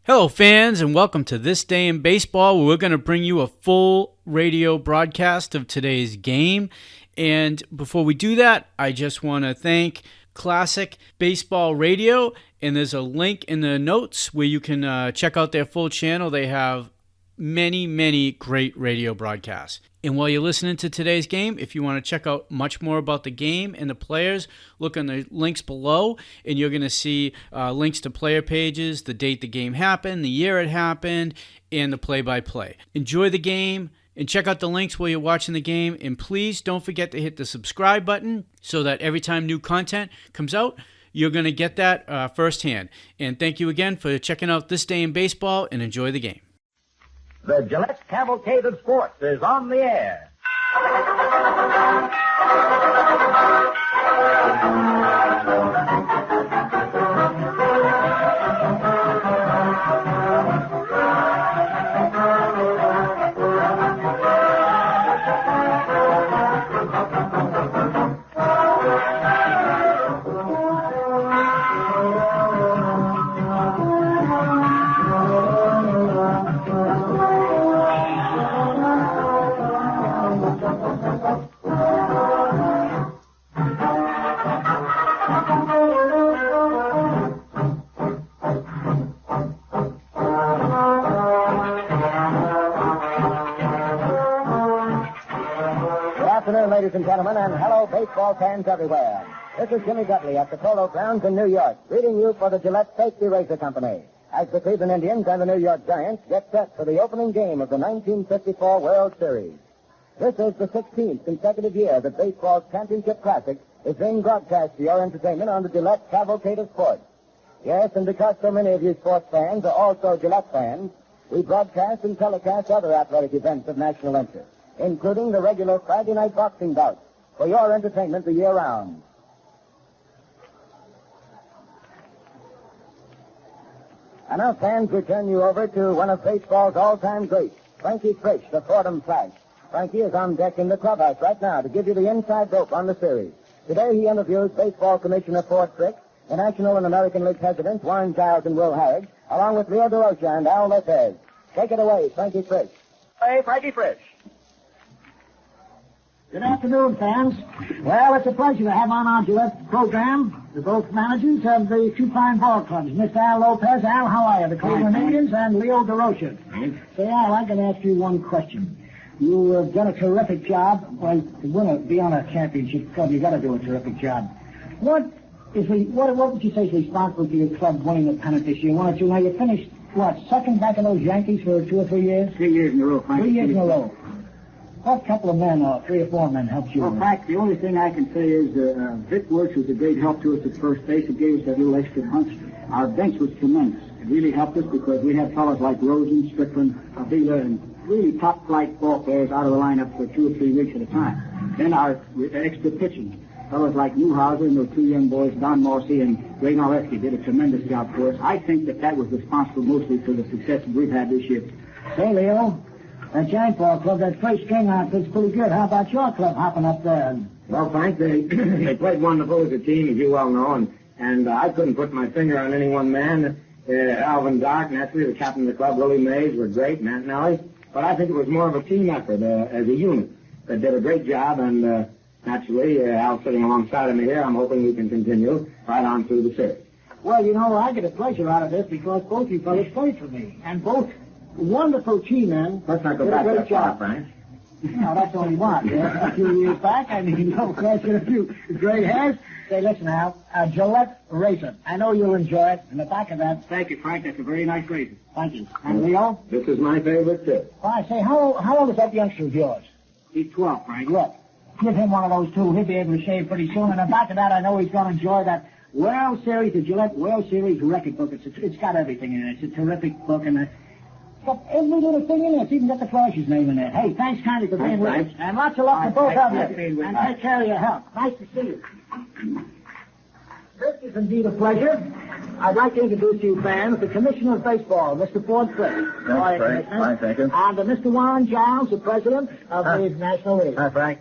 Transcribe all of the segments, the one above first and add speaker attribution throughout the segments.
Speaker 1: Hello, fans, and welcome to This Day in Baseball, where we're going to bring you a full radio broadcast of today's game. And before we do that, I just want to thank Classic Baseball Radio, and there's a link in the notes where you can check out their full channel. They have many great radio broadcasts. And while you're listening to today's game, if you want to check out much more about the game and the players, look on the links below, and you're going to see links to player pages, the date the game happened, the year it happened, and the play-by-play. Enjoy the game, and check out the links while you're watching the game, and please don't forget to hit the subscribe button so that every time new content comes out, you're going to get that firsthand. And thank you again for checking out This Day in Baseball, and enjoy the game.
Speaker 2: The Gillette Cavalcade of Sports is on the air. Ladies and gentlemen, and hello, baseball fans everywhere. This is Jimmy Dudley at the Polo Grounds in New York, greeting you for the Gillette Safety Razor Company, as the Cleveland Indians and the New York Giants get set for the opening game of the 1954 World Series. This is the 16th consecutive year that baseball's championship classic is being broadcast for your entertainment on the Gillette Cavalcade of Sports. Yes, and because so many of you sports fans are also Gillette fans, we broadcast and telecast other athletic events of national interest, including the regular Friday night boxing bouts for your entertainment the year round. And now, fans, we turn you over to one of baseball's all-time greats, Frankie Frisch, the Fordham Flash. Frankie is on deck in the clubhouse right now to give you the inside dope on the series. Today he interviews Baseball Commissioner Ford Frick, the National and American League presidents Warren Giles and Will Harridge, along with Leo DeRocha and Al Lopez. Take it away, Frankie Frisch.
Speaker 3: Hey, Frankie Frisch.
Speaker 4: Good afternoon, fans. Well, it's a pleasure to have on our Gillette program the both managers of the two fine ball clubs, Mr. Al Lopez. Al, how are you? The Cleveland Indians and Leo DeRocha. Say, Al, I can ask you one question. You have done a terrific job. Well, to be on a championship club, you got to do a terrific job. What would you say is responsible for your club winning the pennant this year? One or two. Now, you finished, second back of those Yankees for 2 or 3 years?
Speaker 3: 3 years in a row, Frank.
Speaker 4: 3 years in a row. What couple of men, or 3 or 4 men, helped you?
Speaker 3: Well, Frank, the only thing I can say is Vic Wertz was a great help to us at first base. It gave us that little extra punch. Our bench was tremendous. It really helped us because we had fellas like Rhodes and Strickland, Avila, and really top-flight ball players out of the lineup for 2 or 3 weeks at a time. Then our extra pitching, fellas like Newhouser and those 2 young boys, Don Morsey and Ray Noreski, did a tremendous job for us. I think that was responsible mostly for the success that we've had this year.
Speaker 4: Say, Leo, that Giant Ball Club, that first string outfit's pretty good. How about your club hopping up there?
Speaker 5: Well, Frank, they played wonderful as a team, as you well know, and I couldn't put my finger on any one man. Alvin Dark, naturally, the captain of the club, Willie Mays, were great, Matt Nelly. But I think it was more of a team effort as a unit. They did a great job, and naturally, Al sitting alongside of me here, I'm hoping we can continue right on through the series.
Speaker 4: Well, you know, I get a pleasure out of this because both you fellas played for me, and both wonderful team men.
Speaker 5: Let's not go back that far, Frank.
Speaker 4: No, that's all you want. A few years back, I mean, of course, in a few gray hairs. Say, listen, Al, Gillette Razor. I know you'll enjoy it. In the back of that.
Speaker 3: Thank you, Frank. That's a very nice razor.
Speaker 4: Thank you. And Leo?
Speaker 5: This is my favorite, too.
Speaker 4: Well, I say, how old is that youngster of yours?
Speaker 3: He's 12, Frank.
Speaker 4: Look, give him one of those, too. He'll be able to shave pretty soon. And in the back of that, I know he's going to enjoy that World Series, the Gillette World Series record book. It's got everything in it. It's a terrific book, and it's got every little thing in it. It's even got the Flash's name in it. Hey, thanks kindly for being with us. And lots of luck to both of you. And take care of your health. Nice to see you. This is indeed a pleasure. I'd like to introduce you, fans, the Commissioner of Baseball, Mr. Ford Frick.
Speaker 5: Hi, Frank. Fine, thank you.
Speaker 4: And Mr. Warren Giles, the President of the National League.
Speaker 5: Hi, Frank.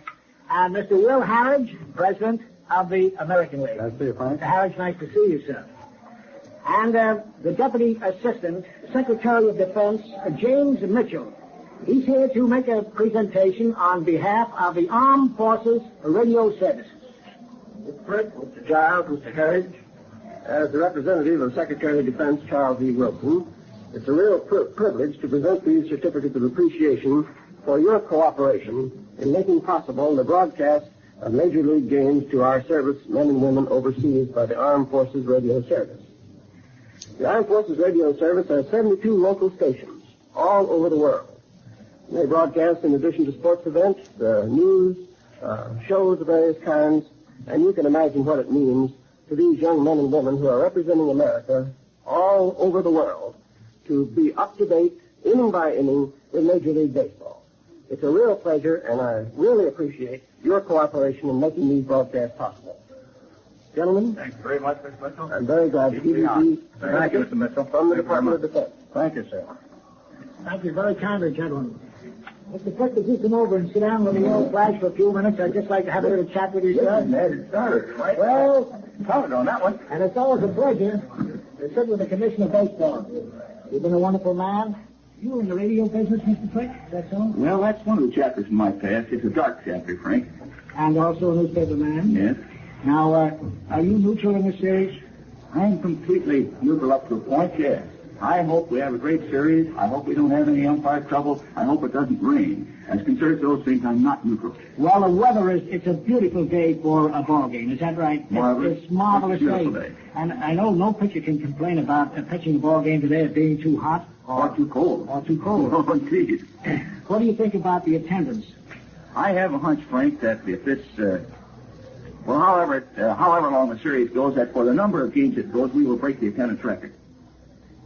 Speaker 4: And Mr. Will Harridge, President of the American League.
Speaker 5: Nice to see you, Frank.
Speaker 4: Mr. Harridge, nice to see you, sir. And the Deputy Assistant Secretary of Defense, James Mitchell. He's here to make a presentation on behalf of the Armed Forces Radio Services.
Speaker 6: Mr. Frick, Mr. Giles, Mr. Herridge, as the representative of Secretary of Defense Charles E. Wilson, it's a real privilege to present these certificates of appreciation for your cooperation in making possible the broadcast of Major League games to our service men and women overseas by the Armed Forces Radio Service. The Armed Forces Radio Service has 72 local stations all over the world. They broadcast, in addition to sports events, news, shows of various kinds, and you can imagine what it means to these young men and women who are representing America all over the world to be up to date, inning by inning, with Major League Baseball. It's a real pleasure, and I really appreciate your cooperation in making these broadcasts possible. Gentlemen.
Speaker 7: Thanks very much, Mr. Mitchell.
Speaker 6: I'm very glad to give you these.
Speaker 7: Thank you, Mr. Mitchell.
Speaker 6: From the Department of Defense.
Speaker 7: Thank you, sir.
Speaker 4: Thank you very kindly, gentlemen. Mr. Frick, could you come over and sit down with the old flash for a few minutes? I'd just like to have a little chat with you, sir.
Speaker 7: It started, right?
Speaker 4: Well,
Speaker 7: Counted on that one.
Speaker 4: and it's always a pleasure to sit with the Commissioner of Baseball. You've been a wonderful man. You were in the radio business, Mr. Frick, is that so?
Speaker 7: Well, that's one of the chapters in my past. It's a dark chapter, Frank.
Speaker 4: And also a newspaper man.
Speaker 7: Yes.
Speaker 4: Now, are you neutral in this series?
Speaker 7: I'm completely neutral up to a point, yes. I hope we have a great series. I hope we don't have any umpire trouble. I hope it doesn't rain. As concerns those things, I'm not neutral.
Speaker 4: Well, the weather it's a beautiful day for a ball game. Is that right?
Speaker 7: Marvelous.
Speaker 4: It's marvelous
Speaker 7: Beautiful day.
Speaker 4: And I know no pitcher can complain about pitching a ball game today as being too hot
Speaker 7: Or too cold.
Speaker 4: or too cold.
Speaker 7: Oh, indeed.
Speaker 4: What do you think about the attendance?
Speaker 7: I have a hunch, Frank, that if this, however long the series goes, that for the number of games it goes, we will break the attendance record.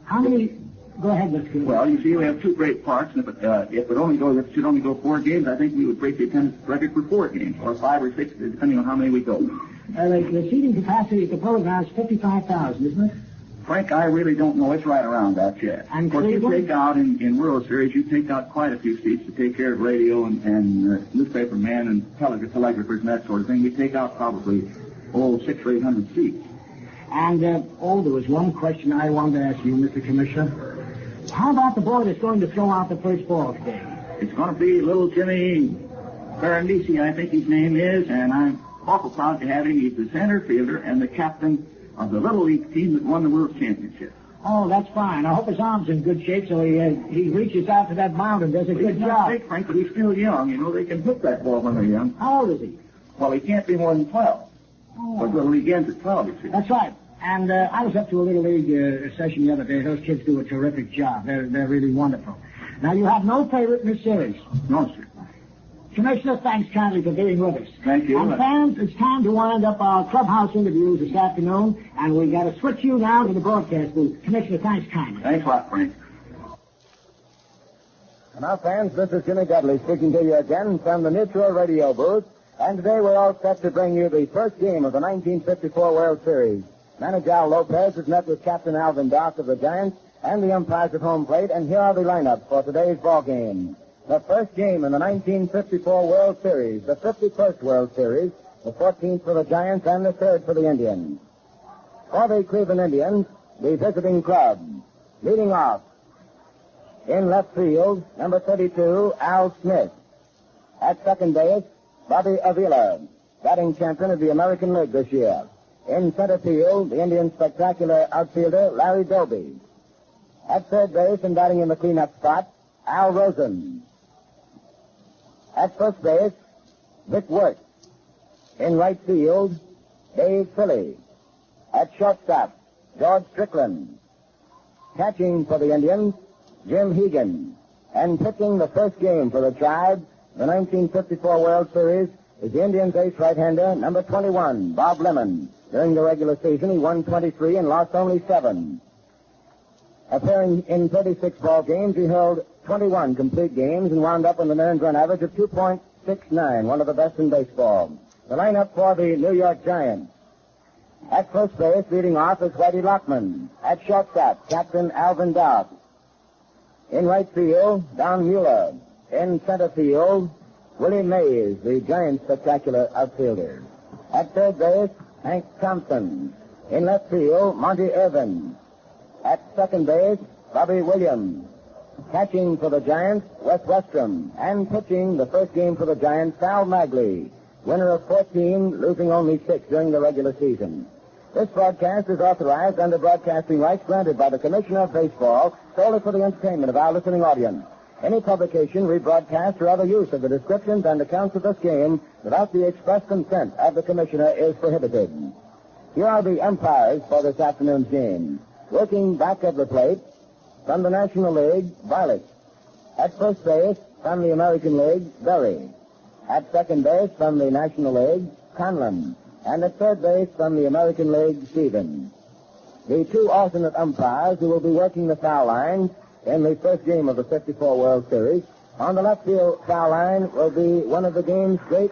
Speaker 4: How many? Go ahead, Mr. Coon.
Speaker 7: Well, you see, we have two great parks, and if it should only go 4 games, I think we would break the attendance record for 4 games, or 5 or 6, depending on how many we go.
Speaker 4: The seating capacity at the Polo Grounds is 55,000, isn't it?
Speaker 7: Frank, I really don't know. It's right around that yet.
Speaker 4: And
Speaker 7: of course, you
Speaker 4: Cleveland?
Speaker 7: take out in World Series, you take out quite a few seats to take care of radio and newspaper man and telegraphers and that sort of thing. We take out probably 600 or 800 seats.
Speaker 4: And, there was one question I wanted to ask you, Mr. Commissioner. How about the boy that's going to throw out the first ball today?
Speaker 7: It's going to be little Jimmy Berenice, I think his name is, and I'm awful proud to have him. He's the center fielder and the captain of the Little League team that won the World Championship.
Speaker 4: Oh, that's fine. I hope his arm's in good shape so he reaches out to that mound and does a good
Speaker 7: He's not
Speaker 4: job.
Speaker 7: big, Frank, but he's still young. You know, they can hit that ball when they're young.
Speaker 4: How old is he?
Speaker 7: Well, he can't be more than 12. But Little League ends at 12, you see.
Speaker 4: That's right. And I was up to a Little League session the other day. Those kids do a terrific job. They're really wonderful. Now, you have no favorite in this series.
Speaker 7: No, sir.
Speaker 4: Commissioner, thanks kindly for being with us.
Speaker 7: Thank you.
Speaker 4: And fans, it's time to wind up our clubhouse interviews this afternoon, and we got to switch you now to the broadcast booth. Commissioner, thanks kindly.
Speaker 7: Thanks a lot, Frank.
Speaker 2: And now, fans, this is Jimmy Dudley speaking to you again from the neutral radio booth. And today we're all set to bring you the first game of the 1954 World Series. Manager Al Lopez has met with Captain Alvin Dock of the Giants and the umpires at home plate, and here are the lineups for today's ball game. The first game in the 1954 World Series, the 51st World Series, the 14th for the Giants and the 3rd for the Indians. For the Cleveland Indians, the visiting club. Leading off, in left field, number 32, Al Smith. At second base, Bobby Avila, batting champion of the American League this year. In center field, the Indians' spectacular outfielder, Larry Doby. At third base and batting in the cleanup spot, Al Rosen. At first base, Vic Wertz. In right field, Dave Philly. At shortstop, George Strickland. Catching for the Indians, Jim Hegan. And pitching the first game for the Tribe, the 1954 World Series, is the Indians' ace right-hander, number 21, Bob Lemon. During the regular season, he won 23 and lost only 7. Appearing in 36 ball games, he held 21 complete games and wound up with an earned run average of 2.69, one of the best in baseball. The lineup for the New York Giants. At first base, leading off is Whitey Lockman. At shortstop, Captain Alvin Dock. In right field, Don Mueller. In center field, Willie Mays, the Giants' spectacular outfielder. At third base, Hank Thompson. In left field, Monty Irvin. At second base, Bobby Williams. Catching for the Giants, Wes Westrom. And pitching the first game for the Giants, Sal Magley. Winner of 14, losing only 6 during the regular season. This broadcast is authorized under broadcasting rights granted by the Commissioner of Baseball solely for the entertainment of our listening audience. Any publication, rebroadcast, or other use of the descriptions and accounts of this game without the express consent of the Commissioner is prohibited. Here are the umpires for this afternoon's game. Working back of the plate, from the National League, Violet. At first base, from the American League, Berry. At second base, from the National League, Conlon. And at third base, from the American League, Stevens. The 2 alternate umpires who will be working the foul line in the first game of the 54 World Series. On the left field foul line will be one of the game's great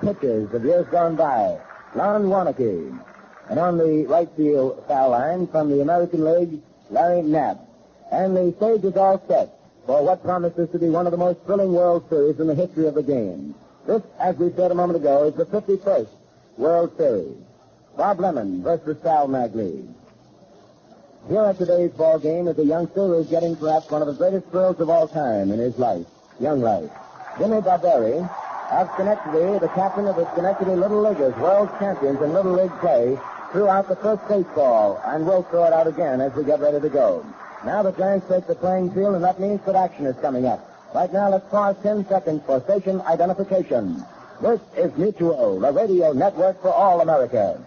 Speaker 2: pitchers of years gone by, Lon Warnke. And on the right field foul line from the American League, Larry Knapp. And the stage is all set for what promises to be one of the most thrilling World Series in the history of the game. This, as we said a moment ago, is the 51st World Series. Bob Lemon versus Sal Magley. Here at today's ball game is a youngster who's getting perhaps one of the greatest thrills of all time in his life, young life. Jimmy Barberi of Schenectady, the captain of the Schenectady Little Leaguers, world champions in Little League play, threw out the first baseball and will throw it out again as we get ready to go. Now the Giants take the playing field, and that means that action is coming up. Right now, let's pause 10 seconds for station identification. This is Mutual, the radio network for all America.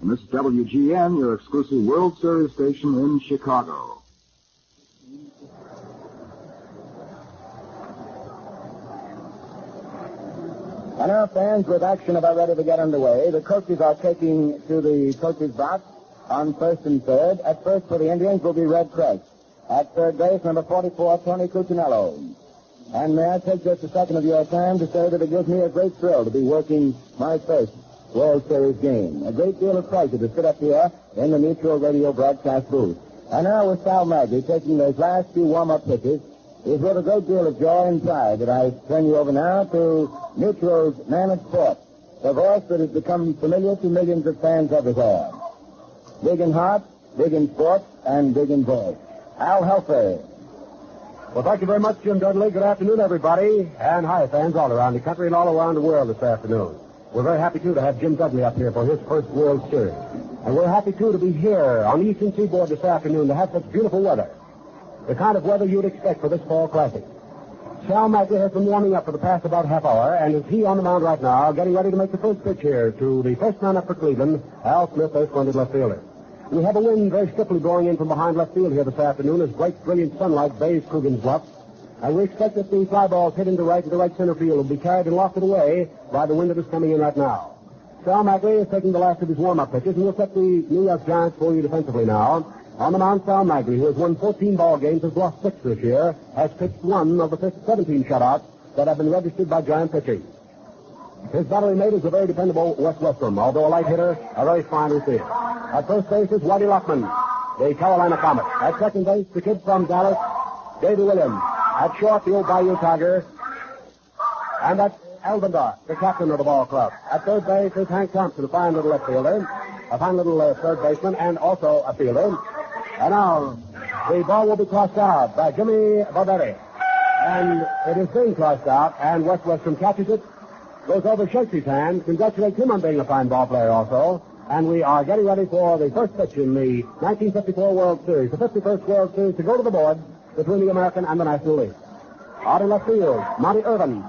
Speaker 8: And this is WGN, your exclusive World Series station in Chicago.
Speaker 2: And now, fans, with action about ready to get underway, the coaches are taking to the coaches' box on first and third. At first for the Indians will be Red Press. At third base, number 44, Tony Cuccinello. And may I take just a second of your time to say that it gives me a great thrill to be working my first World Series game. A great deal of pleasure to sit up here in the Mutual Radio broadcast booth. And now with Sal Magley taking those last few warm-up pitches, it is with a great deal of joy and pride that I turn you over now to Mutual's Man of Sport, the voice that has become familiar to millions of fans everywhere. Big in heart, big in sport, and big in voice. Al Helfer.
Speaker 6: Well, thank you very much, Jim Dudley. Good afternoon, everybody. And hi, fans all around the country and all around the world this afternoon. We're very happy, too, to have Jim Dudley up here for his first World Series. And we're happy, too, to be here on the Eastern Seaboard this afternoon to have such beautiful weather. The kind of weather you'd expect for this fall classic. Sal Magley has been warming up for the past about half hour, and is he on the mound right now, getting ready to make the first pitch here to the first man up for Cleveland, Al Smith, a splendid left fielder. We have a wind very stiffly blowing in from behind left field here this afternoon as bright, brilliant sunlight bathes Coogan's Bluff. And we expect that the fly balls hitting the right center field will be carried and lofted away by the wind that is coming in right now. Sal Magley is taking the last of his warm-up pitches, and we'll set the New York Giants for you defensively now. On the mound, Sal Magley, who has won 14 ball games, has lost 6 this year, has pitched 1 of the 17 shutouts that have been registered by Giant pitching. His battery mate is a very dependable Wes Westrom, although a light hitter, a very fine receiver. At first base is Whitey Lockman, the Carolina Comet. At second base, the kid from Dallas, Davey Williams. At short, the old Bayou Tiger. And that's Elvendar, the captain of the ball club. At third base is Hank Thompson, a fine little left fielder, a fine little third baseman, and also a fielder. And now, the ball will be crossed out by Jimmy Barberi. And it is being crossed out, and Wes Westrom catches it, goes over, shakes his hand, congratulates him on being a fine ball player also. And we are getting ready for the first pitch in the 1954 World Series, the 51st World Series, to go to the board between the American and the National League. Out in left field, Monty Irvin,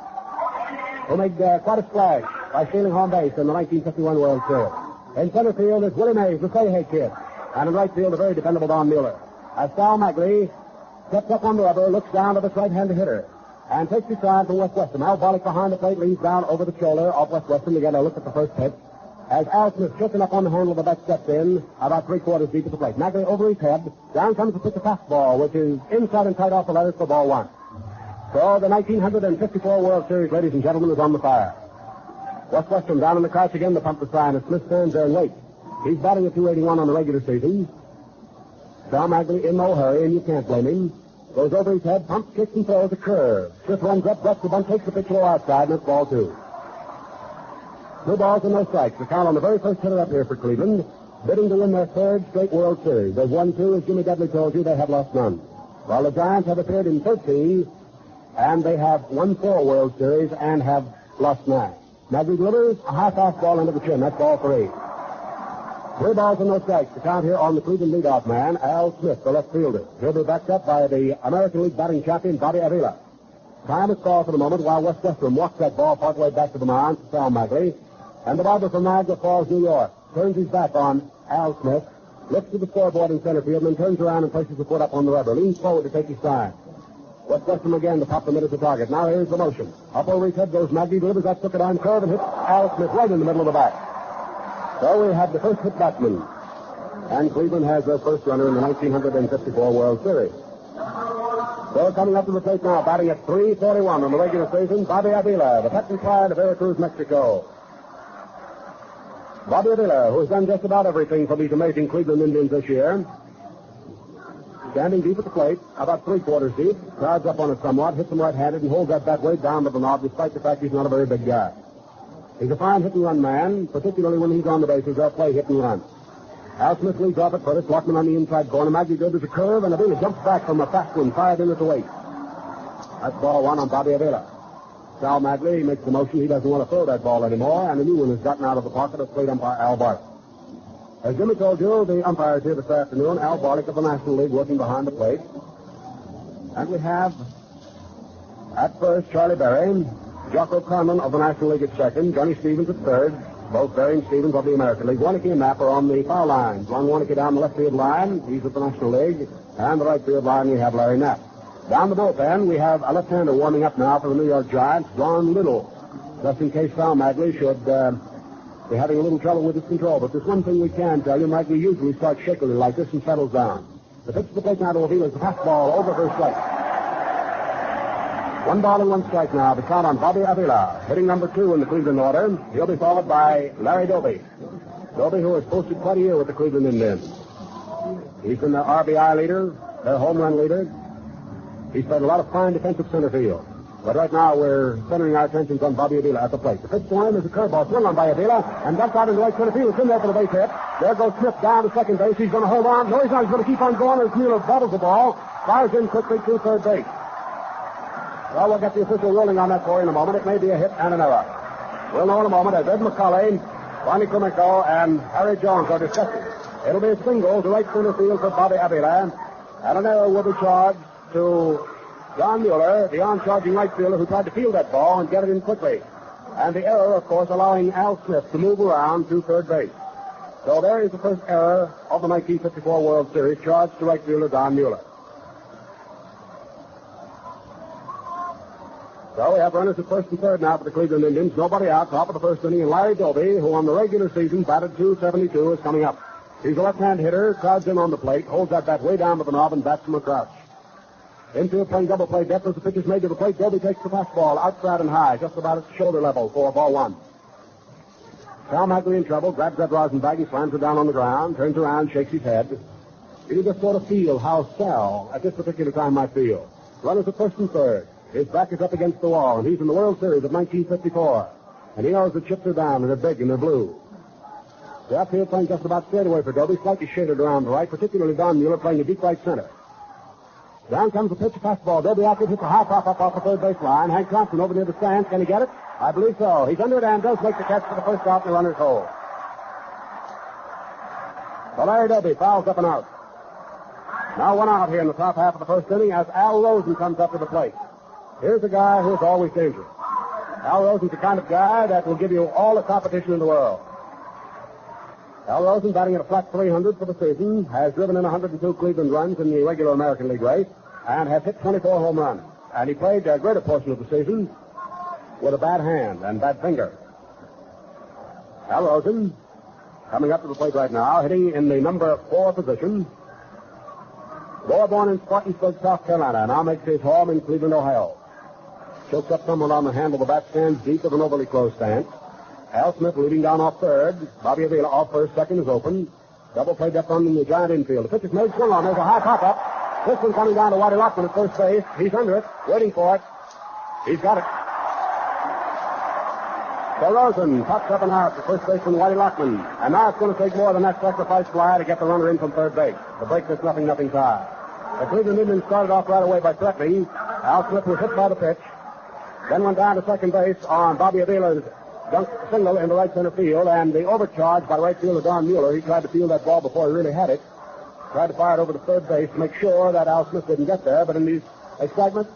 Speaker 6: who made quite a splash by stealing home base in the 1951 World Series. In center field is Willie Mays, the Say-Hay kid. And in right field, a very dependable Don Mueller. As Sal Magley steps up on the rubber, looks down to this right-handed hitter, and takes his side from Wes Westrom. Al Bollick behind the plate leans down over the shoulder of Wes Westrom to get a look at the first pitch. As Al Smith, shifting up on the handle of the bat, steps in about 3/4 deep at the plate. Magley over his head. Down comes the pitch of fastball, which is inside and tight off the letters for ball 1. So the 1954 World Series, ladies and gentlemen, is on the fire. Wes Westrom down in the crouch again to pump the sign, and Smith stands there and waits. He's batting at .281 on the regular season. Sal Magley in no hurry, and you can't blame him. Goes over his head, pumps, kicks, and throws a curve. Smith runs up, drops the bunt, takes the pitch low outside, and it's ball 2. 2 balls and no strikes. The count on the very first hitter up here for Cleveland. bidding to win their third straight World Series. They've won 2, as Jimmy Dudley told you. They have lost none. While the Giants have appeared in 13, and they have won 4 World Series and have lost 9. Maggie delivers a high fastball into the chin. That's ball 3. 3 balls and no strikes. The count here on the Cleveland leadoff man, Al Smith, the left fielder. He'll be backed up by the American League batting champion, Bobby Avila. Time is called for the moment while Wes Westrom walks that ball partway back to the mound to Sal Magley. And the barber from Niagara Falls, New York, turns his back on Al Smith, looks to the scoreboard in center field, and then turns around and places the foot up on the rubber, leans forward to take his time. Wes Westrom again to pop the mid at the target. Now here's the motion. Up over his head goes Magley, delivers that crooked arm curve and hits Al Smith right in the middle of the bat. So we have the first hit batsman. And Cleveland has their first runner in the 1954 World Series. So coming up to the plate now, batting at .341 in the regular season, Bobby Avila, the Texan Pride of Veracruz, Mexico. Bobby Avila, who has done just about everything for these amazing Cleveland Indians this year. Standing deep at the plate, about 3/4 deep, crowds up on it somewhat, hits him right-handed, and holds that bat way down to the knob, despite the fact he's not a very big guy. He's a fine hit-and-run man, particularly when he's on the bases. They'll play hit-and-run. Al Smith leads off at first, Lockman on the inside corner. Maggie delivers a curve, and Avila jumps back from a fast one, fired in at the waist. That's ball 1 on Bobby Avila. Sal Magley makes the motion. He doesn't want to throw that ball anymore, and a new one has gotten out of the pocket of plate umpire Al Barth. As Jimmy told you, the umpires here this afternoon, Al Barlick of the National League working behind the plate. And we have, at first, Charlie Berry, Jocko Conlon of the National League at second, Johnny Stevens at third, both Berry and Stevens of the American League. Warnicki and Knapp are on the foul lines. Ron Warnicki down the left field line, he's at the National League, and the right field line we have Larry Knapp. Down the bullpen, we have a left-hander warming up now for the New York Giants, Ron Little, just in case Sal Magley should be having a little trouble with his control. But there's one thing we can tell you, Magley usually starts shakily like this and settles down. The pitch to the plate now to Avila is the fastball over for a strike. 1 ball and 1 strike now. The count on Bobby Avila, hitting number 2 in the Cleveland order. He'll be followed by Larry Doby. Doby, who has posted quite a year with the Cleveland Indians. He's been their RBI leader, their home run leader. He's played a lot of fine defensive center field. But right now we're centering our attentions on Bobby Avila at the plate. The pitch to him is a curveball swung on by Avila, and that's out into right center field. It's in there for the base hit. There goes Smith down to second base. He's going to hold on. No, he's not. He's going to keep on going as Mueller bobbles the ball. Fires in quickly to third base. Well, we'll get the official ruling on that for you in a moment. It may be a hit and an error. We'll know in a moment as Ed McCulley, Ronnie Kumiko, and Harry Jones are discussing. It'll be a single to right center field for Bobby Avila, and an error will be charged to John Mueller, the on-charging right fielder who tried to field that ball and get it in quickly. And the error, of course, allowing Al Smith to move around to third base. So there is the first error of the 1954 World Series, charged to right fielder Don Mueller. So we have runners at first and third now for the Cleveland Indians. Nobody out, top of the first inning, and Larry Doby, who on the regular season batted .272, is coming up. He's a left-hand hitter, crowds in on the plate, holds that bat way down to the knob, and bats from a crouch. Infield playing double play depth as the pitch is made to the plate. Doby takes the fastball outside and high, just about at shoulder level for ball 1. Sal Magley in trouble, grabs that rosin bag, he slams it down on the ground, turns around, shakes his head. You just sort of feel how Sal, at this particular time, might feel. Runners at first and third. His back is up against the wall, and he's in the World Series of 1954. And he knows the chips are down, and they're big, and they're blue. The outfield playing just about straight away for Doby, slightly shaded around the right, particularly Don Mueller playing a deep right center. Down comes the pitch, a fastball. Doby outfield hits a high pop up off the third base line. Hank Thompson over near the stands. Can he get it? I believe so. He's under it and does make the catch for the first out in the runner's hole. So Larry Doby fouls up and out. Now 1 out here in the top half of the first inning as Al Rosen comes up to the plate. Here's a guy who's always dangerous. Al Rosen's the kind of guy that will give you all the competition in the world. Al Rosen, batting at a flat .300 for the season, has driven in 102 Cleveland runs in the regular American League race, and has hit 24 home runs. And he played a greater portion of the season with a bad hand and bad finger. Al Rosen, coming up to the plate right now, hitting in the number 4 position. Boy born in Spartanburg, South Carolina, now makes his home in Cleveland, Ohio. Chokes up someone on the handle of the bat, stands deep with an overly close stance. Al Smith leading down off third. Bobby Avila off first, second is open. Double play depth on the Giant infield. The pitch is made, swung on. There's a high pop-up. This one coming down to Waddy Lockman at first base. He's under it, waiting for it. He's got it. So Rosen pops up and out to first baseman Whitey Lockman. And now it's going to take more than that sacrifice fly to get the runner in from third base. To break this 0-0 tie. The Cleveland Indians started off right away by threatening. Al Smith was hit by the pitch. Then went down to second base on Bobby Avila's dunk single in the right center field. And the overcharge by right fielder Don Mueller. He tried to field that ball before he really had it. Tried to fire it over to third base to make sure that Al Smith didn't get there. But in his excitement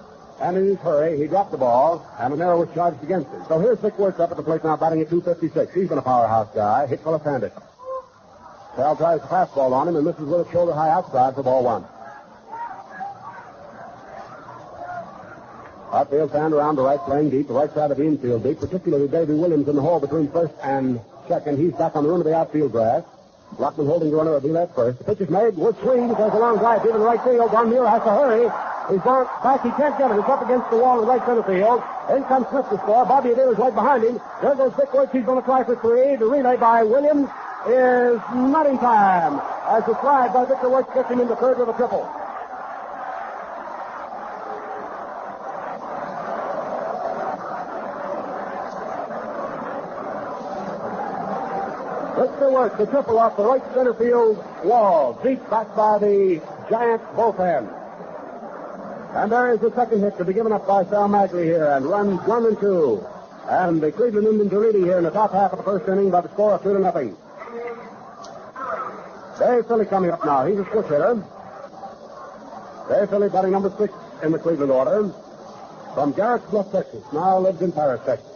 Speaker 6: and in his hurry, he dropped the ball, and an error was charged against him. So here's Vic Wertz up at the plate now, batting at .256. He's been a powerhouse guy. Hit for left-handed. Sal tries the fastball on him and misses with a shoulder high outside for ball one. Outfield fanned around the right, playing deep, the right side of the infield deep, particularly Davy Williams in the hole between first and second. He's back on the rim of the outfield grass. Lockman holding the runner at at first. The pitch is made. Wood swings. There's a long drive deep in the right field. Don Mueller has to hurry. He's down back. He can't get it. It's up against the wall in the right center field. In comes Smith to score. Bobby Adair is right behind him. There goes Vic Wertz. He's going to try for three. The relay by Williams is not in time. As the slide by Victor Wertz gets him into third with a triple. Victor Wertz, the triple off the right center field wall, deep back by the Giants bullpen. And there is the second hit to be given up by Sal Magley here, and runs 1 and 2. And the Cleveland Indians are leading here in the top half of the first inning by the score of 2-0. Dave Philly coming up now. He's a switch hitter. Dave Philly batting number 6 in the Cleveland order. From Garrett's Bluff, Texas. Now lives in Paris, Texas.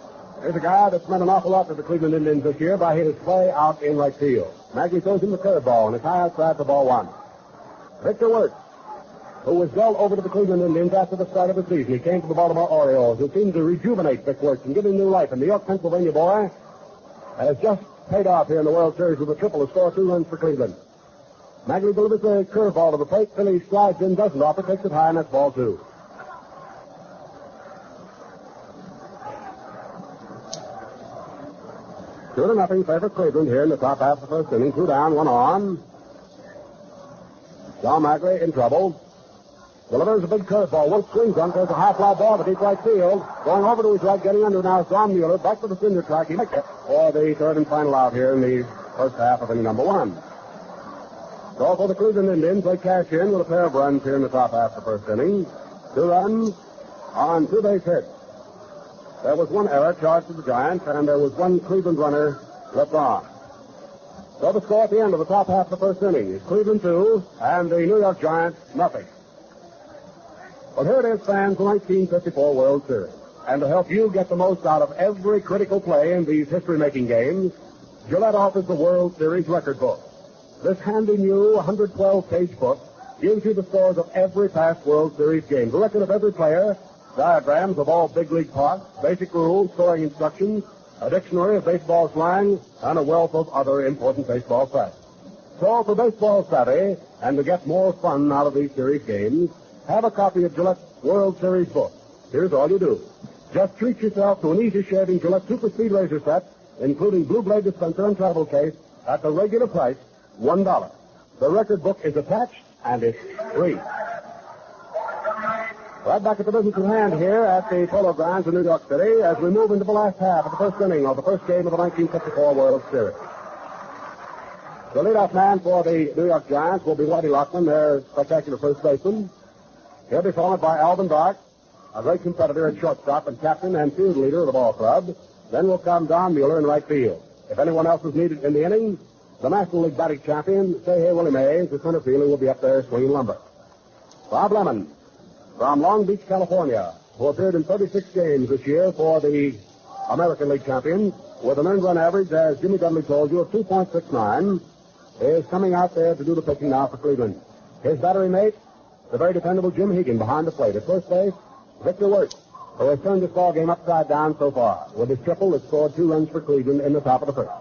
Speaker 6: Here's a guy that's meant an awful lot to the Cleveland Indians this year by his play out in right field. Magley throws him the curveball, and it's high outside for ball one. Victor Wertz, who was well over to the Cleveland Indians after the start of the season. He came to the Baltimore Orioles, who seemed to rejuvenate Vic Wertz and give him new life. And New York, Pennsylvania boy has just paid off here in the World Series with a triple to score 2 runs for Cleveland. Magley delivers the curveball to the plate. Philly slides in, doesn't offer, takes it high, and that's ball 2. Two to nothing favor Cleveland here in the top half of the first inning. 2 down, 1 on. John Magley in trouble. Delivers a big curveball. One swings on. There's a high fly ball to deep right field. Going over to his right, getting under now is Don Mueller. Back to the cinder track. He makes it for the third and final out here in the first half of inning number 1. So for the Cleveland Indians, they cash in with a pair of runs here in the top half of the first inning. 2 runs on 2 base hits. There was 1 error charged to the Giants, and there was 1 Cleveland runner left on. So the score at the end of the top half of the first inning is Cleveland 2 and the New York Giants nothing. Well, here it is, fans, the 1954 World Series. And to help you get the most out of every critical play in these history-making games, Gillette offers the World Series record book. This handy new 112-page book gives you the scores of every past World Series game, the record of every player, diagrams of all big league parts, basic rules, scoring instructions, a dictionary of baseball slang, and a wealth of other important baseball facts. So for baseball savvy, and to get more fun out of these series games, have a copy of Gillette's World Series book. Here's all you do. Just treat yourself to an easy-shaving Gillette Super Speed razor set, including blue blade dispenser and travel case, at the regular price, $1. The record book is attached, and it's free. Right back at the business at hand here at the Polo Grounds in New York City as we move into the last half of the first inning of the first game of the 1954 World Series. The leadoff man for the New York Giants will be Whitey Lockman, their spectacular first baseman. He'll be followed by Alvin Dark, a great competitor at shortstop and captain and field leader of the ball club. Then will come Don Mueller in right field. If anyone else is needed in the inning, the National League batting champion, Willie Mays, the center fielder, will be up there swinging lumber. Bob Lemon, from Long Beach, California, who appeared in 36 games this year for the American League champions, with an earned run average, as Jimmy Dudley told you, of 2.69, is coming out there to do the pitching now for Cleveland. His battery mate, the very dependable Jim Hegan behind the plate. At first base, Victor Wertz, who has turned this ball game upside down so far. With his triple, has scored 2 runs for Cleveland in the top of the first.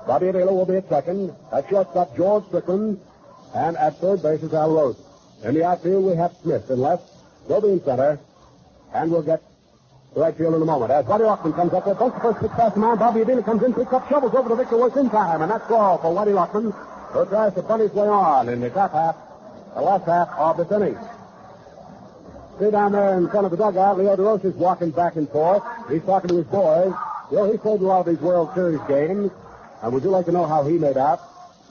Speaker 6: Bobby Avila will be at second. At shortstop, George Strickland. And at third base is Al Rhodes. In the outfield, we have Smith in left. They'll be in center, and we'll get the right field in a moment. As Whitey Lockman comes up there, bunts the first pitch past the mound. Bobby Avila comes in, picks up, shovels over to Victor Wertz in time, and that's all for Whitey Lockman, who tries to bunt his way on in the top half, the last half of this inning. See down there in front of the dugout, Leo DeRoche is walking back and forth. He's talking to his boys. He played a lot of these World Series games. And would you like to know how he made out?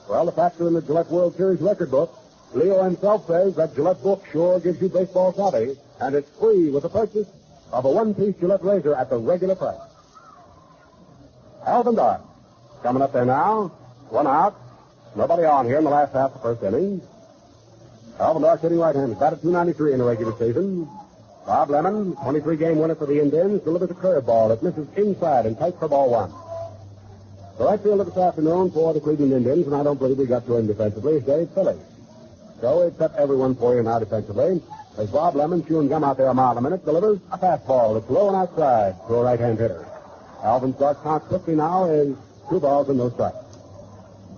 Speaker 6: Well, the facts are in the Gillette World Series record book. Leo himself says that Gillette book sure gives you baseball savvy, and it's free with the purchase of a one-piece Gillette razor at the regular price. Alvin Dart coming up there now. 1 out. Nobody on here in the last half of the first inning. Alvin Dart hitting right-handed. Batted .293 in the regular season. Bob Lemon, 23-game winner for the Indians, delivers a curveball that misses inside and tight for ball 1. The right fielder this afternoon for the Cleveland Indians, and I don't believe we got to him defensively, is Dave Phillips. So we've set everyone for you now defensively. As Bob Lemon, chewing gum out there a mile a minute, delivers a fastball that's low and outside to a right-hand hitter. Alvin Stark counts quickly now is 2 balls and no strikes.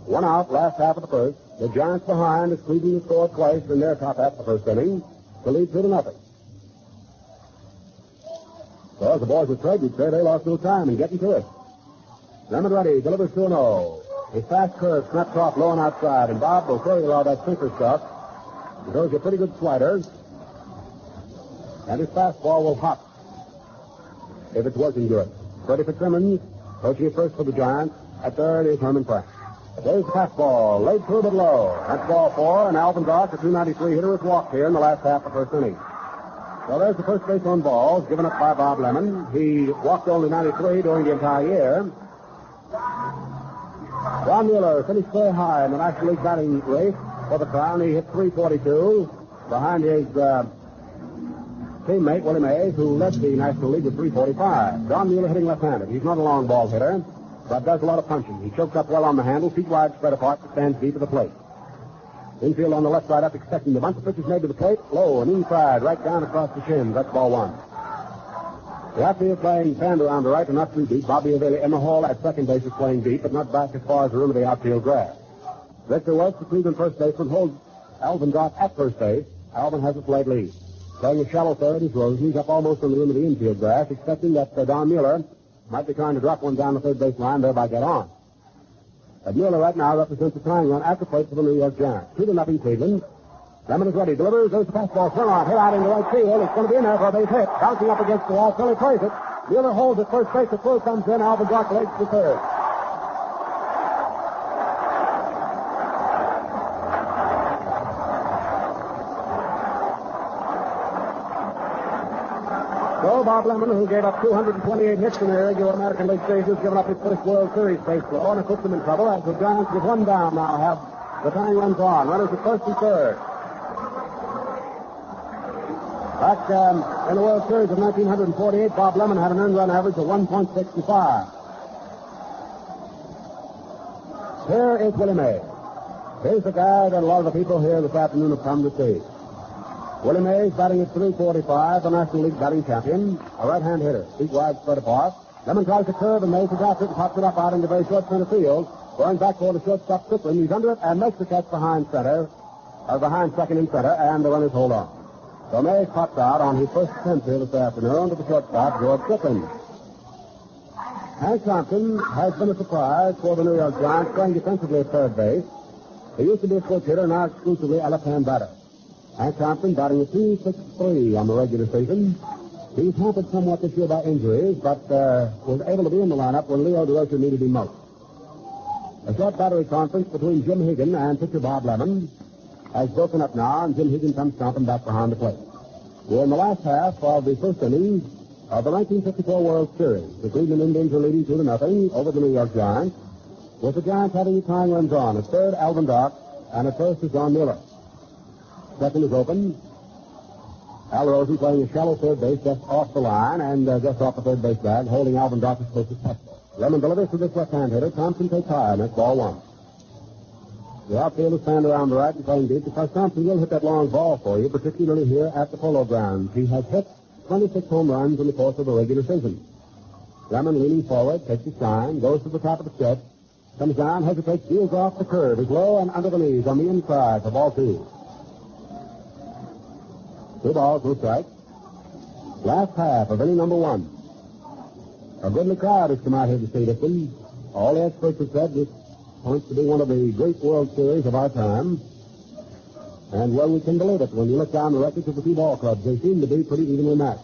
Speaker 6: 1 out, last half of the first. The Giants behind as Cleveland has scored twice in their top half of the first inning to lead 2-0. So as the boys would trade, you'd say they lost no time in getting to it. Lemon ready, delivers 2-0. His fast curve snaps off low and outside, and Bob will throw you all that sinker stuff. He throws you pretty good sliders, and his fastball will hop if it's working good. Freddie Fitzsimmons, coaching at first for the Giants. At third is Herman Frank. There's the fastball, laid through but low. That's ball 4, and Alvin Dart, the .293 hitter, has walked here in the last half of the first inning. So there's the first base on balls, given up by Bob Lemon. He walked only 93 during the entire year. Don Mueller finished very high in the National League batting race for the Crown. He hit .342 behind his teammate, Willie Mays, who led the National League with .345. Don Mueller hitting left-handed. He's not a long ball hitter, but does a lot of punching. He chokes up well on the handle, feet wide spread apart, stands deep at the plate. Infield on the left side up, expecting the bunch of pitches made to the plate, low and inside, right down across the shins. That's ball 1. The outfield playing fanned around the right and not too deep. Bobby Avila in the hall at second base is playing deep, but not back as far as the rim of the outfield grass. Victor Wertz, the Cleveland first baseman, holds Alvin Dart at first base. Alvin has a slight lead. Playing a shallow third is Rhodes. He's up almost on the rim of the infield grass, expecting that Don Mueller might be trying to drop one down the third base line, thereby get on. But Mueller right now represents the tying run at the plate for the New York Giants. 2-0 Cleveland. Lemon is ready. Delivers. There's the fastball. Swung on. Hit out into right field. It's going to be in there for a base hit. Bouncing up against the wall. Philly plays it. Mueller holds at first base. The throw comes in. Alvin Dart legs to third. So Bob Lemon, who gave up 228 hits in the regular American League series, has given up his first World Series base blow, and it puts them in trouble as the Giants, with 1 down now, have the tying runs on. Runners at first and third. Back in the World Series of 1948, Bob Lemon had an earned run average of 1.65. Here is Willie Mays. Here's the guy that a lot of the people here this afternoon have come to see. Willie Mays batting at .345, the National League batting champion, a right-hand hitter, feet wide spread apart. Lemon tries to curve, and Mays is after it and pops it up out into very short center field. Going back toward the shortstop Strickland. He's under it and makes the catch behind second and center, and the runners hold on. So Mays pops out on his first attempt here this afternoon to the shortstop, George Strickland. Hank Thompson has been a surprise for the New York Giants, playing defensively at third base. He used to be a switch hitter, now exclusively a left-hand batter. Hank Thompson batting at .263 on the regular season. He's hampered somewhat this year by injuries, but was able to be in the lineup when Leo DeRocha needed him most. A short battery conference between Jim Higgin and pitcher Bob Lemon has broken up now, and Jim Higgin comes stomping back behind the plate. We're in the last half of the first inning of the 1954 World Series. The Cleveland Indians are leading 2-0 over the New York Giants, with the Giants having the tying runs on. At third, Alvin Dart, and at first is Don Mueller. Second is open. Al Rosen playing a shallow third base just off the line and just off the third base bag, holding Alvin Dart as close as possible. Lemon delivers to this left-hand hitter. Thompson takes high, and that's ball 1. The outfield is fanned around the right and playing deep because Thompson will hit that long ball for you, particularly here at the Polo Grounds. He has hit 26 home runs in the course of the regular season. Lemon leaning forward, takes his sign, goes to the top of the step, comes down, hesitates, deals off the curve, is low and under the knees on the inside for ball 2. 2 balls, no strikes. Last half of inning number 1. A goodly crowd has come out here to see this one. All the experts have said this points to be one of the great World Series of our time. And, well, we can believe it. When you look down the records of the 2 ball clubs, they seem to be pretty evenly matched.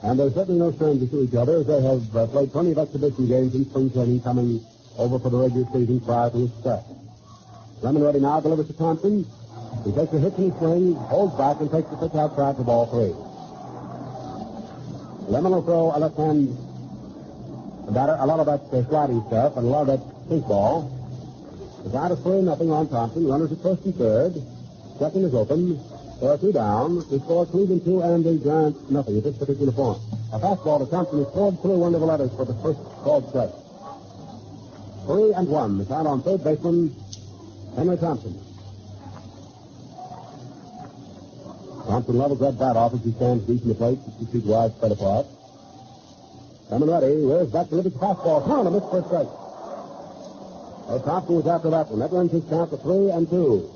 Speaker 9: And they're certainly no strangers to each other, as they have played plenty of exhibition games in spring training coming over for the regular season prior to its start. Lemon ready now delivers to Thompson. He takes a hit in his swing, holds back, and takes the pitch outside for ball 3. Lemon will throw a left-hand batter, a lot of that sliding stuff, and a lot of that sink ball. The count is 3-0 on Thompson. Runners at first and third. Second is open. There are 2 down. The score Cleveland 2 and the Giants nothing at this particular point. A fastball to Thompson is scored through one of the letters for the first called strike. 3-1. The count on third baseman, Henry Thompson. Thompson levels that bat off as he stands deep in the plate, 60 feet wide, spread apart. Coming ready, wears back to live his fastball. Turn a miss for a strike. Well, Thompson was after that one. That runs his count to 3-2.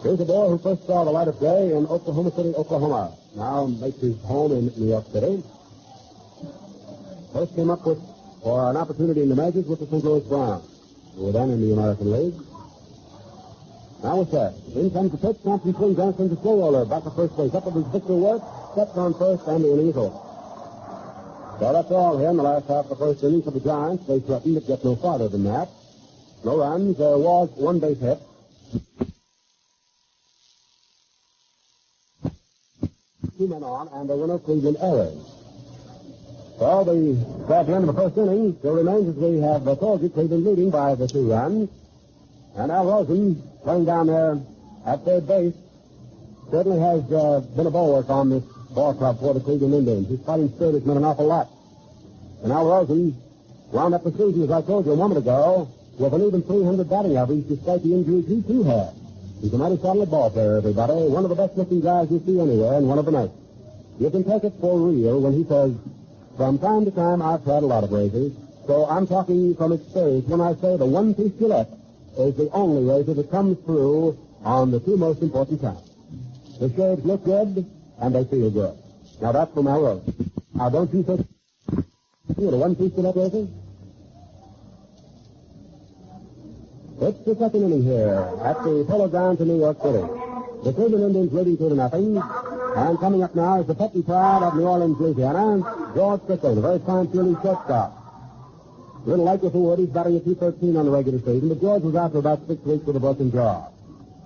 Speaker 9: Here's a boy who first saw the light of day in Oklahoma City, Oklahoma. Now makes his home in New York City. First came up for an opportunity in the majors with the St. Louis Browns, who were then in the American League. Now it's set. In comes the pitch. Thompson swings on, sends a slow roller back to first base. Up with Vic Wertz, steps on first, and the inning is over. So that's all here in the last half of the first inning for the Giants. They threatened to get no farther than that. No runs. There was one base hit. 2 men on, and there were no Cleveland errors. So at the end of the first inning, still remains, as we have told you, Cleveland leading by the 2 runs. And Al Rosen, playing down there at third base, certainly has been a bulwark on this ball club for the Cleveland Indians. His fighting spirit has meant an awful lot. And Al Rosen wound up the season, as I told you a moment ago, with an even 300 batting average, despite the injuries he too had. He's a mighty solid ball player, everybody. One of the best-looking guys you see anywhere, and one of the nice. You can take it for real when he says, from time to time, I've tried a lot of razors, so I'm talking from experience when I say the one-piece Gillette is the only razor that comes through on the 2 most important times. The shaves look good, and they feel good. Now, that's from Al Rosen. Now, don't you think the one-piece Gillette razor? It's the second inning here at the Polo Grounds in New York City. The Cleveland Indians leading 2-0. And coming up now is the pet and pride of New Orleans, Louisiana, George Strickland, a very fine fielding shortstop. A little like with the Wood, he's batting at 213 on the regular season, but George was out for about 6 weeks with a broken jaw.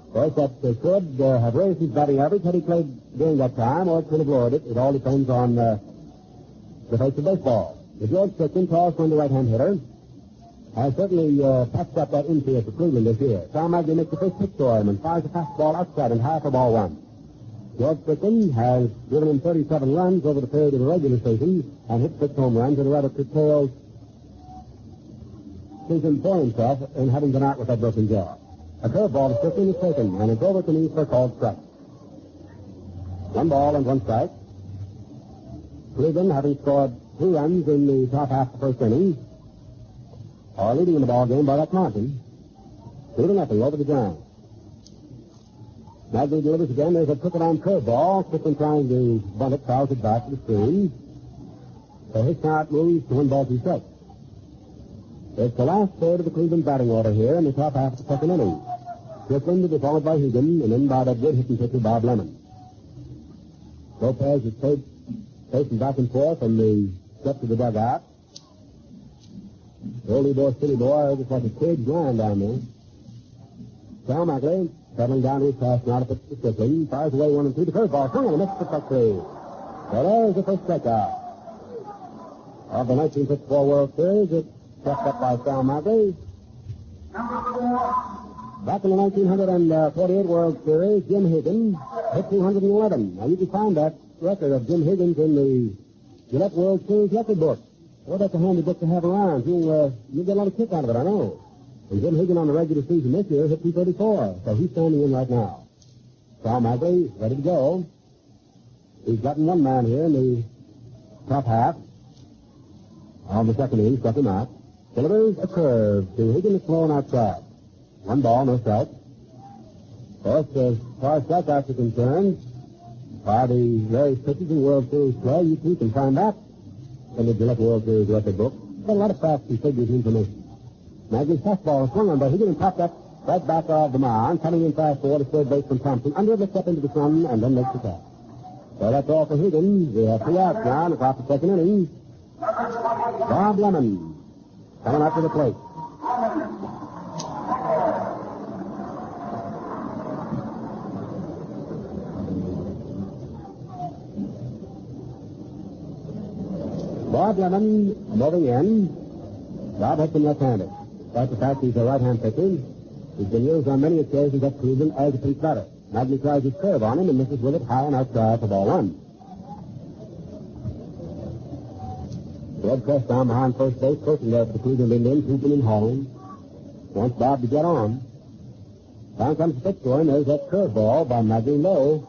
Speaker 9: Of course, that could have raised his batting average had he played during that time, or it could have lowered it. It all depends on the face of baseball. The George Strickland, tall, slender right-hand hitter, has certainly patched up that infield for Cleveland this year. Sal Magny makes the first pitch to him and fires a fastball outside and high for ball 1. George Strickland has given him 37 runs over the period of the regular season and hit 6 home runs, and a rather curtailed season for himself in having been out with that broken jaw. A curveball to Strickland is taken, and it's over to me for a called strike. 1 ball and 1 strike. Cleveland, having scored 2 runs in the top half of the first inning, are leading in the ball game by that margin. 2-0 over the Giants. Magny delivers again. There's a crooked-on curveball. Strickland trying to bunt it, fouls it back to the screen. So his count moves to 1 ball 2 strikes. It's the last third of the Cleveland batting order here in the top half of the second inning. Strickland will be followed by Hugan, and then by that good hitting pitcher, Bob Lemon. Lopez is pacing back and forth from the steps of the dugout. The old boy, city boy, just like a cage lion down there. Sal Magny, settling down to his pass now to pitch to Strickland, fires away 1 and 2. The curveball, swing and a miss for strike 3. So there's the first strikeout of the 1954 World Series. It's struck up by Sal Magny. Back in the 1948 World Series, Jim Higgins hit 211. Now, you can find that record of Jim Higgins in the Gillette World Series record book. Well, that's a handy book to have around. You'll get a lot of kick out of it, I know. And Jim Higgins on the regular season this year hit 234, so he's standing in right now. Sal Magny ready to go. He's gotten 1 man here in the top half of the second inning, struck him out. Delivers a curve to Higgins, thrown outside. 1 ball, no strike. Of course, as far as strikeouts are concerned, by the various pitches in World Series play, you too can find that in the Gillette World Series record book. Got a lot of facts and figures information. Magny's fastball is swung on by Higgins and popped up right back of the mound, coming in fast toward the third baseman Thompson, under the step into the sun, and then makes the catch. So that's all for Higgins. We have 3 outs now in the top of the second inning. Bob Lemon coming up to the plate. Bob Lemon moving in. Bob has been left-handed. Despite the fact he's a right-hand pitcher, he's been used on many occasions at Cleveland as a pitch batter. Magley tries his curve on him and misses with it high and outside for ball 1. Red Crest down behind first base, coaching there for the Cleveland Indians, hooping and hauling. Wants Bob to get on. Down comes the pitch to him. There's that curveball by Magley low.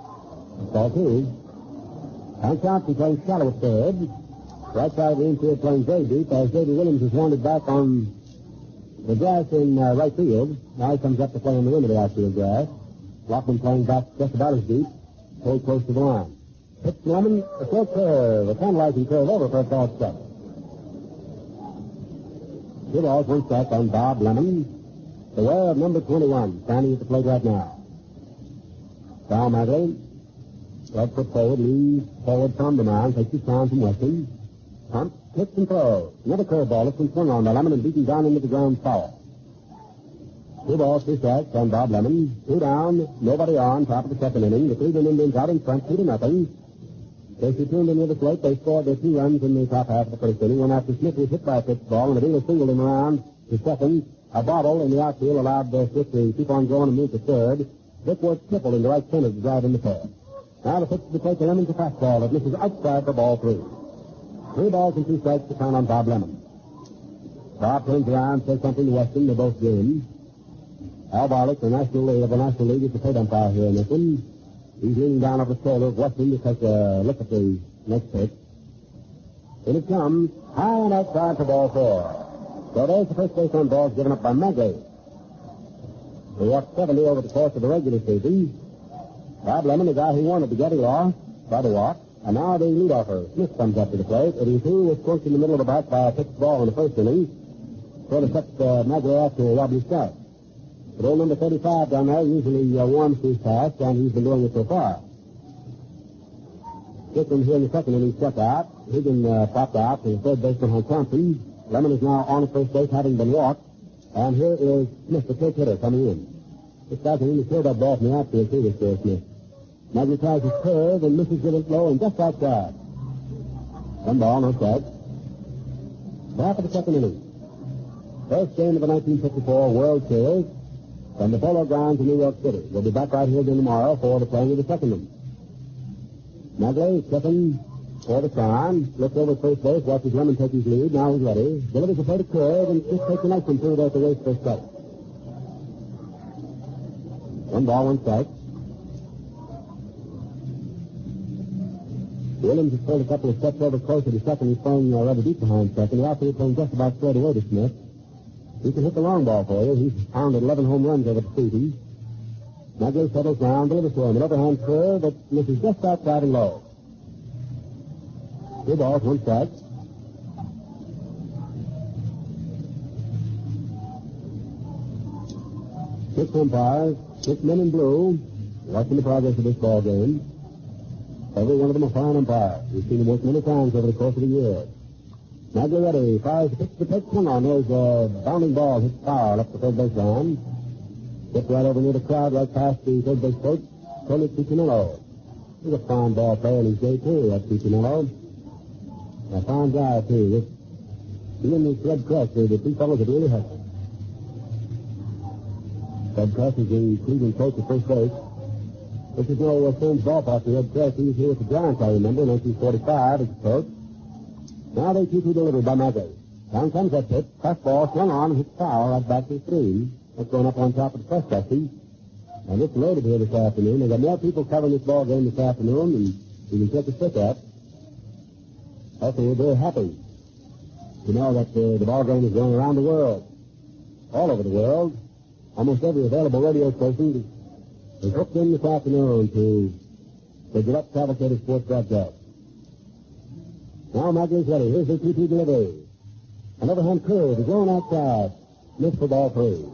Speaker 9: Ball 2. Hank Johnson playing shallow at third. Right side of the infield playing very deep as Davey Williams is wanted back on the grass in right field. Now he comes up to play on the rim of the outfield grass. Lockman playing back just about as deep, very close to the line. Pitch to Lemon, a short curve, a tantalizing curve over for a ball strike. 2 balls, 1 strike on Bob Lemon, the wearer of number 21, standing at the plate right now. Sal Magley, right foot forward, leads forward from the mound, takes his time from Weston. Pump, hits and throws. Another curveball that's been swung on by Lemon and beaten down into the ground foul. 2 balls, 3 strikes on Bob Lemon. 2 down, nobody on, top of the second inning. The Cleveland Indians out in front, 2-0. Casey tuned in with the plate. They scored their 2 runs in the top half of the first inning. When after Smith was hit by a pitch ball and the dealer singled him around to second, a bobble in the outfield allowed Smith to keep on going and move to third. Vic Wertz tripled into right center to drive in the pair. Now the pitch to the plate to Lemon's a fastball that misses outside for ball 3. 3 balls and 2 strikes to count on Bob Lemon. Bob turns around, says something to Weston. They both grin. Al Barlick, the National League, is the plate umpire here in this one. He's leaning down over the shoulder of Weston to take a look at the next pitch. In it comes, high and outside for ball 4. So there's the first base on balls given up by Magley. He walked 70 over the course of the regular season. Bob Lemon, the guy who wanted to get, he lost by the walk. And now the leadoff, Smith, comes up to the plate. It is who was squirted in the middle of the bat by a pitched ball in the first inning. Sort of set Magley out to a wobbly start. But old number 35 down there usually warms his task, and he's been doing it so far. Dixon here in the second inning struck out. Higgins popped out to the third baseman, Hank Thompson. Lemon is now on at first base, having been walked. And here is Smith, the third hitter, coming in. This guy's going to throw that ball from the outfield too, this Smith. Magley tries his curve and misses with it low and just outside. 1 ball, no strike. Half of the second inning. First game of the 1954 World Series from the Polo Grounds in New York City. We'll be back right here again tomorrow for the playing of the second inning. Magley stepping for the sign, looks over at first base, watches Lemon take his lead. Now he's ready. Delivers a plate of curve and just takes a nice one through there to race for strike. 1 ball, 1 strike. Williams has pulled a couple of steps over closer to second. He's playing rather deep behind second. The outfield playing just about straight away to Smith. He can hit the long ball for you. He's pounded 11 home runs over the season. Magley settles down, delivers to him. An overhand curve that misses just outside and low. 2 balls, 1 strike. Six umpires, 6 men in blue, watching the progress of this ball game. Every one of them a fine umpire. We've seen them work many times over the course of the year. Magley ready, fires the pitch swung on. There's a bounding ball hits foul up the third base line. Hit right over near the crowd, right past the third base coach, Tony Cuccinello. He's a fine ball player in his day, too, that Cuccinello. A fine guy, too. He and this Red Crest are the 2 fellows that really help him. Red Crest is the Cleveland coach at first base. This is no Stone's ballpark. The Red Crest, he was here with the Giants, I remember, in 1945 as a coach. Now they 2-2 delivered by Magley. Down comes that pitch. Fastball swung on and hit foul right back to the screen. That's going up on top of the first section. And it's loaded here this afternoon. They've got more people covering this ball game this afternoon than you can take a stick at. Also, we're very happy to know that the ball game is going around the world. All over the world. Almost every available radio station is hooked in this afternoon to the Gillette Cavalcade Sports broadcast. Now Magley's ready. Here's the 2-2 delivery. An overhand curve is going outside. Missed for ball 3.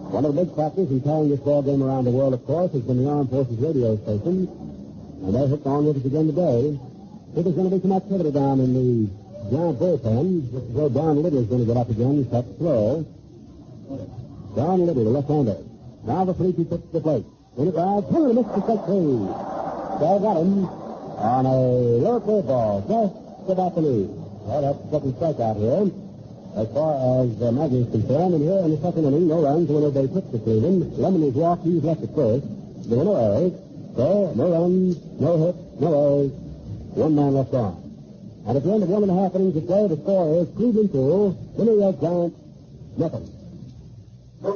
Speaker 9: One of the big factors in carrying this ball game around the world, of course, has been the Armed Forces radio station. And they hooked on with us again today. I think there's going to be some activity down in the Giant bullpen. This is where Don Liddy is going to get up again and set throw. Don Liddy, the left-hander. Now the 3-2 pitch to the plate. In it right, Taylor missed the strike three. They got him on a low curveball, just about the knee. Well, that's the second strikeout here. As far as Maggie is concerned, and here in the second inning, no runs when they pitched to Cleveland. Lemon was walked, he was left at first. There were no errors. So, no runs, no hits, no errors. One man left on. And at the end of 1.5 innings of play, the score is Cleveland 2, the New York Giants nothing.
Speaker 10: He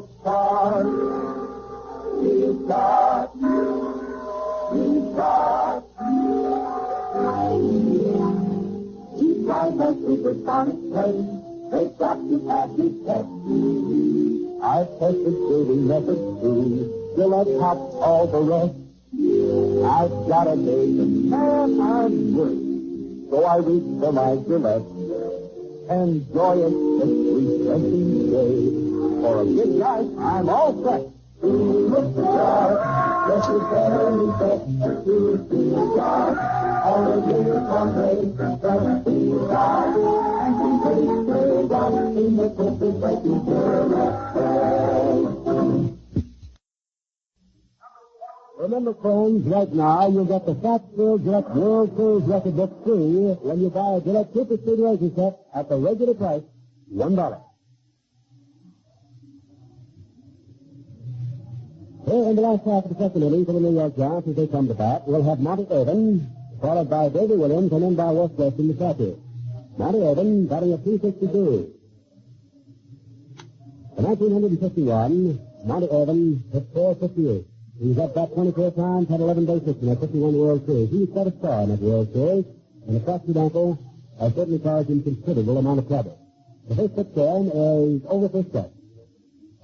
Speaker 10: drives a supersonic plane. They've got to pass his test.
Speaker 9: I've tested shooting methods too. Still I top all the rest. I've got a name, and man, I'm good. So I reach for my Gillette. Enjoy it this refreshing day. For a good life, I'm all set.
Speaker 10: Look the dark, this is very best to be dark. All the years on race, just be dark. And we take the dark in the purpose breaking
Speaker 9: Remember, friends, right now you'll get the Fatsville Gillette World Series record book free when you buy a Gillette Super Speed razor set at the regular price, $1. Here in the last half of the second inning for the New York Giants as they come to bat, we'll have Monty Irvin, followed by Davey Williams, and then by West West in the catcher. Monty Irvin batting at .362. In 1951, Monty Irvin hit .458. He was at bat 24 times, had 11 base hits in that 51 World Series. He was quite a star in that World Series, and a fractured ankle certainly caused him considerable amount of trouble. The first pitch game is over for strike.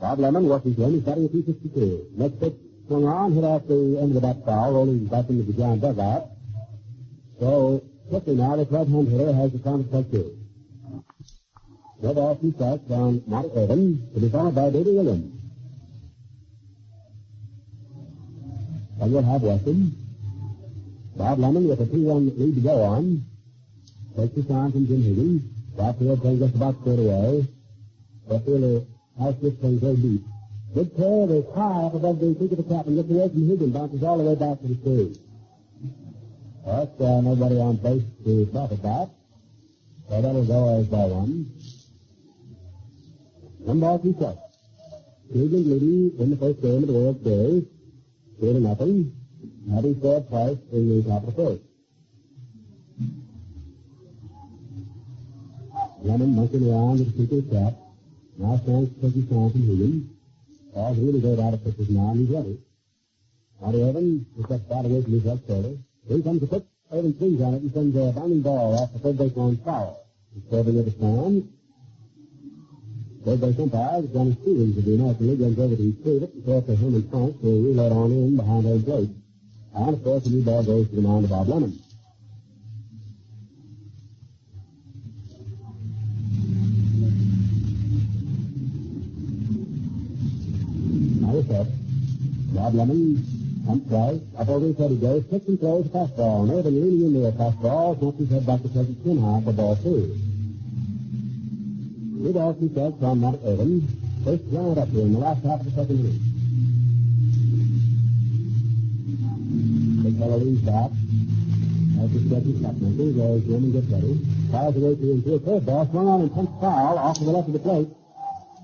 Speaker 9: Bob Lemon, Washington, is batting at .262. Next pitch swung on, hit off the end of the bat foul, rolling back into the Giant dugout. So, quickly now, this right-hand hitter has the count of strike two. No ball, 2 strikes on Monty Irvin, to be followed by Davey Williams. And we'll have Weston. Bob Lemon with a 2-1 lead to go on. Takes the sign from Jim Higgins. Backfield playing just about straight away. Backfield has this thing very deep. Good curve is high up above the peak of the cap and gets away from Higgins. Bounces all the way back to the stage. But nobody on base to stop it back. So that'll go as ball one. 1 ball, 2 strikes. Cleveland leading in the first game of the World Series. 3-0. Having scored twice in the top of the first. Lemon monkeying around with the peak of the cap. Now stands to take his time from Higgins. Ball's really good out of pitches now, and he's ready. Monty Irvin is just batting away from his left shoulder. Here comes the pitch. Irvin swings on it and sends a bounding ball off the third baseline foul. He's serving at the stand. Third base umpire, Johnny Stevens of the American League, runs over to his feet and throws to him and Frank to reload on in behind home plate. And, of course, the new ball goes to the mound of Bob Lemon. Now the set. Bob Lemon pumps right. Up over his head he goes. Kicks and throws a fastball. And Irvin leaning into a fastball. Snaps his head back to take his chin high for ball 2. 2 balls, 2 strikes on Monty Irvin. First round up here in the last half of the second inning. Big fellow leaves back. As he stretches up, goes in and gets ready. Fires away to a third ball. Swung on and pumped foul off to the left of the plate.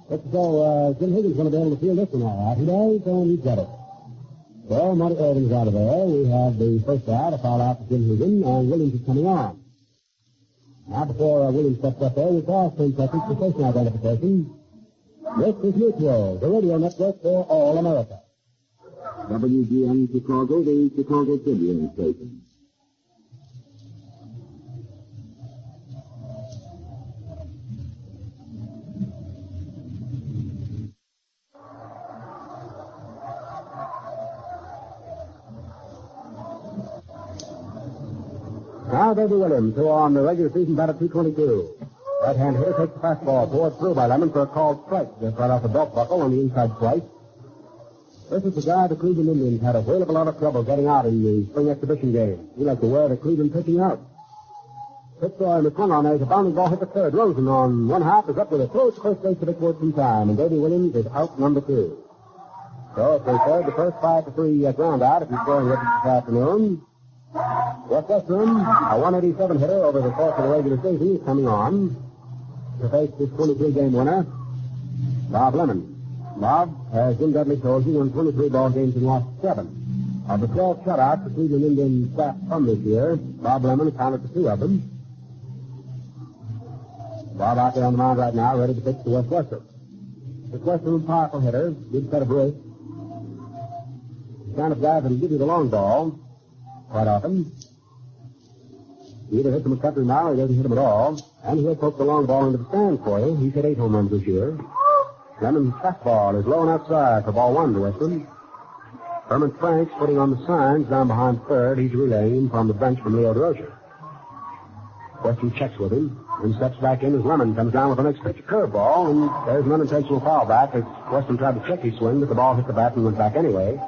Speaker 9: Looks as though Jim Higgins is going to be able to field this one all right. He does, and he's got it. So Monty Irvin's out of there. We have the first out, a foul out to Jim Higgins, and Williams is coming on. Now, before Williams steps up there, we pause 10 seconds for station identification. This is Mutual, the radio network for all America.
Speaker 8: WGN Chicago, the Chicago Tribune station.
Speaker 9: Now Davey Williams, who on the regular season batted .222. Right-hand hitter takes the fastball poured through by Lemon for a called strike. Just right off the belt buckle on the inside slice. This is the guy the Cleveland Indians had a whale of a lot of trouble getting out in the spring exhibition game. He liked to wear the Cleveland pitching out. Pitch saw him swung on there. The bounding ball hit the third. Rosen on one half is up with a throw to first base to Vic Wertz in time, and Davey Williams is out number 2. So if they third, the first 5-3 ground out if he's going with it this afternoon. West Western, a 187 hitter over the course of the regular season, is coming on to face this 23-game winner, Bob Lemon. Bob, as Jim Dudley told you, won 23 ball games and lost 7. Of the 12 shutouts the Cleveland Indians staff from this year, Bob Lemon accounted for 2 of them. Bob out there on the mound right now, ready to pitch to West Western. West Western, a powerful hitter, good set of wrists. The kind of guy that'll give you the long ball quite often. He either hits him a country mile or he doesn't hit him at all. And he'll poke the long ball into the stand for you. He's hit 8 home runs this year. Lemon's fastball is low and outside for ball 1 to Western. Herman Frank's putting on the signs down behind third. He's relaying from the bench from Leo DeRocher. Western checks with him and steps back in as Lemon comes down with the next pitch, a curveball, and there's an unintentional foul back as Western tried to check his swing, but the ball hit the bat and went back anyway.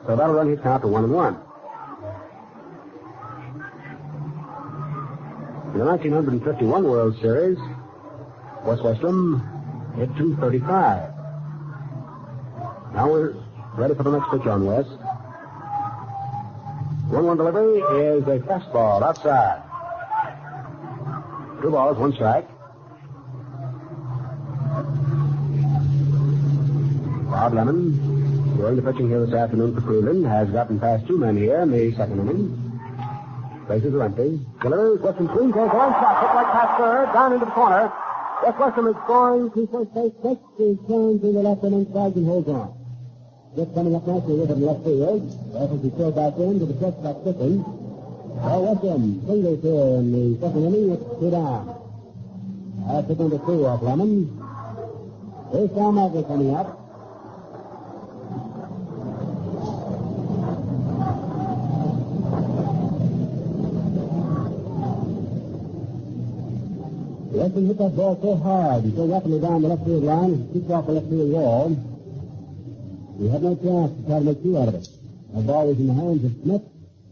Speaker 9: So that'll run his count to 1-1. In the 1951 World Series, West Western hit .235. Now we're ready for the next pitch on West. 1-1 delivery is a fastball outside. 2 balls, 1 strike. Bob Lemon, going to pitching here this afternoon for Cleveland, has gotten past 2 men here in the second inning. Bases are empty. Delivers, Western swing, goes on, shot, hit right past third, down into the corner. West Western is scoring to first base, takes his turn to the left and inside and holds on. Just coming up nicely with him left field. As he throws back in to the shortstop pitching. Well, Western singles here in the second inning with 2 down. That's hit number 2 off Lemon. Here's Sal Magler coming up. Western hit that ball so hard and so rapidly down the left field line as it kicked off the left field wall. He had no chance to try to make 2 out of it. The ball was in the hands of Smith,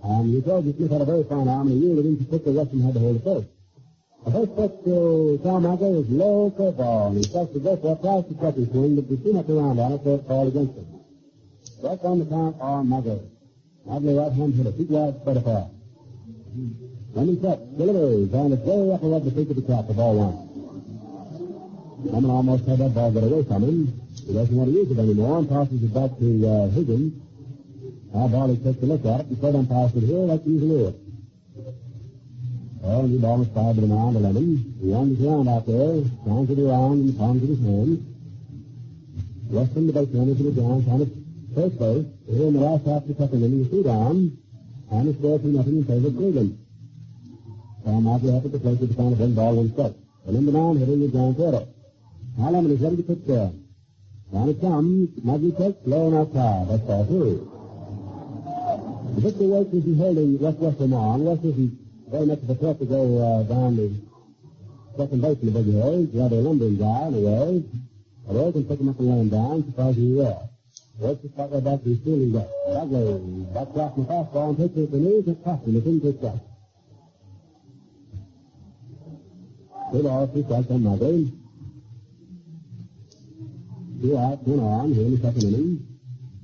Speaker 9: and we told you Smith had a very fine arm, and he yielded in to pick the Western had to hold the first. The first pitch to Sal Magler is low curveball, and he starts to go for a tries to catch his swing, but there's too much around on it, so it's called against him. That's on the count on Magler. Magler right-hand hitter, 2 wide spread apart. Lemon sets, delivers, and it's way up above the peak of the cap for ball 1. Lemon almost had that ball get away from him. He doesn't want to use it anymore and tosses it back to Higgins. Now Barley takes a look at it and third umpire said, here, let's use a lure. Well, the ball was fired to the mound to Lemon. He wanders around out there, trying to do around in the palms of his hands. Western, the base runner, to the ground, trying to first base. Here in the last half of the second inning, 2 down, and it's 4-2 in favor of Cleveland. Sal Magler up at the plate with the count of 1 ball, 1 strike. The number 9 hitting is John Porter. Now Lemon is ready to pitch there. Down it comes. Magler takes low and outside. That's ball 2. The Victor Wertz is holding West Western on. West isn't very much of a threat to go down the second base in the big hills. Rather a lumbering guy in a way. A roll can pick him up and lay him down, surprisingly well. Wertz is right back to his fielding back. Magler backs off the fastball and takes it with the knees and costs him. It's in to strike. 2 balls, 2 strikes on Magler. 2 out, 1 on here in the second inning.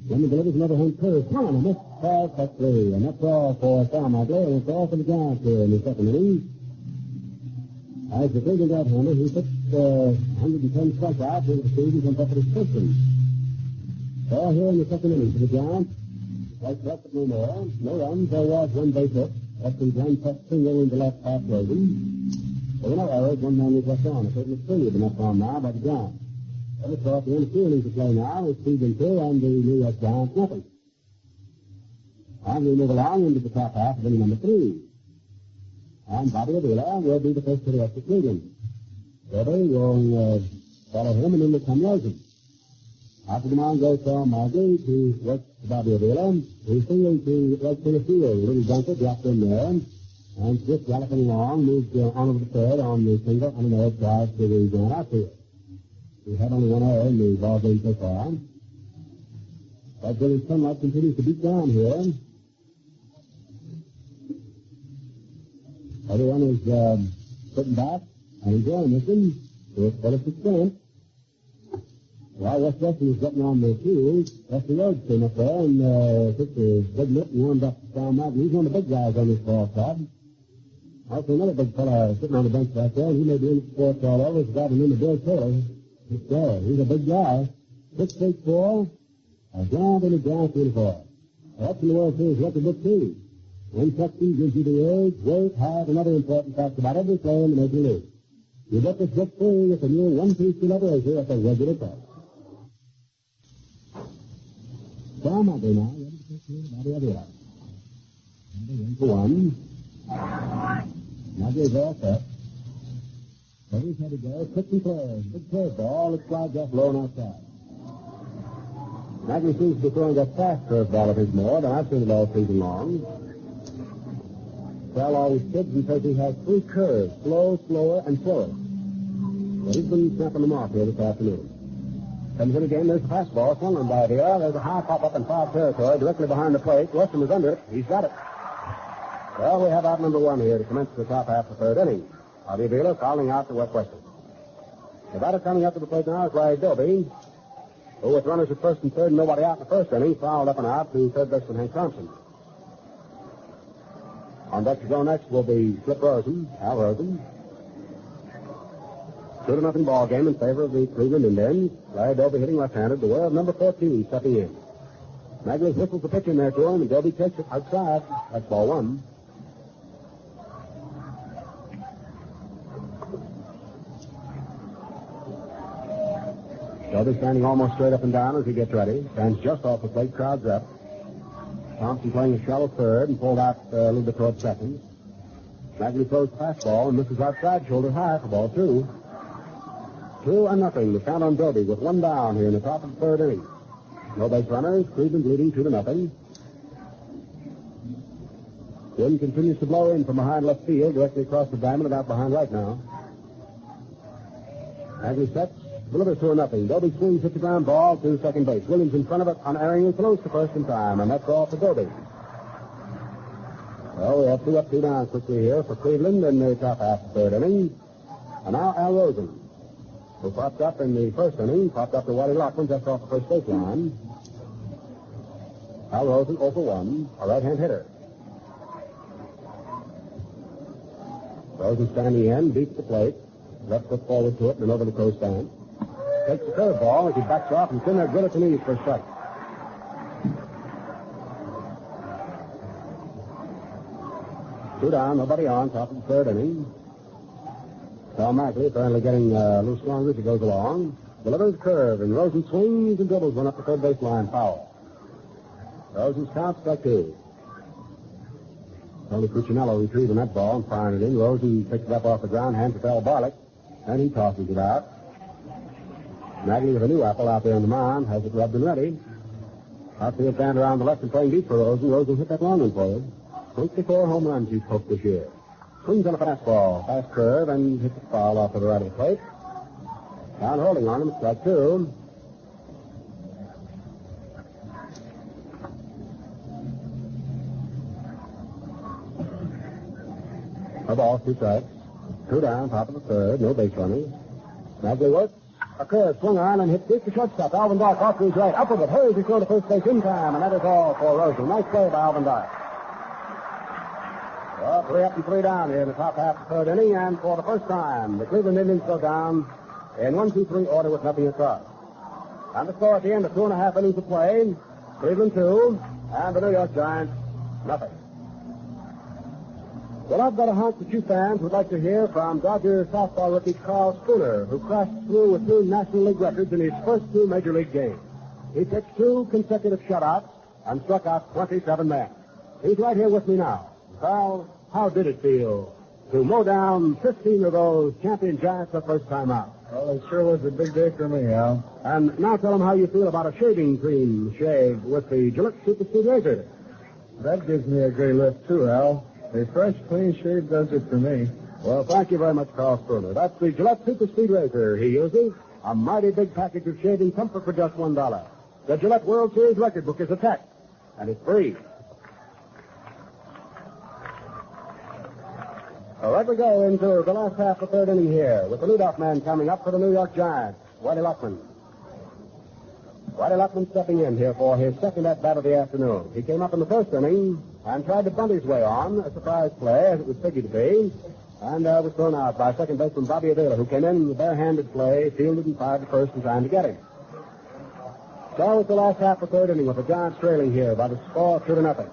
Speaker 9: Lemon delivers another hand curve. Come on, a missed ball, that's 3. And that's all for Sal Magler, and it's all for the Giants here in the second inning. As the Cleveland right-hander, he pitched 110 strikeouts in the season from up at his piston. So here in the second inning for the Giants. Like left but no more. No runs, there was 1 base hit. That's the grand touch single in the left half Rosen. There were no errors, 1 man was left on. A certain 3 have been left on now by the Giants. Let's go at the end of 2 innings to play now. It's Cleveland 2 and the New York Giants nothing. And we move along into the top half of inning number 3. And Bobby Avila will be the first hitter up to Cleveland. Bobby will follow him, and then will come Rosen. After the mound goes Sal Magler to work to Bobby Avila. He's singing to right center field. Little Dunker dropped in there. And Swift galloping along, moved on over the third on the single, and an error drive to the ground outfield. We had only 1 error in the ball game so far. But Billy Sunlight continues to beat down here. Everyone is sitting back and enjoying this one to its fullest extent. While West Western was getting on the field, Lefty Rhodes came up there and took the big mitt and warmed up Sal Maggie. He's one of the big guys on this ball side. Also, another big fella sitting on the bench back there, and he may be in sports all over. It's got him in the Bill Taylor. He's a big guy. 6'4", a ground in a ground 24. That's in the World Series record book, too. One section gives you the age, weight, height, and other important facts about every player in the Major League. You get this book free with a new one-piece collaboration at the regular price. Sal Maggie now, ready to take the body of the other. In for one. Maggie's all set. So he's had to go. Quick and clear. Big curveball. It's fly just low and outside. Maggie seems to be throwing that fast curveball of his more than I've seen it all season long. Sal always kids and says he has three curves, slow, slower, and slower. But he's been snapping them off here this afternoon. Comes in again, there's the fastball, swung on by here. There's a high pop-up in foul territory directly behind the plate. Weston is under it. He's got it. Well, we have out number one here to commence the top half of the third inning. Harvey Wheeler fouling out to West Western. The batter coming up to the plate now is Ray Doby, who with runners at first and third and nobody out in the first inning, fouled up and out to third baseman Hank Thompson. On deck to go next will be Flip Rosen, Al Rosen. 2-0 ball game in favor of the Cleveland Indians. Larry Doby hitting left-handed. The wearer of number 14 stepping in. Magley whistles the pitch in there to him, and Doby takes it outside. That's ball one. Doby standing almost straight up and down as he gets ready. Stands just off the plate, crowds up. Thompson playing a shallow third and pulled out a little bit toward second. Magley throws the fastball and misses outside, shoulder high for ball two. 2-0. The count on Doby with one down here in the top of the third inning. No base runners. Cleveland leading 2-0. Wind continues to blow in from behind left field, directly across the diamond, about behind right now. Magley sets, delivers 2-0. Doby swings, hits the ground ball to second base. Williams in front of it, unerringly close to first in time, and that's all for Doby. Well, we have 2 up, 2 down quickly here for Cleveland in the top half of the third inning. And now Al Rosen, who popped up in the first inning, popped up to Waddy Lockman just off the first baseline. Al Rosen 0 for 1, a right-hand hitter. Rosen standing in, beats the plate, left foot forward to it and over the crow stand. Takes the curveball as he backs off and it's in there good at the knees for a strike. Two down, nobody on, top of the third inning. Sal Maggie apparently getting a little stronger as he goes along. Delivers the curve, and Rosen swings and dribbles one up the third baseline foul. Rosen's count, strike two. Tony Cuccinello retrieving that ball and firing it in. Rosen picks it up off the ground, hands it to Al Barlick, and he tosses it out. Maggie with a new apple out there on the mound, has it rubbed and ready. Outfield band around the left and playing deep for Rosen. Rosen hit that long one for you. 24 home runs he's poked this year. Swings on a fastball, fast curve, and hits it foul off to the right of the plate. Down holding on him, strike two. A ball, 2 strikes. 2 down, top of the third, no base running. Magley works. A curve swung on and hit deep to shortstop. Alvin Dark off to his right. Up with it. Hurries to throw to first base in time, and that is all for Rosen. Nice play by Alvin Dark. Well, 3 up and 3 down here in the top half of the third inning, and for the first time, the Cleveland Indians go down in 1-2-3 order with nothing across. And the score at the end of 2.5 innings of play, Cleveland 2, and the New York Giants nothing. Well, I've got a hunch that you fans would like to hear from Dodger softball rookie Carl Spooner, who crashed through with 2 National League records in his first 2 Major League games. He pitched 2 consecutive shutouts and struck out 27 men. He's right here with me now. Carl, how did it feel to mow down 15 of those champion Giants the first time out?
Speaker 11: Well, it sure was a big day for me, Al.
Speaker 9: And now tell them how you feel about a shaving cream shave with the Gillette Super Speed Razor.
Speaker 11: That gives me a great lift, too, Al. A fresh, clean shave does it for me.
Speaker 9: Well, thank you very much, Carl Spooner. That's the Gillette Super Speed Razor he uses. A mighty big package of shaving comfort for just $1. The Gillette World Series record book is attacked, and it's free. All right, we go into the last half of the third inning here with the leadoff man coming up for the New York Giants, Whitey Luckman. Whitey Luckman stepping in here for his second at-bat of the afternoon. He came up in the first inning and tried to bunt his way on, a surprise play, as it was figured to be, and was thrown out by second baseman Bobby Avila, who came in with a bare-handed play, fielded and fired to first in time to get him. So it's the last half of the third inning with the Giants trailing here by the score of 2-0.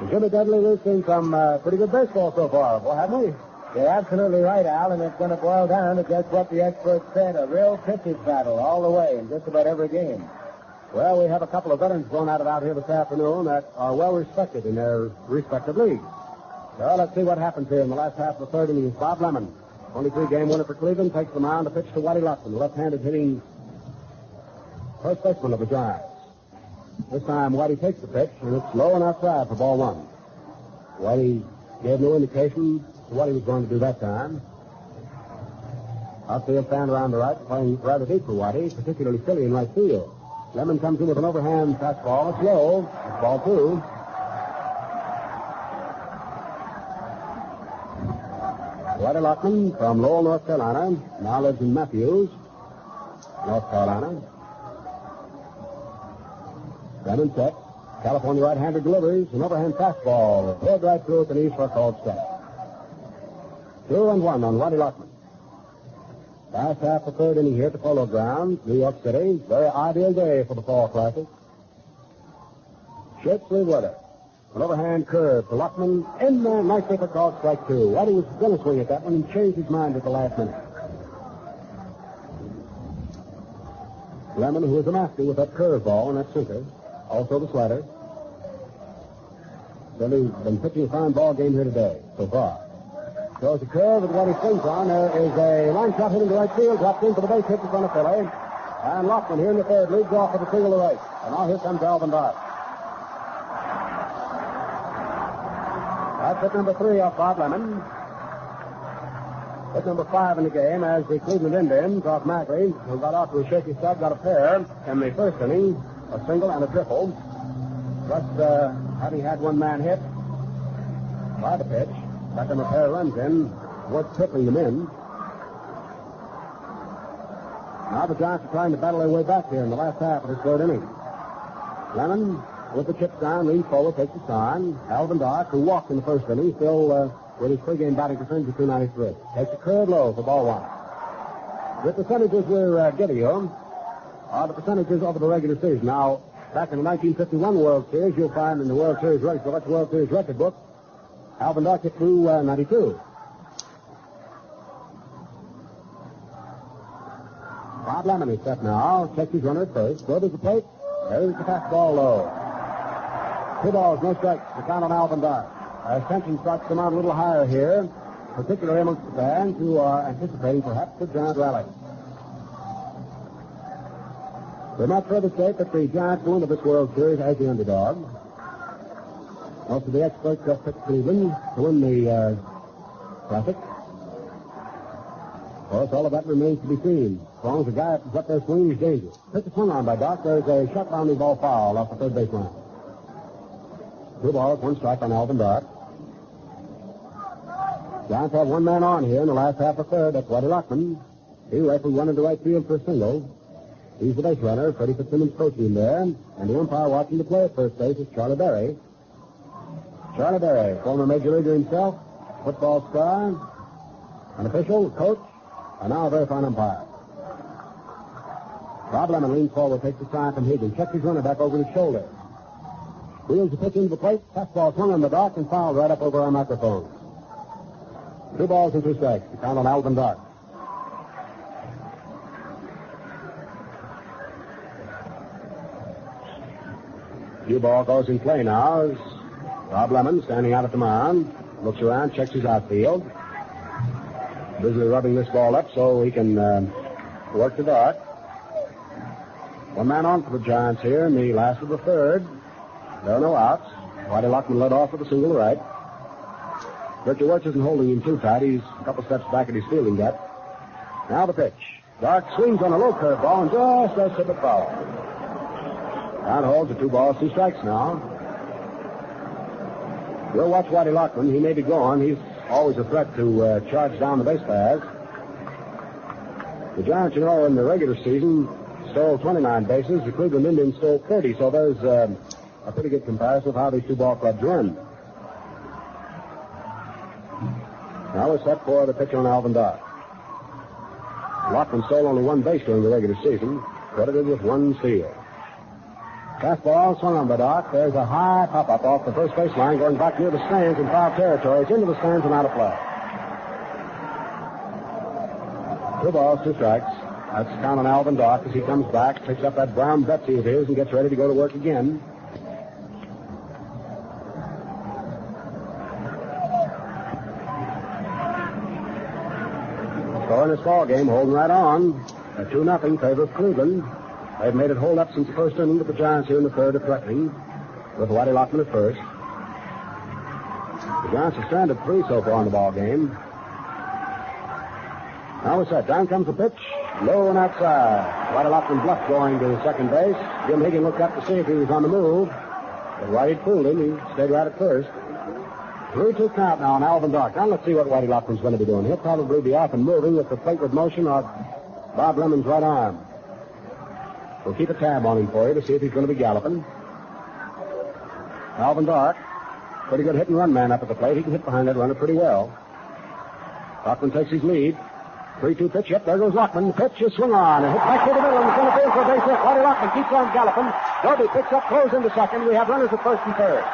Speaker 9: And Jimmy Dudley, we've seen some pretty good baseball so far, boy, haven't we?
Speaker 2: You're absolutely right, Al, and it's going to boil down to just what the experts said, a real pitcher's battle all the way in just about every game.
Speaker 9: Well, we have a couple of veterans thrown at it out here this afternoon that are well respected in their respective leagues. So let's see what happens here in the last half of the third inning. Bob Lemon, 23-game winner for Cleveland, takes the mound to pitch to Whitey Luckman, the left-handed hitting first baseman of the Giants. This time, Whitey takes the pitch, and it's low and outside for ball one. Whitey gave no indication to what he was going to do that time. Outfield stand around the right, playing rather deep for Whitey, particularly silly in right field. Lemon comes in with an overhand fastball. It's low. It's ball two. Whitey Luckman from Lowell, North Carolina, now lives in Matthews, North Carolina. Lemon sets. California right-hander delivers an overhand fastball. Head right through at the knees for a called strike. 2-1 on Whitey Luckman. Last half the third inning here at the Polo Grounds, New York City. Very ideal day for the Fall Classic. Shirt sleeve weather. An overhand curve for Luckman. In there, nicely for called strike two. Whitey was going to swing at that one and changed his mind at the last minute. Lemon, who is a master with that curveball and that sinker. Also the slider. So he's been pitching a fine ball game here today, so far. Throws a curve with what he swings on. There is a line shot hitting to right field. Drops in for the base hit in front of Philly. And Luckman here in the third leads off with a single to right. And now here comes Alvin Dart. That's hit number 3 off Bob Lemon. Hit number 5 in the game as the Cleveland Indians off Mackley, who got off to a shaky start, got a pair in the first inning. A single and a triple. Plus, having had one man hit by the pitch, got them a pair of runs in, worth tripling them in. Now the Giants are trying to battle their way back here in the last half of this third inning. Lemon, with the chips down, leans forward, takes a sign. Alvin Dart, who walked in the first inning, still with his pre-game batting percentage of .293. Takes a curve low for ball one. The percentages we're giving you are the percentages over the regular season. Now, back in the 1951 World Series, you'll find in the World Series record book, Alvin Dart hit .292. Bob Lemon is set now. Checks his runner at first. Go to the plate. There's the fastball low. 2 balls, no strikes. The count on Alvin Dart. As tension starts to come out a little higher here, particularly amongst the fans who are anticipating perhaps the Giant rally. We're not further state that the Giants go into this World Series as the underdog. Most of the experts have picked Cleveland to win the Classic. Of course, all of that remains to be seen. As long as the guy is up there swinging, he's dangerous. Pitch a swing on by Doc. There's a shot bounding ball foul off the third base line. 2 balls, 1 strike on Alvin Dart. Giants have one man on here in the last half of third. That's Whitey Luckman. He rifled one into right field for a single. He's the base runner. Freddie Fitzsimmons coaching there. And the umpire watching the play at first base is Charlie Berry. Charlie Berry, former major leaguer himself, football star, an official, coach, and now a very fine umpire. Bob Lemon leans forward, takes the sign from Higgins, checks his runner back over his shoulder. Wheels the pitch into the plate, fastball swung on the Dart and fouled right up over our microphone. 2 balls and 2 strikes. The count on Alvin Dart. New ball goes in play now as Bob Lemon, standing out at the mound, looks around, checks his outfield. Busily rubbing this ball up so he can work the Dart. One man on for the Giants here in the last of the third. There are no outs. Whitey Luckman led off with a single to right. Vic Wertz isn't holding him too tight. He's a couple steps back at his fielding gap. Now the pitch. Dart swings on a low curveball and just as hit the foul. Count holds at 2 balls, 2 strikes now. We'll watch Whitey Lockman. He may be gone. He's always a threat to charge down the base paths. The Giants, you know, in the regular season stole 29 bases. The Cleveland Indians stole 30, so there's a pretty good comparison of how these 2 ball clubs run. Now we're set for the pitch on Alvin Dock. Lockman stole only 1 base during the regular season, credited with 1 steal. Fastball swung on by Dock. There's a high pop-up off the first baseline going back near the stands in foul territory. It's into the stands and out of play. 2 balls, 2 strikes. That's count on Alvin Dock as he comes back, picks up that brown Betsy of his, and gets ready to go to work again. So in this ball game, holding right on. A 2-0 favor of Cleveland. They've made it hold up since the first inning, but the Giants here in the third are threatening with Whitey Lockman at first. The Giants have stranded 3 so far in the ball game. Now we're set. Down comes the pitch. Low and outside. Whitey Lockman bluffed going to second base. Jim Higgin looked up to see if he was on the move. But Whitey fooled him. He stayed right at first. 3-2 count now on Alvin Dock. Now let's see what Whitey Lockman's going to be doing. He'll probably be off and moving with the plateward motion of Bob Lemon's right arm. We'll keep a tab on him for you to see if he's going to be galloping. Alvin Dock, pretty good hit and run man up at the plate. He can hit behind that runner pretty well. Lockman takes his lead. 3-2 pitch. Yep, there goes Lockman. The pitch is swung on and hit back to the middle in the center field for a base hit. Whitey Lockman keeps on galloping. Doby picks up, throws into second. We have runners at first and third.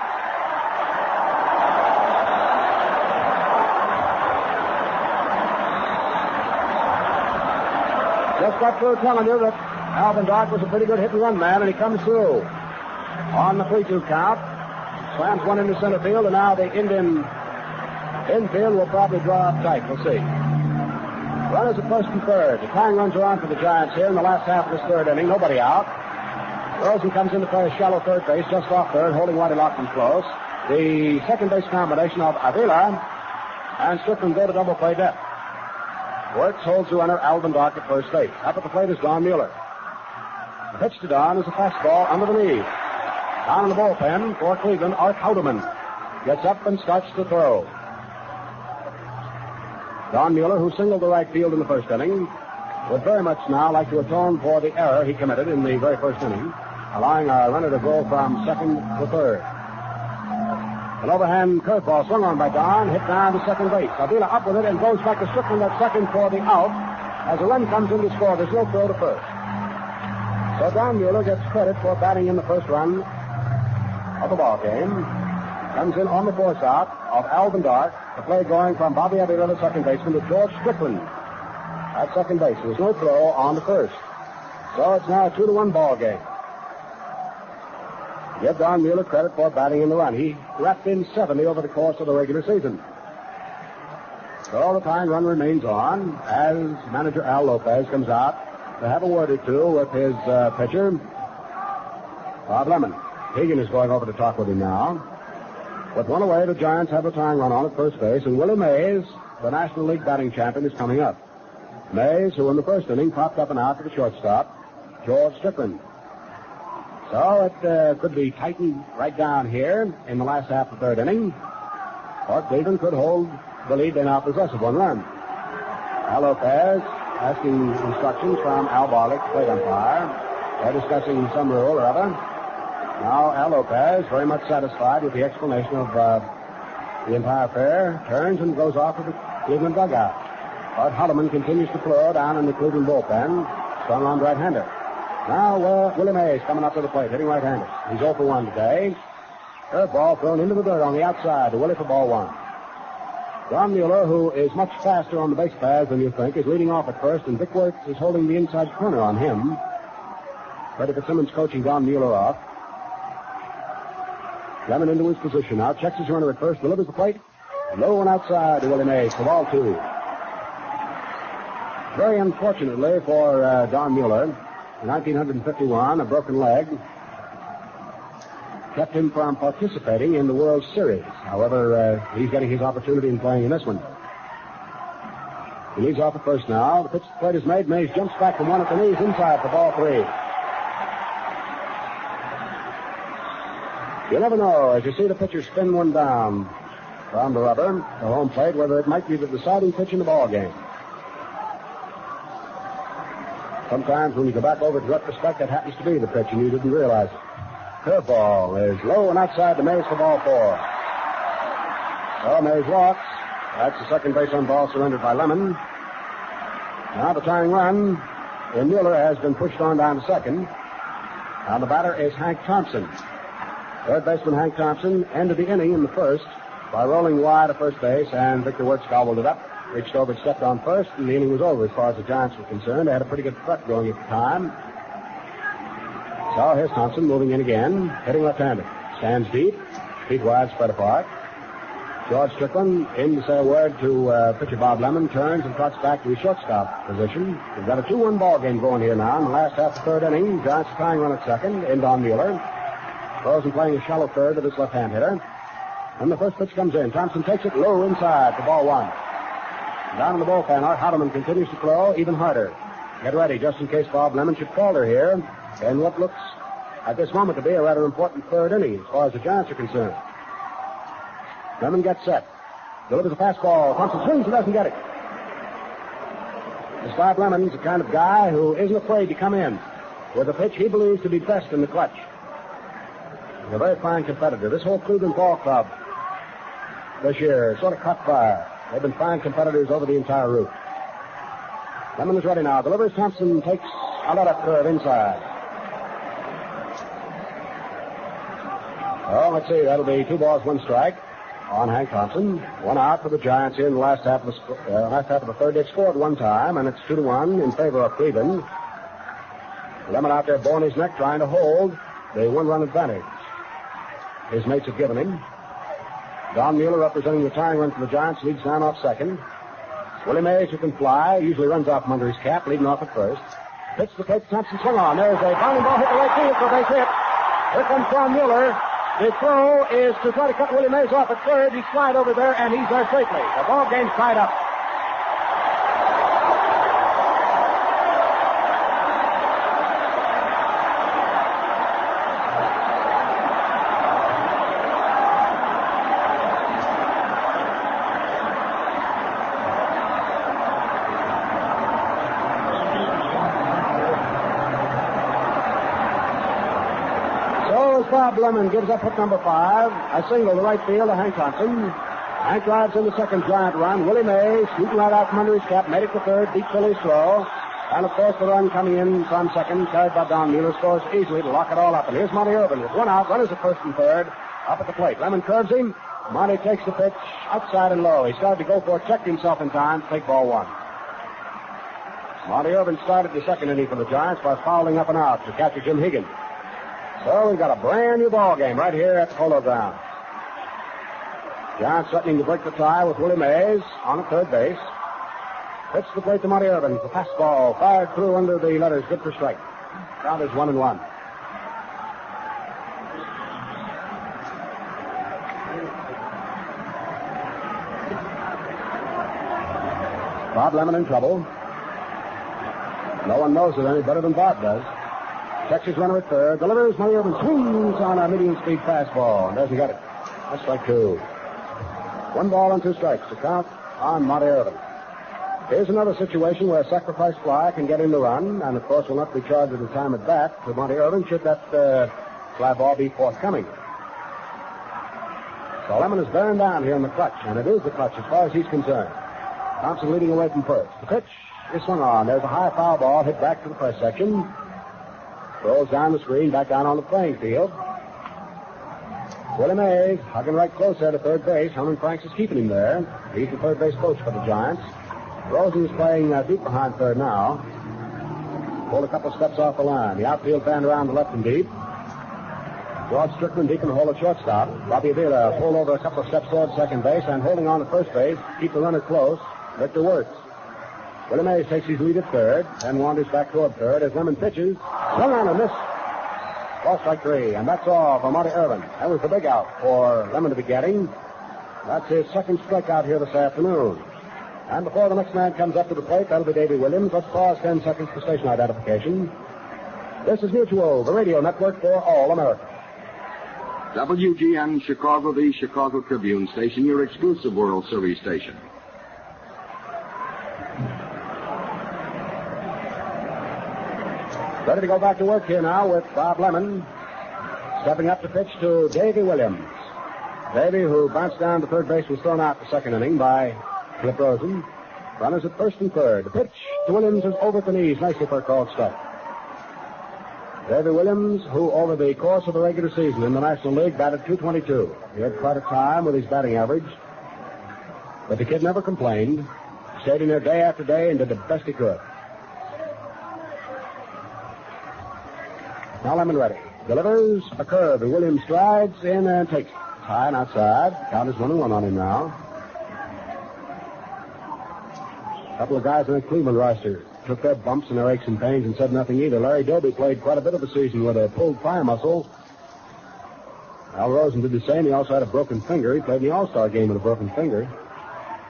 Speaker 9: Just got through telling you that Alvin Dock was a pretty good hit-and-run man, and he comes through. On the 3-2 count, slams one into center field, and now the Indian infield will probably draw up tight. We'll see. Runners at first and third. The tying runs are on for the Giants here in the last half of this third inning. Nobody out. Rosen comes in to play a shallow third base, just off third, holding Whitey Lockman close. The second base combination of Avila and Strickland go to double play depth. Wertz holds the runner Alvin Dock at first base. Up at the plate is Don Mueller. The pitch to Don is a fastball under the knee. Down in the bullpen for Cleveland, Art Houdeman gets up and starts to throw. Don Mueller, who singled the right field in the first inning, would very much now like to atone for the error he committed in the very first inning, allowing our runner to go from second to third. An overhand curveball swung on by Don, hit down to second base. Avila up with it and goes back to Strickland at second for the out. As a run comes in to score, there's no throw to first. So Don Mueller gets credit for batting in the first run of the ball game. Comes in on the force out of Alvin Dock. The play going from Bobby Avila, the second baseman, to George Strickland at second base. There was no throw on the first. So it's now a 2-1 ball game. Give Don Mueller credit for batting in the run. He wrapped in 70 over the course of the regular season. So the tying run remains on as manager Al Lopez comes out to have a word or two with his pitcher, Bob Lemon. Higgin is going over to talk with him now. With one away, the Giants have a tying run on at first base, and Willie Mays, the National League batting champion, is coming up. Mays, who in the first inning popped up and out to the shortstop, George Strickland. So it could be tightened right down here in the last half of the third inning, or Cleveland could hold the lead they now possess of 1 run. Al Lopez asking instructions from Al Barlick, plate umpire. They're discussing some rule or other. Now Al Lopez, very much satisfied with the explanation of the entire affair, turns and goes off to the Cleveland dugout. Art Holloman continues to flow down in the Cleveland bullpen, strung on right-hander. Now Willie Mays coming up to the plate, hitting right-handers. He's 0 for 1 today. Curveball thrown into the dirt on the outside to Willie for ball 1. Don Mueller, who is much faster on the base paths than you think, is leading off at first, and Vic Wertz is holding the inside corner on him. Freddie Fitzsimmons coaching Don Mueller off. Lemon into his position now, checks his runner at first, delivers the plate. Low and outside to Willie Mays for ball 2. Very unfortunately for Don Mueller, in 1951, a broken leg kept him from participating in the World Series. However, he's getting his opportunity in playing in this one. He leads off at first now. The pitch plate is made. Mays jumps back from one at the knees inside for ball 3. You never know as you see the pitcher spin one down from the rubber to home plate, whether it might be the deciding pitch in the ball game. Sometimes when you go back over to retrospect, that happens to be the pitch and you didn't realize it. Curveball is low and outside the Mays for ball 4. So Mays walks. That's the second base on ball surrendered by Lemon. Now the tying run in Mueller has been pushed on down to second. Now the batter is Hank Thompson. Third baseman Hank Thompson ended the inning in the first by rolling wide to first base, and Victor Wertz gobbled it up, reached over, stepped on first, and the inning was over as far as the Giants were concerned. They had a pretty good threat going at the time. So here's Thompson moving in again, hitting left-handed. Stands deep, feet wide, spread apart. George Strickland in to say a word to pitcher Bob Lemon, turns and trots back to his shortstop position. We've got a 2-1 ball game going here now in the last half of the third inning. Giants tying run at second, in Don Mueller. Rosen playing a shallow third with his left-hand hitter. And the first pitch comes in. Thompson takes it low inside for ball 1. Down in the bullpen, Art Hardeman continues to throw even harder. Get ready just in case Bob Lemon should falter here in what looks at this moment to be a rather important third inning as far as the Giants are concerned. Lemon gets set. Delivers a fastball. Thompson swings and doesn't get it. This Bob Lemon's the kind of guy who isn't afraid to come in with a pitch he believes to be best in the clutch. He's a very fine competitor. This whole Cleveland ball club this year sort of caught fire. They've been fine competitors over the entire route. Lemon is ready now. Delivers. Thompson takes a letter curve inside. Oh, let's see. That'll be 2 balls, 1 strike on Hank Thompson. 1 out for the Giants here in the last half of the third. They've scored 1 time, and it's 2-1 in favor of Cleveland. Lemon out there boring his neck, trying to hold the 1-run advantage his mates have given him. Don Mueller, representing the tying run for the Giants, leads down off second. Willie Mays, who can fly, usually runs off from under his cap, leading off at first. Pitch to the plate, Thompson swung on. There's a bounding ball hit to right field for a base hit. Here comes Don Mueller. The throw is to try to cut Willie Mays off at third. He slide over there, and he's there safely. The ball game's tied up. Bob Lemon gives up hit number 5. A single to right field to Hank Thompson. Hank drives in the second giant run. Willie Mays shooting right out from under his cap, made it to third, beat Philly's throw. And, of course, the run coming in from second, carried by Don Mueller, scores easily to lock it all up. And here's Monty Irvin with 1 out. Runners at first and third. Up at the plate. Lemon curves him. Monty takes the pitch outside and low. He started to go for it, checked himself in time to take ball 1. Monty Irvin started the second inning for the Giants by fouling up and out to catcher Jim Higgins. So we've got a brand new ball game right here at the Polo Grounds. Giants threatening to break the tie with Willie Mays on at third base. Pitch to the plate to Monty Irvin. The fastball fired through under the letters, good for strike. Count is 1-1. Bob Lemon in trouble. No one knows it any better than Bob does. Checks his runner at third. Delivers. Monty Irvin swings on a medium-speed fastball and doesn't get it. That's strike 2. 1 ball and 2 strikes to count on Monty Irvin. Here's another situation where a sacrifice fly can get in the run, and of course will not be charged at the time at bat to Monty Irvin should that fly ball be forthcoming. So Lemon is bearing down here in the clutch, and it is the clutch as far as he's concerned. Thompson leading away from first. The pitch is swung on. There's a high foul ball hit back to the press section. Rolls down the screen, back down on the playing field. Willie Mays hugging right close there to third base. Herman Franks is keeping him there. He's the third base coach for the Giants. Rosen is playing deep behind third now. Pulled a couple steps off the line. The outfield band around the left and deep. George Strickland deep in the hole at shortstop. Bobby Avila pulled over a couple of steps toward second base and holding on to first base. Keep the runner close. Victor Wertz. Willie Mays takes his lead at third and wanders back toward third as Lemon pitches. Swung on and missed. Ball strike 3, and that's all for Monty Irvin. That was the big out for Lemon to be getting. That's his second strikeout here this afternoon. And before the next man comes up to the plate, that'll be Davey Williams. Let's pause 10 seconds for station identification. This is Mutual, the radio network for all America.
Speaker 8: WGN Chicago, the Chicago Tribune station, your exclusive World Series station.
Speaker 9: Ready to go back to work here now with Bob Lemon. Stepping up to pitch to Davy Williams. Davy, who bounced down to third base, was thrown out the second inning by Flip Rosen. Runners at first and third. The pitch to Williams is over the knees, nicely for a called strike. Davy Williams, who over the course of the regular season in the National League batted .222. He had quite a time with his batting average. But the kid never complained. Stayed in there day after day and did the best he could. Now Lemon ready. Delivers a curve, and Williams strides in and takes it. High and outside. Count is 1-1 on him now. A couple of guys in the Cleveland roster took their bumps and their aches and pains and said nothing either. Larry Doby played quite a bit of the season with a pulled thigh muscle. Al Rosen did the same. He also had a broken finger. He played in the All-Star game with a broken finger.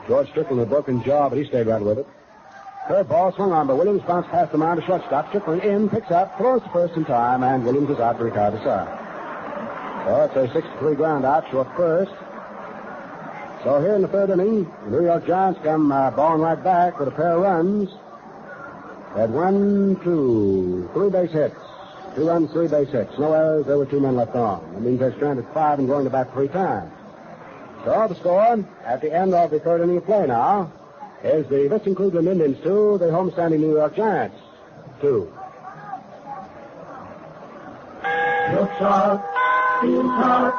Speaker 9: George Strickland had a broken jaw, but he stayed right with it. Curveball swung on by Williams, bounced past the mound to shortstop. Strickland in, picks up, throws to first in time, and Williams is out to retire the side. So it's a 6-3 ground out, short first. So here in the third inning, the New York Giants come balling right back with a pair of runs. They had 3 base hits. 2 runs, 3 base hits. No errors, there were 2 men left on. That means they're stranded 5 and going to bat 3 times. So the score at the end of the third inning of play now is the visiting Cleveland Indians 2, the homestanding New York Giants 2.
Speaker 10: Look sharp, feel sharp,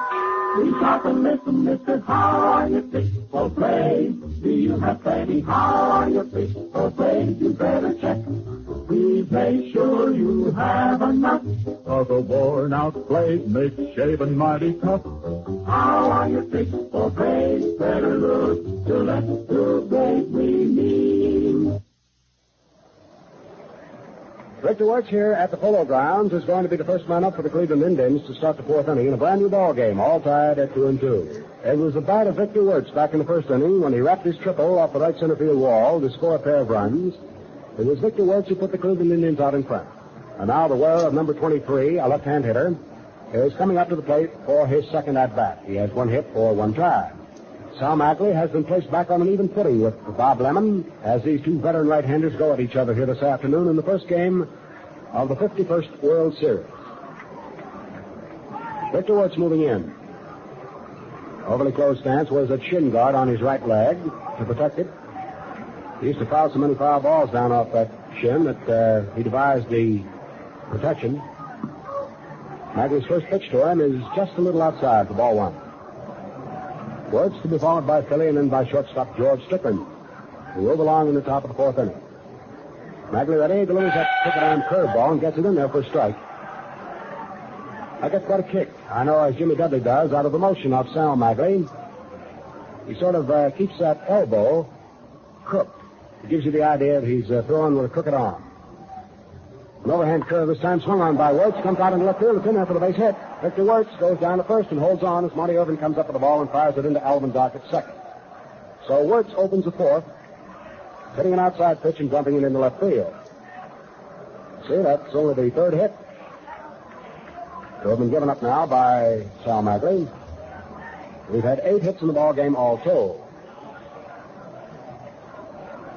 Speaker 10: be sharp and listen, mister. How are you fit for play? Do you have plenty? How are you fit for play? You better check. Please make sure you have enough.
Speaker 12: Of a worn-out blade makes shaving mighty tough.
Speaker 10: How are you fit for play? Better look to let the blade we need.
Speaker 9: Victor Wertz here at the Polo Grounds is going to be the first man up for the Cleveland Indians to start the fourth inning in a brand new ball game, all tied at 2-2. It was the bat of Victor Wertz back in the first inning when he wrapped his triple off the right center field wall to score a pair of runs. It was Victor Wertz who put the Cleveland Indians out in front. And now the wearer of number 23, a left-hand hitter, is coming up to the plate for his second at-bat. He has 1 hit for 1 try. Sal Magley has been placed back on an even footing with Bob Lemon as these 2 veteran right-handers go at each other here this afternoon in the first game of the 51st World Series. Victor Wertz moving in. Overly closed stance wears a shin guard on his right leg to protect it. He used to foul so many foul balls down off that shin that he devised the protection. Magley's first pitch to him is just a little outside for ball 1. Wertz to be followed by Philly and then by shortstop George Strickland, who will belong in the top of the fourth inning. Magley ready, delivers that ticket-arm curveball and gets it in there for a strike. I get quite a kick. I know as Jimmy Dudley does out of the motion of Sal Magley. He sort of keeps that elbow crooked. It gives you the idea that he's throwing with a crooked arm. An overhand curve this time swung on by Wertz, comes out into left field, it's in there for the base hit. Victor Wertz goes down to first and holds on as Monty Irvin comes up with the ball and fires it into Alvin Dock at second. So Wertz opens the fourth, hitting an outside pitch and dumping it into left field. See, that's only the third hit to have been given up now by Sal Magley. We've had 8 hits in the ball game all told.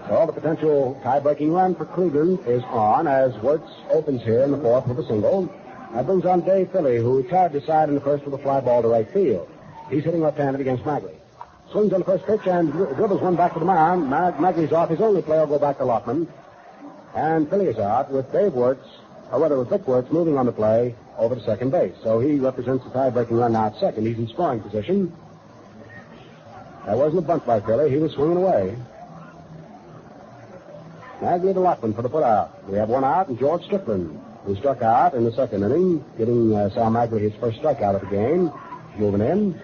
Speaker 9: So the potential tie-breaking run for Cleveland is on as Wertz opens here in the fourth with a single. That brings on Dave Philly, who retired the side in the first with a fly ball to right field. He's hitting left-handed against Magley. Swings on the first pitch and dribbles one back to the mound. Magley's off. His only play will go back to Lockman. And Philly is out with Vic Wertz moving on the play over to second base. So he represents the tie-breaking run now at second. He's in scoring position. That wasn't a bunt by Philly. He was swinging away. Magley to Lockman for the put out. We have 1 out, and George Strickland, who struck out in the second inning, giving Sal Magley his first strikeout of the game, moving in.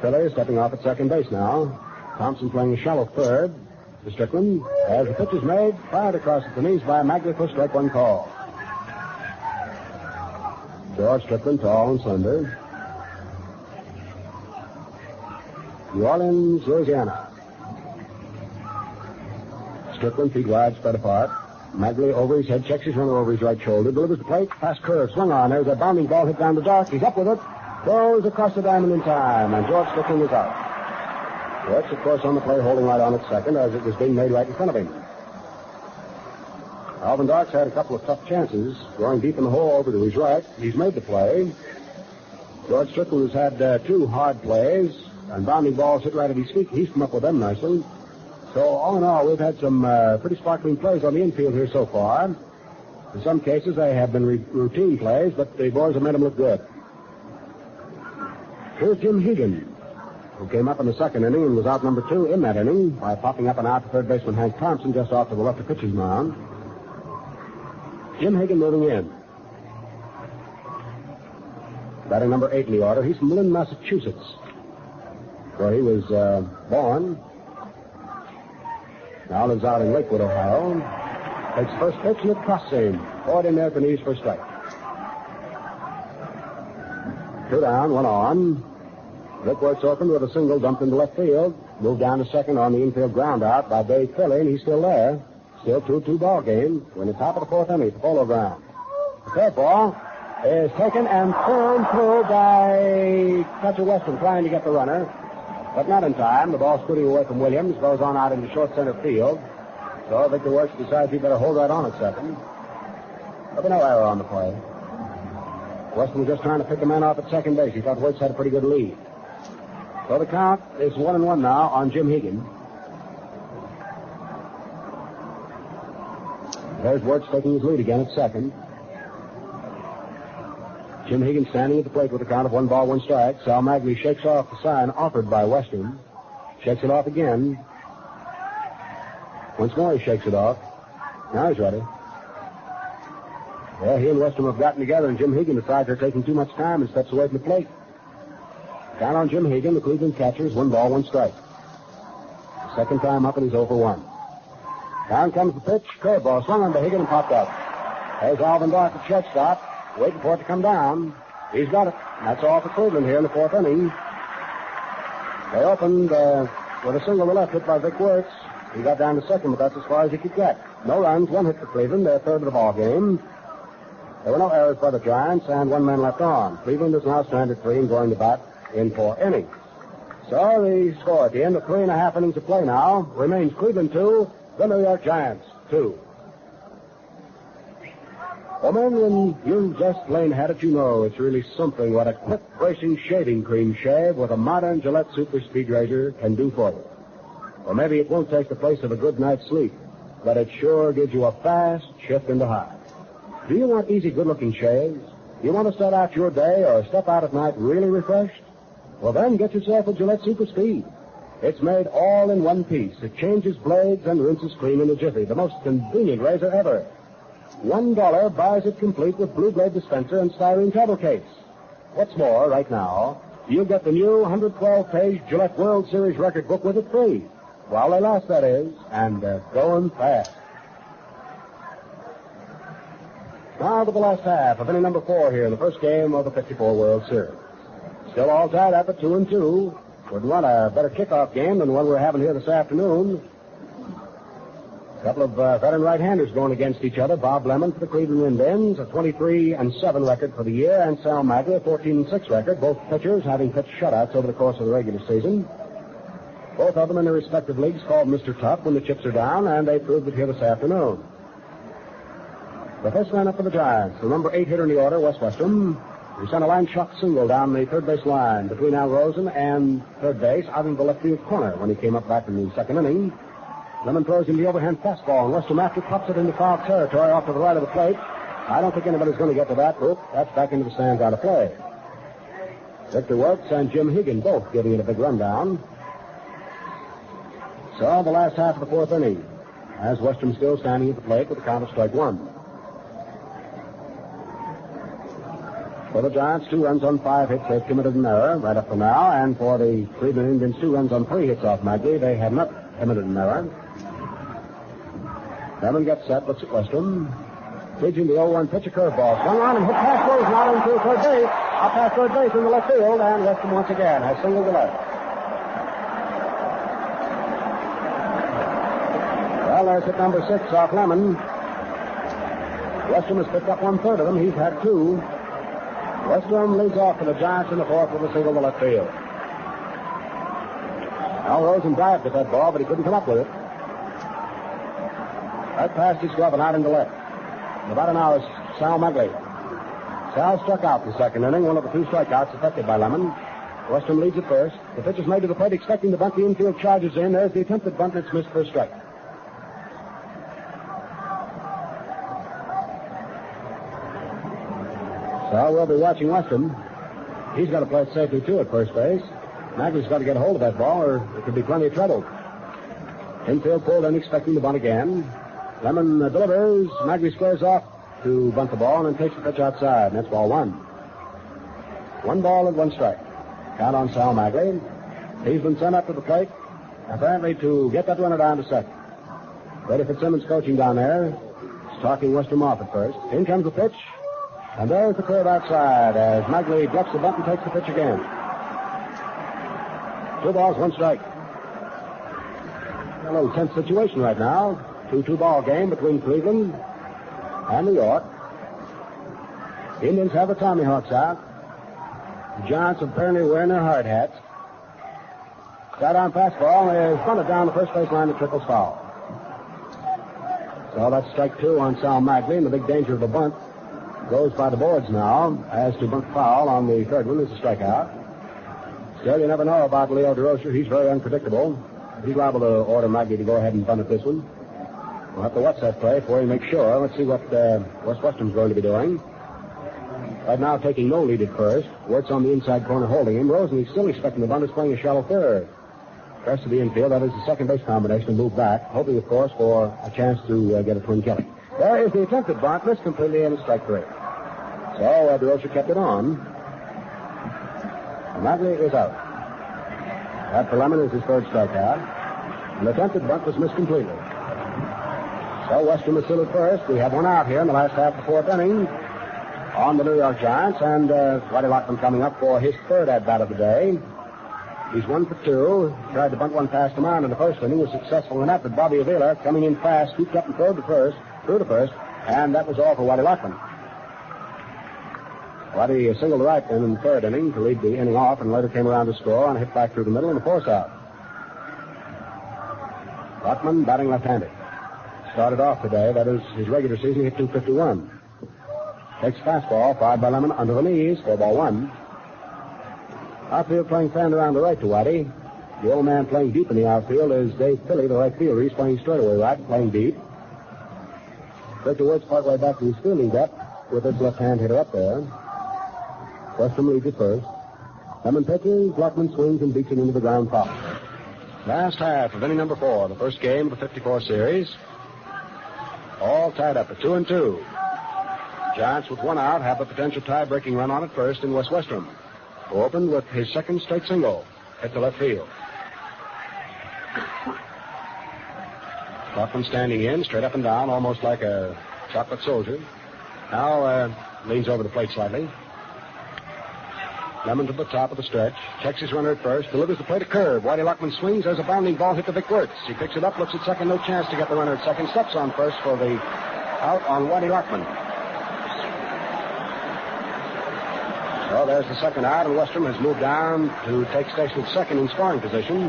Speaker 9: Philly is stepping off at second base now. Thompson playing a shallow third to Strickland. As the pitch is made, fired across the knees by Magley for strike 1 call. George Strickland, tall and slender. New Orleans, Louisiana. Strickland, feet wide, spread apart. Magley over his head, checks his runner over his right shoulder, delivers the plate, fast curve, swung on. There's a bounding ball hit down the dark. He's up with it, throws across the diamond in time, and George Strickland is out. Wertz, of course, on the play, holding right on at second as it was being made right in front of him. Alvin Dark's had a couple of tough chances, going deep in the hole over to his right. He's made the play. George Strickland has had 2 hard plays, and bounding balls hit right at his feet. He's come up with them nicely. So, all in all, we've had some pretty sparkling plays on the infield here so far. In some cases, they have been routine plays, but the boys have made them look good. Here's Jim Hegan, who came up in the second inning and was out number 2 in that inning by popping up and out to third baseman Hank Thompson just off to the left of pitcher's mound. Jim Hegan moving in. Batting number 8 in the order. He's from Lynn, Massachusetts, where he was born. Now lives out in Lakewood, Ohio. Takes first pitch and it crosses him. Forward in there at the knees for a strike. 2 down, 1 on. Vic Wertz opened with a single dumped into left field. Moved down to second on the infield ground out by Dave Philly, and he's still there. Still 2-2 ball game. We're in the top of the 4th inning at the Polo Ground. The curveball is taken and thrown through by Catcher Weston, trying to get the runner, but not in time. The ball scooting away from Williams, goes on out into short center field. So Victor Wertz decides he better hold right on at second. There'll be no error on the play. Weston was just trying to pick a man off at second base. He thought Wertz had a pretty good lead. So the count is 1-1 now on Jim Hegan. There's Wertz taking his lead again at second. Jim Hegan standing at the plate with a count of 1 ball, 1 strike. Sal Magley shakes off the sign offered by Weston. Shakes it off again. Once more he shakes it off. Now he's ready. Well, he and Weston have gotten together, and Jim Hegan decides they're taking too much time and steps away from the plate. Count on Jim Hegan, the Cleveland catcher, is 1 ball, 1 strike. The second time up, and he's 0-for-1. Down comes the pitch. Curveball swung on to Hegan and popped up. There's Alvin Dark at shortstop, waiting for it to come down. He's got it. That's all for Cleveland here in the 4th inning. They opened with a single to left hit by Vic Wertz. He got down to second, but that's as far as he could get. No runs, 1 hit for Cleveland. They're third of the ball game. There were no errors by the Giants, and 1 man left on. Cleveland is now stranded 3 and going to bat in 4 innings. So the score at the end of 3.5 innings of play now remains Cleveland 2, the New York Giants 2. Well, men, when you've just plain had it, you know it's really something what a quick bracing shaving cream shave with a modern Gillette Super Speed Razor can do for you. Or maybe it won't take the place of a good night's sleep, but it sure gives you a fast shift into high. Do you want easy, good-looking shaves? You want to start out your day or step out at night really refreshed? Well, then get yourself a Gillette Super Speed. It's made all in one piece. It changes blades and rinses clean in a jiffy. The most convenient razor ever. $1 buys it complete with Blue Blade dispenser and styrene travel case. What's more, right now, you get the new 112-page Gillette World Series record book with it free. While they last, that is, and they're going fast. Now to the last half of inning number 4 here in the first game of the 54 World Series. Still all tied up at 2-2. Wouldn't want a better kickoff game than the one we're having here this afternoon. A couple of veteran right-handers going against each other. Bob Lemon for the Cleveland Indians, a 23-7 record for the year, and Sal Magley, a 14-6 record. Both pitchers having pitched shutouts over the course of the regular season. Both of them in their respective leagues called Mr. Tough when the chips are down, and they proved it here this afternoon. The first man up for the Giants, the number 8 hitter in the order, Wes Westrum. He sent a line shot single down the third base line between Al Rosen and third base out in the left field corner when he came up back in the second inning. Lemon throws him the overhand fastball, and Westrum after pops it into foul territory off to the right of the plate. I don't think anybody's going to get to that. Oop, that's back into the stands out of play. Victor Wertz and Jim Hegan both giving it a big rundown. So the last half of the 4th inning, as Westrum still standing at the plate with a count of strike 1. For the Giants, 2 runs on 5 hits. They've committed an error right up to now. And for the Cleveland Indians, 2 runs on 3 hits off Magley. They have not committed an error. Lemon gets set, looks at Westrum. Pitching the 0-1 pitch, a curveball. Swung on and hit past Rhodes, not into third base. Up past third base in the left field, and Westrum once again has singled to left. Well, there's hit number 6 off Lemon. Westrom has picked up 1/3 of them. He's had 2. Westrom leads off for the Giants in the 4th with a single to left field. Al Rosen dived at that ball, but he couldn't come up with it. Right past his glove and out into left. In about an hour, Sal Magley. Sal struck out in the second inning, one of the 2 strikeouts affected by Lemon. Westrom leads at first. The pitch is made to the plate, expecting the bunt. The infield charges in. There's the attempted bunt. It's missed for a strike. Sal will be watching Westrom. He's got to play it safely, too, at first base. Magley's got to get a hold of that ball, or there could be plenty of trouble. Infield pulled in, expecting the bunt again. Lemon delivers. Magley squares off to bunt the ball and then takes the pitch outside, and that's ball 1. 1 ball and 1 strike. Count on Sal Magley. He's been sent up to the plate, apparently to get that runner down to second. Freddie Fitzsimmons coaching down there. He's talking Westrom off at first. In comes the pitch, and there's the curve outside as Magley bluffs the bunt and takes the pitch again. 2 balls, 1 strike. A little tense situation right now. 2-2 ball game between Cleveland and New York. The Indians have the Tommy Hawks out. The Giants apparently wearing their hard hats. Side-on fastball is bunted down the first base line that trickles foul. So that's strike 2 on Sal Magley, and the big danger of the bunt goes by the boards now. As to bunt foul on the third one is a strikeout. Still, you never know about Leo DeRocher. He's very unpredictable. He's liable to order Magley to go ahead and bunt at this one. We'll have to watch that play before we make sure. Let's see what West Western's going to be doing. Right now, taking no lead at first. Wertz on the inside corner holding him. Rosen, he's still expecting the bunt, is playing a shallow third. Rest of the infield, that is the second base combination, to move back, hoping, of course, for a chance to get a twin killing. There is the attempted bunt, missed completely, and a strike 3. So DeRocher kept it on. Magley is out. That for Lemon is his 3rd strikeout. An attempted bunt was missed completely. So Western is still at first. We have 1 out here in the last half of the 4th inning on the New York Giants, and Whitey Lockman coming up for his 3rd at-bat of the day. He's 1 for 2. Tried to bunt one past the mound in the first inning. Was successful in that, but Bobby Avila coming in fast, scooped up and threw to first, and that was all for Whitey Lockman. Whitey singled right in the 3rd inning to lead the inning off, and later came around to score on a hit back through the middle and a force out. Lockman batting left-handed. Started off today, that is his regular season, he hit .251. Takes fastball, fired by Lemon under the knees for ball 1. Outfield playing fan around the right to Whitey. The old man playing deep in the outfield is Dave Philly, the right fielder. He's playing straightaway right, playing deep. Victor Wertz partway back to his fielding depth with his left-hand hitter up there. Westrom leads at first. Lemon pitches, Lockman swings and beats it into the ground foul. Last half of inning number 4, the first game of the 54 series. All tied up at 2-2. Giants with 1 out have a potential tie-breaking run on at first in West Westrom, who opened with his 2nd straight single, hit to left field. Lockman standing in, straight up and down, almost like a chocolate soldier. Now leans over the plate slightly. Lemon to the top of the stretch. Checks his runner at first. Delivers the plate a curve. Whitey Lockman swings. There's a bounding ball hit to Vic Wertz. He picks it up, looks at second. No chance to get the runner at second. Steps on first for the out on Whitey Lockman. So there's the 2nd out, and Westrom has moved down to take station at second in scoring position.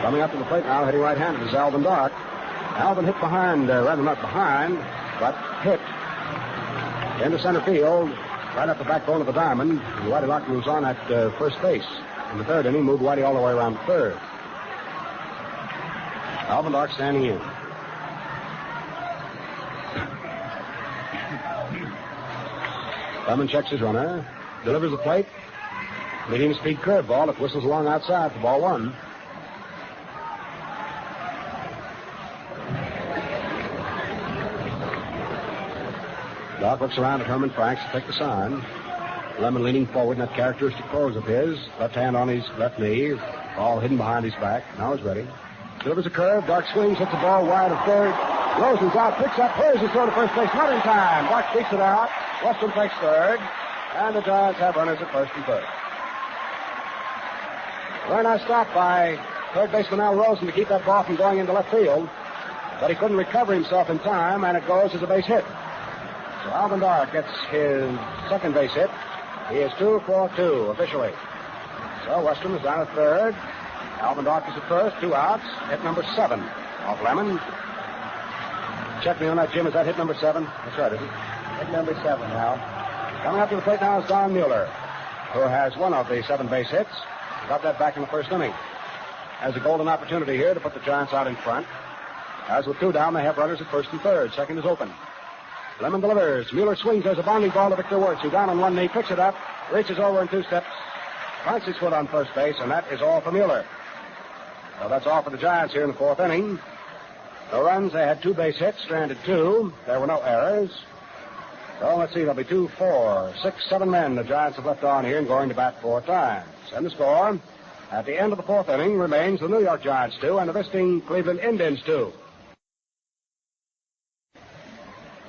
Speaker 9: Coming up to the plate now, hitting right-handed, is Alvin Dark. Alvin hit behind, rather not behind, but hit into center field, right up the backbone of the diamond. And Whitey Lockman was on at first base. In the 3rd inning, moved Whitey all the way around 3rd. Alvin Dark standing in. Lemon checks his runner, delivers the plate, medium speed curveball. It whistles along outside for ball 1. Doc looks around at Herman Franks to take the sign. Lemon leaning forward in that characteristic pose of his, left hand on his left knee, all hidden behind his back. Now he's ready. Delivers a curve. Dark swings, hits the ball wide of 3rd. Rosen's out, picks up, hurries his throw to first base. Not in time. Dark beats it out. Western takes 3rd. And the Giants have runners at 1st and 3rd.
Speaker 13: Very nice stop by third baseman Al Rosen to keep that ball from going into left field. But he couldn't recover himself in time, and it goes as a base hit. So Alvin Dark gets his second base hit. He is 2 for 2 officially. So Western is down at third. Alvin Dark is at first, 2 outs. Hit number 7 off Lemon. Check me on that, Jim. Is that hit number 7? That's right, isn't it? Hit number 7 now. Coming up to the plate now is Don Mueller, who has one of the 7 base hits. Got that back in the first inning. Has a golden opportunity here to put the Giants out in front. As with 2 down, they have runners at first and third. Second is open. Lemon delivers. Mueller swings. There's a bounding ball to Victor Wertz, who down on one knee, picks it up, reaches over in 2 steps, plants his foot on first base, and that is all for Mueller. So that's all for the Giants here in the 4th inning. No runs. They had 2 base hits, stranded 2. There were no errors. So let's see. There'll be 2, 4, 6, 7 men the Giants have left on here and going to bat 4 times. And the score at the end of the 4th inning remains the New York Giants 2 and the visiting Cleveland Indians 2.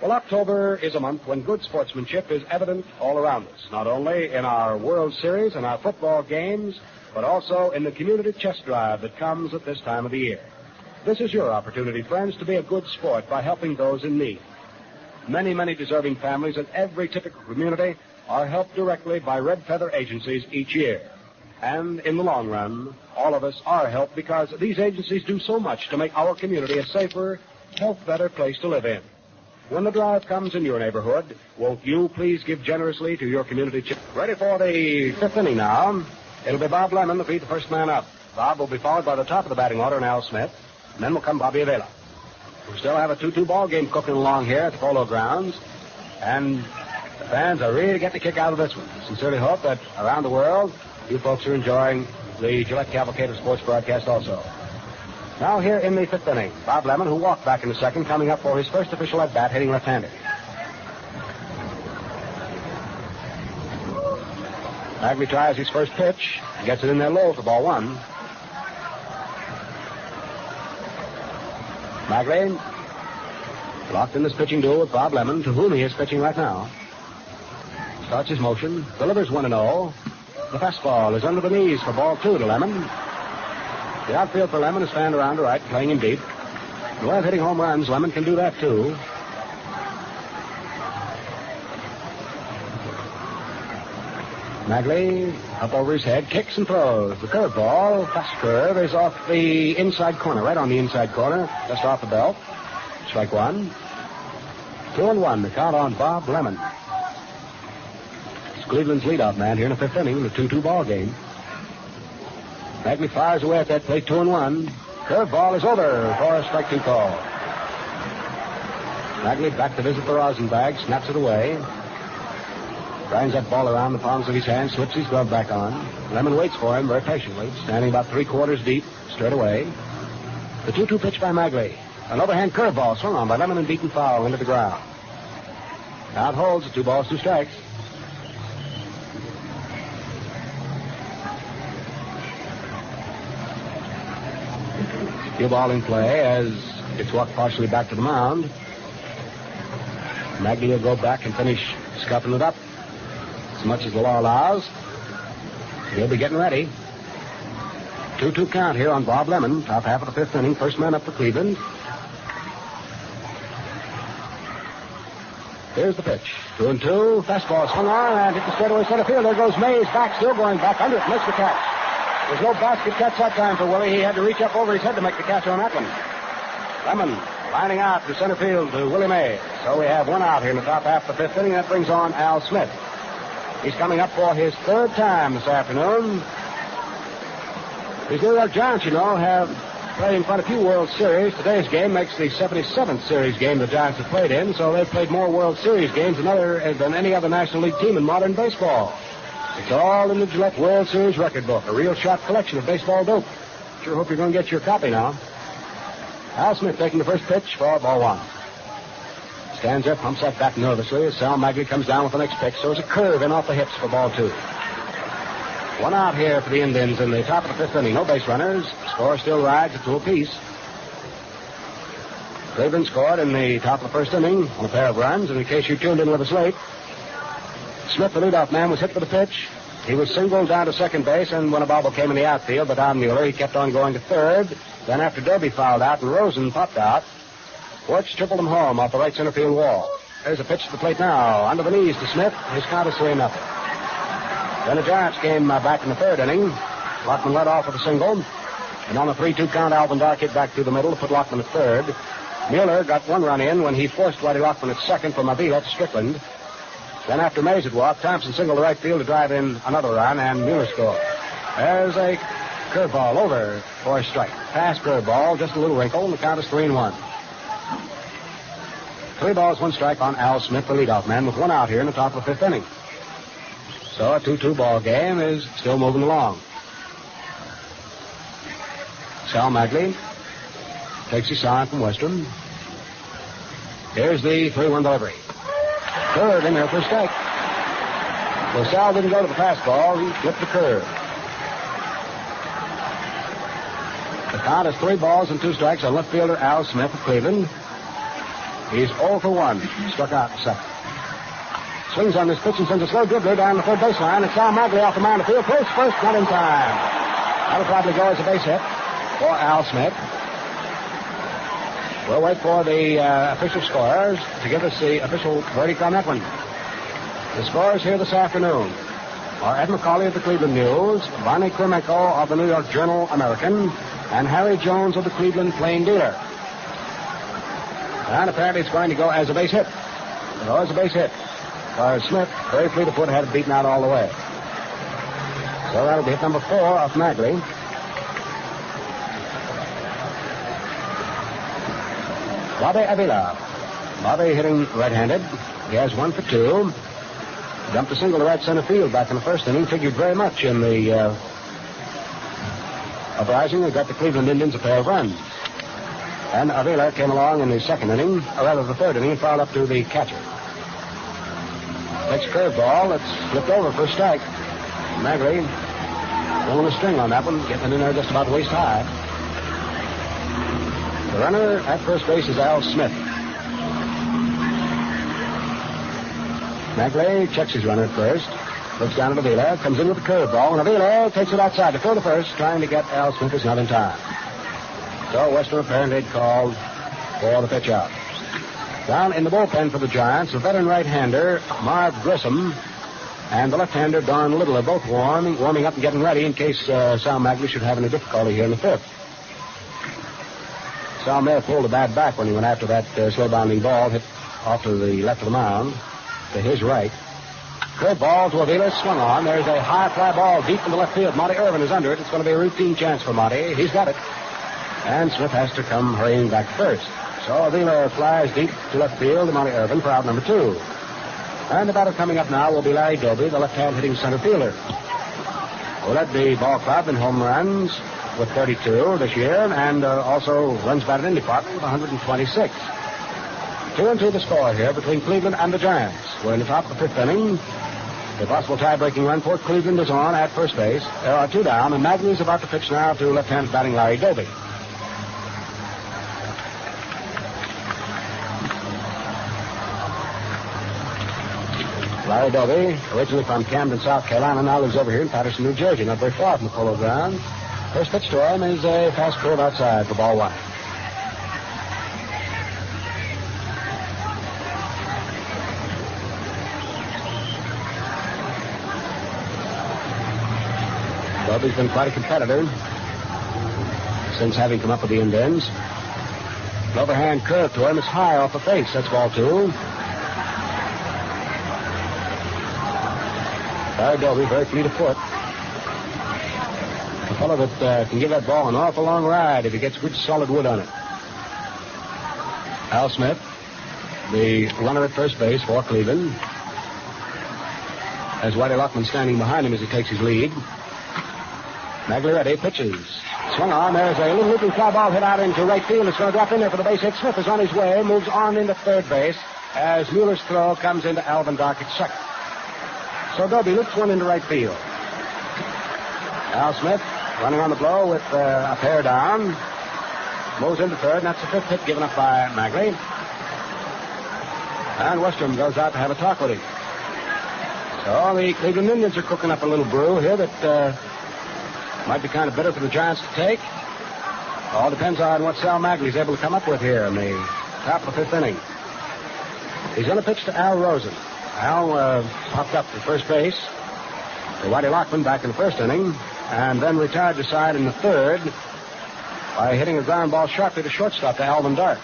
Speaker 13: Well, October is a month when good sportsmanship is evident all around us, not only in our World Series and our football games, but also in the community chess drive that comes at this time of the year. This is your opportunity, friends, to be a good sport by helping those in need. Many, many deserving families in every typical community are helped directly by Red Feather agencies each year. And in the long run, all of us are helped because these agencies do so much to make our community a safer, health-better place to live in. When the drive comes in your neighborhood, won't you please give generously to your community chip? Ready for the 5th inning now. It'll be Bob Lemon to feed the first man up. Bob will be followed by the top of the batting order and Al Smith. And then will come Bobby Avila. We still have a 2-2 ball game cooking along here at the Polo Grounds. And the fans are really getting a kick out of this one. Sincerely hope that around the world, you folks are enjoying the Gillette Cavalcade of Sports broadcast also. Now here in the 5th inning, Bob Lemon, who walked back in the second, coming up for his first official at-bat, hitting left-handed. Bagley tries his first pitch, gets it in there low for ball 1. Bagley locked in this pitching duel with Bob Lemon, to whom he is pitching right now. Starts his motion, delivers 1-0. The fastball is under the knees for ball 2 to Lemon. The outfield for Lemon is fanned around to right, playing him deep. The way of hitting home runs, Lemon can do that too. Bagley up over his head, kicks and throws. The curveball, fast curve, is off the inside corner, right on the inside corner, just off the belt. Strike 1. 2-1, the count on Bob Lemon. It's Cleveland's leadoff man here in the 5th inning, the 2-2 ball game. Bagley fires away at that plate, 2-1. Curveball is over for a strike 2 call. Bagley back to visit the rosin bag, snaps it away. Grinds that ball around the palms of his hands, slips his glove back on. Lemon waits for him very patiently, standing about 3/4 deep, straight away. The 2-2 pitch by Bagley. An overhand curveball swung on by Lemon and beaten foul into the ground. Count holds, 2 balls, 2 strikes. Cue ball in play as it's walked partially back to the mound. Bagley will go back and finish scuffing it up as much as the law allows. He'll be getting ready. 2-2 count here on Bob Lemon, top half of the 5th inning, first man up for Cleveland. Here's the pitch. 2-2, fastball swung on and hit the straightaway center field. There goes Mays, back, still going back under it, missed the catch. There's no basket catch that time for Willie. He had to reach up over his head to make the catch on that one. Lemon lining out to center field to Willie Mays. So we have 1 out here in the top half of the 5th inning. That brings on Al Smith. He's coming up for his 3rd time this afternoon. These New York Giants, you know, have played in quite a few World Series. Today's game makes the 77th Series game the Giants have played in, so they've played more World Series games than any other National League team in modern baseball. It's all in the Gillette World Series record book, a real shot collection of baseball dope. Sure hope you're going to get your copy now. Al Smith taking the first pitch for ball 1. Stands there, pumps that back nervously as Sal Bagley comes down with the next pitch. So it's a curve in off the hips for ball 2. 1 out here for the Indians in the top of the 5th inning. No base runners. Score still rides at 2 apiece. Cleveland scored in the top of the 1st inning on a pair of runs. And in case you tuned in with us late, Smith, the leadoff man, was hit for the pitch. He was singled down to second base, and when a bobble came in the outfield, but Don Mueller, he kept on going to third. Then after Doby fouled out and Rosen popped out, Wertz tripled him home off the right center field wall. There's a pitch to the plate now. Under the knees to Smith. His count is 3-0. Then the Giants came back in the third inning. Lockman led off with a single. And on the 3-2 count, Alvin Dark hit back through the middle to put Lockman at third. Mueller got one run in when he forced Whitey Lockman at second from Avila to Strickland. Then after Mays had walked, Thompson singled to right field to drive in another run, and Mueller scored. There's a curveball over for a strike. Fast curveball, just a little wrinkle, and the count is 3-1. 3 balls, 1 strike on Al Smith, the leadoff man, with 1 out here in the top of the 5th inning. So a 2-2 ball game is still moving along. Sal Magley takes his sign from Western. Here's the 3-1 delivery. Third in there for a strike. So Sal didn't go to the fastball. He flipped the curve. The count is 3 balls and 2 strikes on left fielder Al Smith of Cleveland. He's 0 for 1. Struck out in second. Swings on this pitch and sends a slow dribbler down the third baseline. It's Sal Magley off the mound of the field. Close first, not in time. That'll probably go as a base hit for Al Smith. We'll wait for the official scorers to give us the official verdict on that one. The scorers here this afternoon are Ed McCauley of the Cleveland News, Bonnie Klimenko of the New York Journal-American, and Harry Jones of the Cleveland Plain Dealer. And apparently it's going to go as a base hit. It'll go as a base hit. Smith, very fleet of foot, had it beaten out all the way. So that'll be hit number 4 off Magley. Bobby Avila. Bobby hitting right-handed. He has 1 for 2. Dumped a single to right center field back in the first inning. Figured very much in the uprising that got the Cleveland Indians a pair of runs. And Avila came along in the second inning, or rather the third inning, and fouled up to the catcher. Next curveball, it's flipped over for a strike. Magley pulling a string on that one, getting it in there just about waist high. The runner at first base is Al Smith. Magley checks his runner at first, looks down at Avila, comes in with the curveball, and Avila takes it outside to throw the first, trying to get Al Smith. Is not in time. So Western apparently had called for the pitch out. Down in the bullpen for the Giants, the veteran right-hander, Marv Grissom, and the left-hander, Don Little, are both warming up and getting ready in case Sal Magley should have any difficulty here in the 5th. Sal may have pulled the bat back when he went after that slow-bounding ball hit off to the left of the mound, to his right. Good ball to Avila, swung on. There's a high fly ball deep into left field. Monty Irvin is under it. It's going to be a routine chance for Monty. He's got it. And Smith has to come hurrying back first. So Avila flies deep to left field to Monty Irvin for out number 2. And the batter coming up now will be Larry Doby, the left-hand hitting center fielder, who led the ball club in home runs with 32 this year, and also runs batted in department with 126. 2-2 the score here between Cleveland and the Giants. We're in the top of the 5th inning. The possible tie-breaking run for Cleveland is on at first base. There are 2 down, and Magley is about to pitch now to left-hand batting Larry Doby. Larry Doby, originally from Camden, South Carolina, now lives over here in Patterson, New Jersey, not very far from the Polo Grounds. First pitch to him is a fast curve outside for ball 1. Doby's been quite a competitor since having come up with the Indians. Overhand curve to him is high off the face. That's ball 2. Larry Doby, very fleet of foot. A fellow that can give that ball an awful long ride if he gets good solid wood on it. Al Smith, the runner at first base for Cleveland, has Whitey Lockman standing behind him as he takes his lead. Magley ready, pitches. Swung on. There's a little looping fly ball hit out into right field. It's going to drop in there for the base hit. Smith is on his way, moves on into third base as Mueller's throw comes into Alvin Dark at second. So Doby loops one into right field. Al Smith running on the blow with a pair down. Moves into third, and that's the 5th hit given up by Magley. And Western goes out to have a talk with him. So the Cleveland Indians are cooking up a little brew here that might be kind of bitter for the Giants to take. All depends on what Sal Magley's able to come up with here in the top of the fifth inning. He's going to pitch to Al Rosen. Al popped up to first base to Whitey Lockman back in the first inning, and then retired to side in the third by hitting a ground ball sharply to shortstop to Alvin Dark.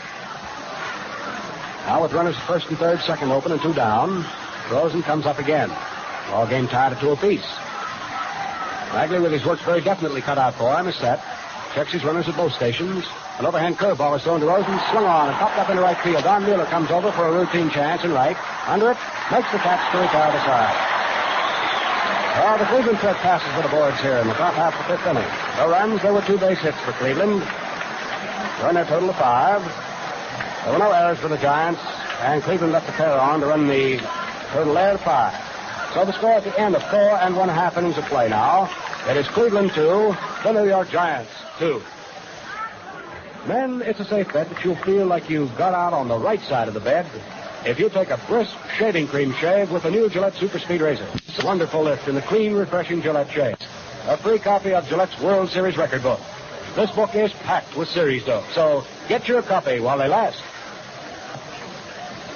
Speaker 13: Now with runners at first and third, second open and two down, Rosen comes up again. Ball game tied at 2 apiece. Magley with his work very definitely cut out for him is set. Checks his runners at both stations. An overhand curveball is thrown to Rosen, swung on and popped up into right field. Don Mueller comes over for a routine chance in right. Under it, makes the catch to retire to side. Well, the Cleveland threat passes for the boards here in the top half of the fifth inning. No runs, there were 2 base hits for Cleveland. Run their total of 5. There were no errors for the Giants, and Cleveland left the pair on to run the total there of 5. So the score at the end of 4 1/2 innings of play now. It is Cleveland 2, the New York Giants 2. Men, it's a safe bet that you'll feel like you've got out on the right side of the bed if you take a brisk shaving cream shave with the new Gillette Super Speed Razor. It's a wonderful lift in the clean, refreshing Gillette shave. A free copy of Gillette's World Series record book. This book is packed with series dope, so get your copy while they last.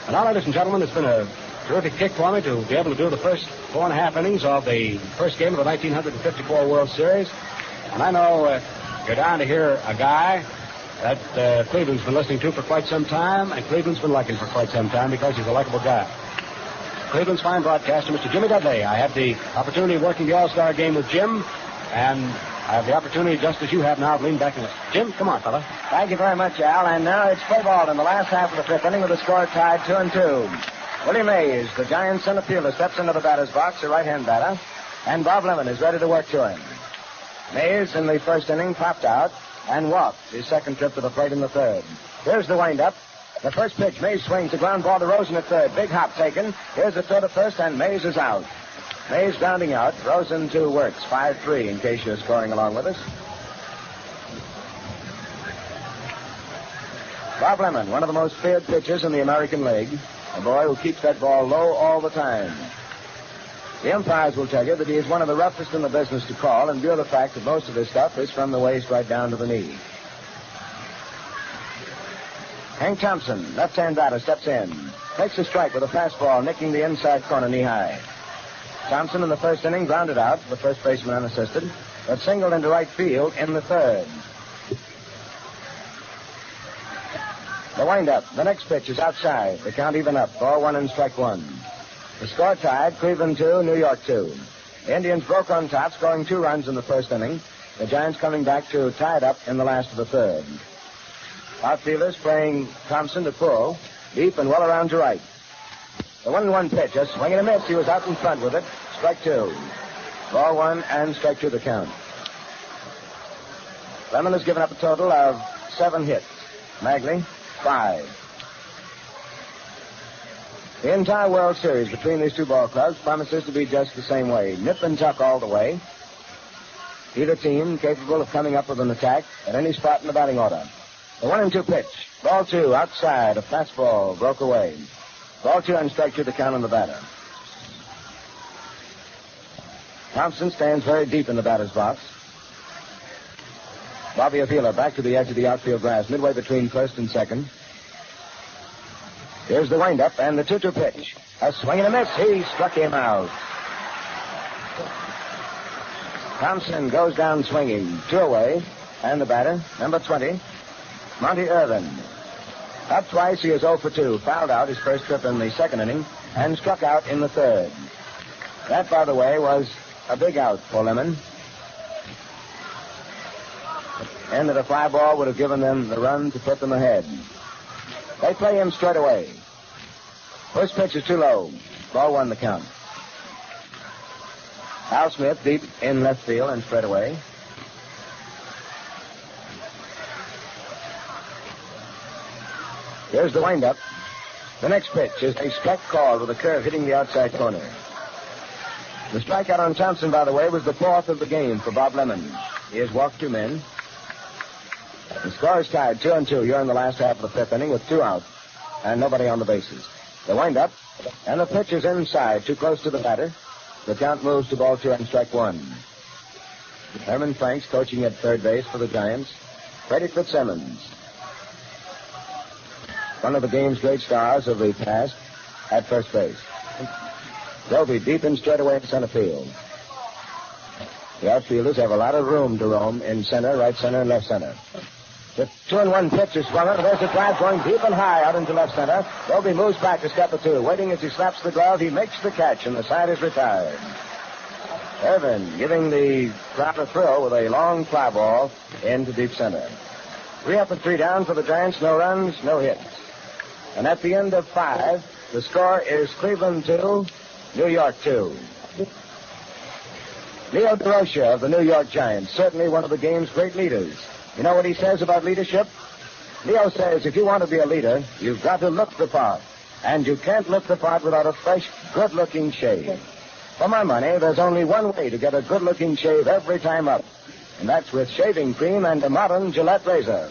Speaker 13: And now, ladies and gentlemen, it's been a terrific kick for me to be able to do the first 4 1/2 innings of the first game of the 1954 World Series. And I know you're down to hear a guy that Cleveland's been listening to for quite some time, and Cleveland's been liking for quite some time because he's a likable guy. Cleveland's fine broadcaster, Mr. Jimmy Dudley. I had the opportunity of working the All-Star game with Jim, and I have the opportunity, just as you have now, of leaning back and listen. Jim, come on, fella.
Speaker 2: Thank you very much, Al. And now it's play ball in the last half of the fifth inning with the score tied 2-2. Willie Mays, the Giants center fielder, steps into the batter's box, a right-hand batter, and Bob Lemon is ready to work to him. Mays, in the first inning, popped out and walked his second trip to the plate in the third. Here's the wind-up. The first pitch, Mays swings the ground ball to Rosen at third. Big hop taken. Here's the throw to first, and Mays is out. Mays grounding out. Rosen to Wertz, 5-3, in case you're scoring along with us. Bob Lemon, one of the most feared pitchers in the American League. A boy who keeps that ball low all the time. The umpires will tell you that he is one of the roughest in the business to call, in view of the fact that most of his stuff is from the waist right down to the knee. Hank Thompson, left-hand batter, steps in. Takes a strike with a fastball, nicking the inside corner knee-high. Thompson in the first inning grounded out, the first baseman unassisted, but singled into right field in the third. The wind-up. The next pitch is outside. The count even up. Ball 1 and strike 1. The score tied. Cleveland 2, New York 2. The Indians broke on top, scoring 2 runs in the first inning. The Giants coming back to tie it up in the last of the third. Outfielders playing Thompson to pull, deep and well around to right. The 1-1 pitch, a swing and a miss. He was out in front with it. Strike 2. Ball 1 and strike 2 the count. Lemon has given up a total of 7 hits. Magley, 5. The entire World Series between these two ball clubs promises to be just the same way. Nip and tuck all the way. Either team capable of coming up with an attack at any spot in the batting order. The 1-2 pitch. Ball 2 outside. A fastball broke away. Ball 2 and strike 2 the count on the batter. Thompson stands very deep in the batter's box. Bobby Avila back to the edge of the outfield grass, midway between first and second. Here's the wind-up and the 2-2 pitch. A swing and a miss. He struck him out. Thompson goes down swinging. 2 away. And the batter, number 20, Monty Irvin. Up twice, he is 0 for 2. Fouled out his first trip in the second inning and struck out in the third. That, by the way, was a big out for Lemon. And that a fly ball would have given them the run to put them ahead. They play him straight away. First pitch is too low. Ball 1 the count. Al Smith deep in left field and straight away. Here's the wind-up. The next pitch is a strike called with a curve hitting the outside corner. The strikeout on Thompson, by the way, was the 4th of the game for Bob Lemon. He has walked 2 men. The score is tied 2-2. You're in the last half of the 5th inning with 2 out and nobody on the bases. The wind-up, and the pitch is inside, too close to the batter.
Speaker 14: The count moves to ball 2 and strike 1. Herman Franks coaching at third base for the Giants. Freddie Fitzsimmons, one of the game's great stars of the past, at first base. Dovey deep in straightaway in center field. The outfielders have a lot of room to roam in center, right center, and left center. The 2-1 pitch is swung on. There's a drive going deep and high out into left center. Dovey moves back a step or two. Waiting as he slaps the glove, he makes the catch, and the side is retired. Irvin giving the crowd a thrill with a long fly ball into deep center. 3 up and 3 down for the Giants. No runs, no hits. And at the end of 5, the score is Cleveland 2, New York 2. Leo DeRocha of the New York Giants, certainly one of the game's great leaders. You know what he says about leadership? Leo says if you want to be a leader, you've got to look the part. And you can't look the part without a fresh, good-looking shave. For my money, there's only one way to get a good-looking shave every time up. And that's with shaving cream and a modern Gillette razor.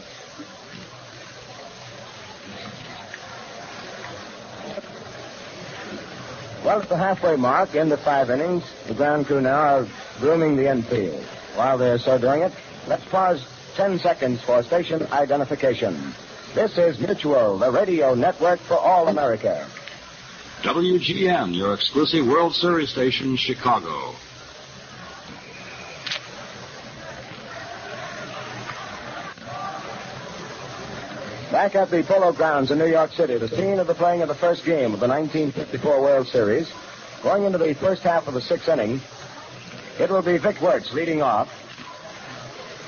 Speaker 14: Well, at the halfway mark, in the 5 innings, the ground crew now are grooming the infield. While they're so doing it, let's pause 10 seconds for station identification. This is Mutual, the radio network for all America.
Speaker 8: WGN, your exclusive World Series station, Chicago.
Speaker 14: Back at the Polo Grounds in New York City, the scene of the playing of the first game of the 1954 World Series. Going into the first half of the 6th inning, it will be Vic Wertz leading off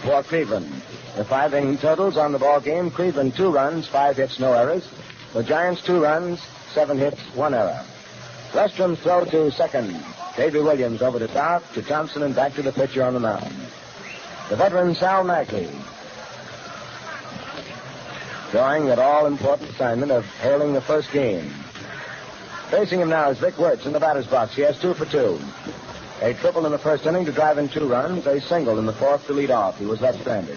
Speaker 14: for Cleveland. The 5 inning totals on the ball game: Cleveland 2 runs, 5 hits, no errors. The Giants 2 runs, 7 hits, 1 error. Westram's throw to second. Davy Williams over to Dock, to Thompson, and back to the pitcher on the mound. The veteran Sal Magley drawing that all-important assignment of hailing the first game. Facing him now is Vic Wertz in the batter's box. He has 2 for 2. A triple in the first inning to drive in 2 runs. A single in the 4th to lead off. He was left stranded.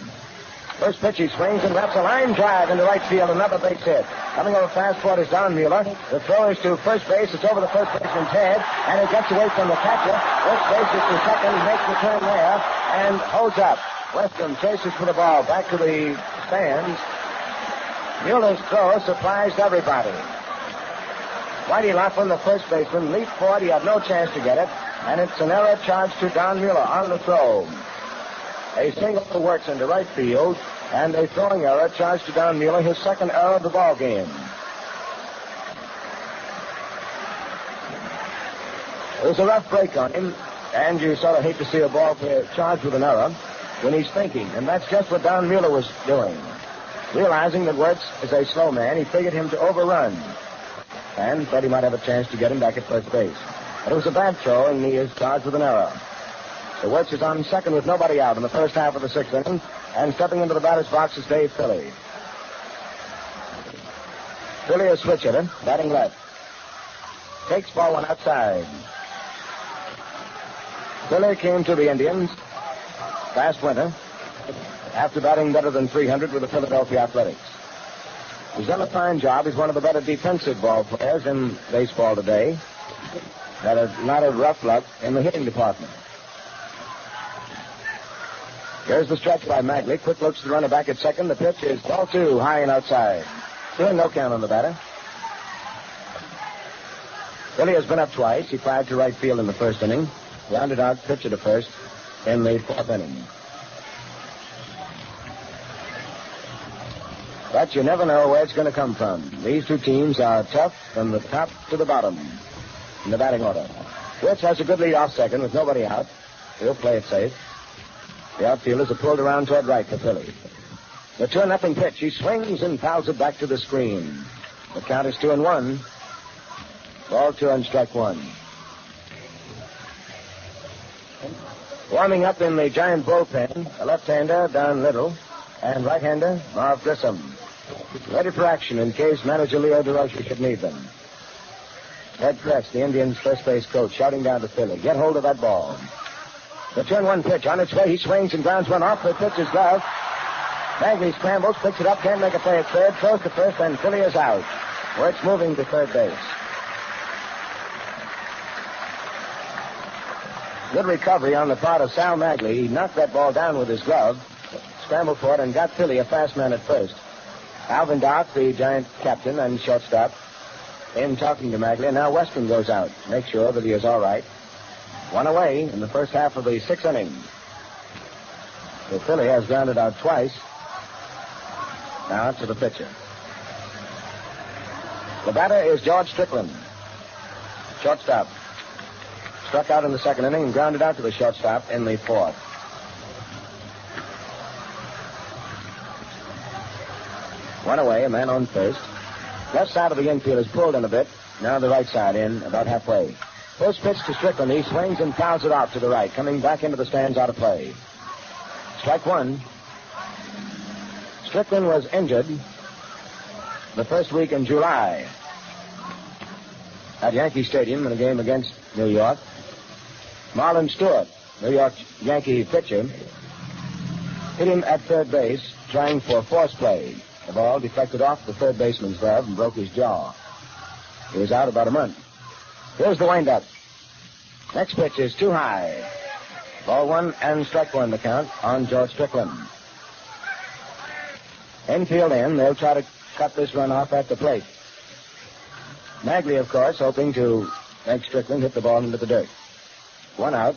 Speaker 14: First pitch, he swings and wraps a line drive into right field. Another base hit. Coming over fast for it is Don Mueller. The throw is to first base. It's over the first baseman's head, and it gets away from the catcher. First base is to second. He makes the turn there and holds up. Westram chases for the ball back to the stands. Mueller's throw surprised everybody. Whitey Laughlin, the first baseman, leaped for it. He had no chance to get it, and it's an error charged to Don Mueller on the throw. A single to Wertz into right field, and a throwing error charged to Don Mueller, his second error of the ball game. It was a rough break on him, and you sort of hate to see a ball player charged with an error when he's thinking, and that's just what Don Mueller was doing. Realizing that Wertz is a slow man, he figured him to overrun, and thought he might have a chance to get him back at first base. But it was a bad throw, and he is charged with an error. So Wertz is on second with nobody out in the first half of the 6th inning, and stepping into the batter's box is Dave Philly. Philly, a switch hitter, batting left. Takes ball 1 outside. Philly came to the Indians last winter after batting better than 300 with the Philadelphia Athletics. He's done a fine job. He's one of the better defensive ball players in baseball today. Had a lot of rough luck in the hitting department. Here's the stretch by Magley. Quick looks the runner back at second. The pitch is ball 2, high and outside. Still no count on the batter. Philly has been up twice. He fired to right field in the first inning. Rounded out pitcher to first in the 4th inning. But you never know where it's going to come from. These 2 teams are tough from the top to the bottom in the batting order. Wertz has a good lead off second with nobody out. He'll play it safe. The outfielders are pulled around toward right for Philly. The 2-0 pitch. He swings and fouls it back to the screen. The count is 2-1. Ball 2 and strike 1. Warming up in the Giant bullpen, a left-hander, Don Little, and right-hander, Marv Grissom. Ready for action in case manager Leo DeRocha should need them. Ed Kress, the Indians' first base coach, shouting down to Philly, get hold of that ball. The 2-1 pitch on its way. He swings and grounds one off the pitcher's glove. Magley scrambles, picks it up, can't make a play at third, throws to first, and Philly is out. Wertz moving to third base. Good recovery on the part of Sal Magley. He knocked that ball down with his glove, scrambled for it, and got Philly a fast man at first. Alvin Dark, the Giant captain and shortstop, in talking to Magley, and now Weston goes out to make sure that he is all right. One away in the first half of the sixth inning. So Philly has grounded out twice. Now to the pitcher. The batter is George Strickland, shortstop. Struck out in the second inning and grounded out to the shortstop in the fourth. One away, a man on first. Left side of the infield is pulled in a bit. Now the right side in, about halfway. First pitch to Strickland. He swings and fouls it out to the right, coming back into the stands out of play. Strike one. Strickland was injured the first week in July at Yankee Stadium in a game against New York. Marlon Stewart, New York Yankee pitcher, hit him at third base trying for force play. The ball deflected off the third baseman's glove and broke his jaw. He was out about a month. Here's the windup. Next pitch is too high. Ball one and strike one the count on George Strickland. Infield in. They'll try to cut this run off at the plate. Magley, of course, hoping to make Strickland hit the ball into the dirt. One out.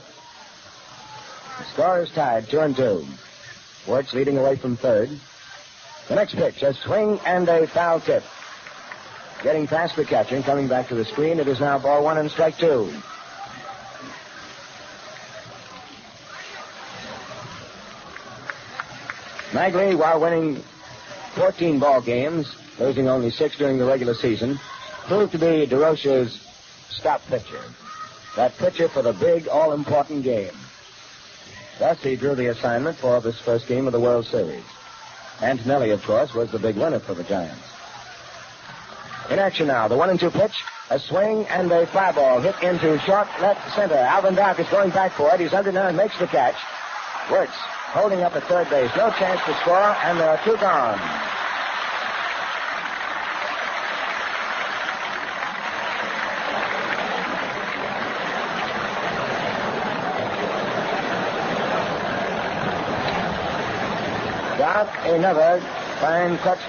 Speaker 14: The score is tied, 2-2. Wertz leading away from third. The next pitch, a swing and a foul tip. Getting past the catcher and coming back to the screen. It is now ball one and strike two. Magley, while winning 14 ball games, losing only 6 during the regular season, proved to be DeRocha's stop pitcher. That pitcher for the big, all-important game. Thus, he drew the assignment for this first game of the World Series. Antonelli, of course, was the big winner for the Giants. In action now, the 1-2 pitch, a swing and a fly ball hit into short left center. Alvin Dark is going back for it. He's under now and makes the catch. Wertz holding up at third base. No chance to score, and there are 2 gone. Dark, another fine touch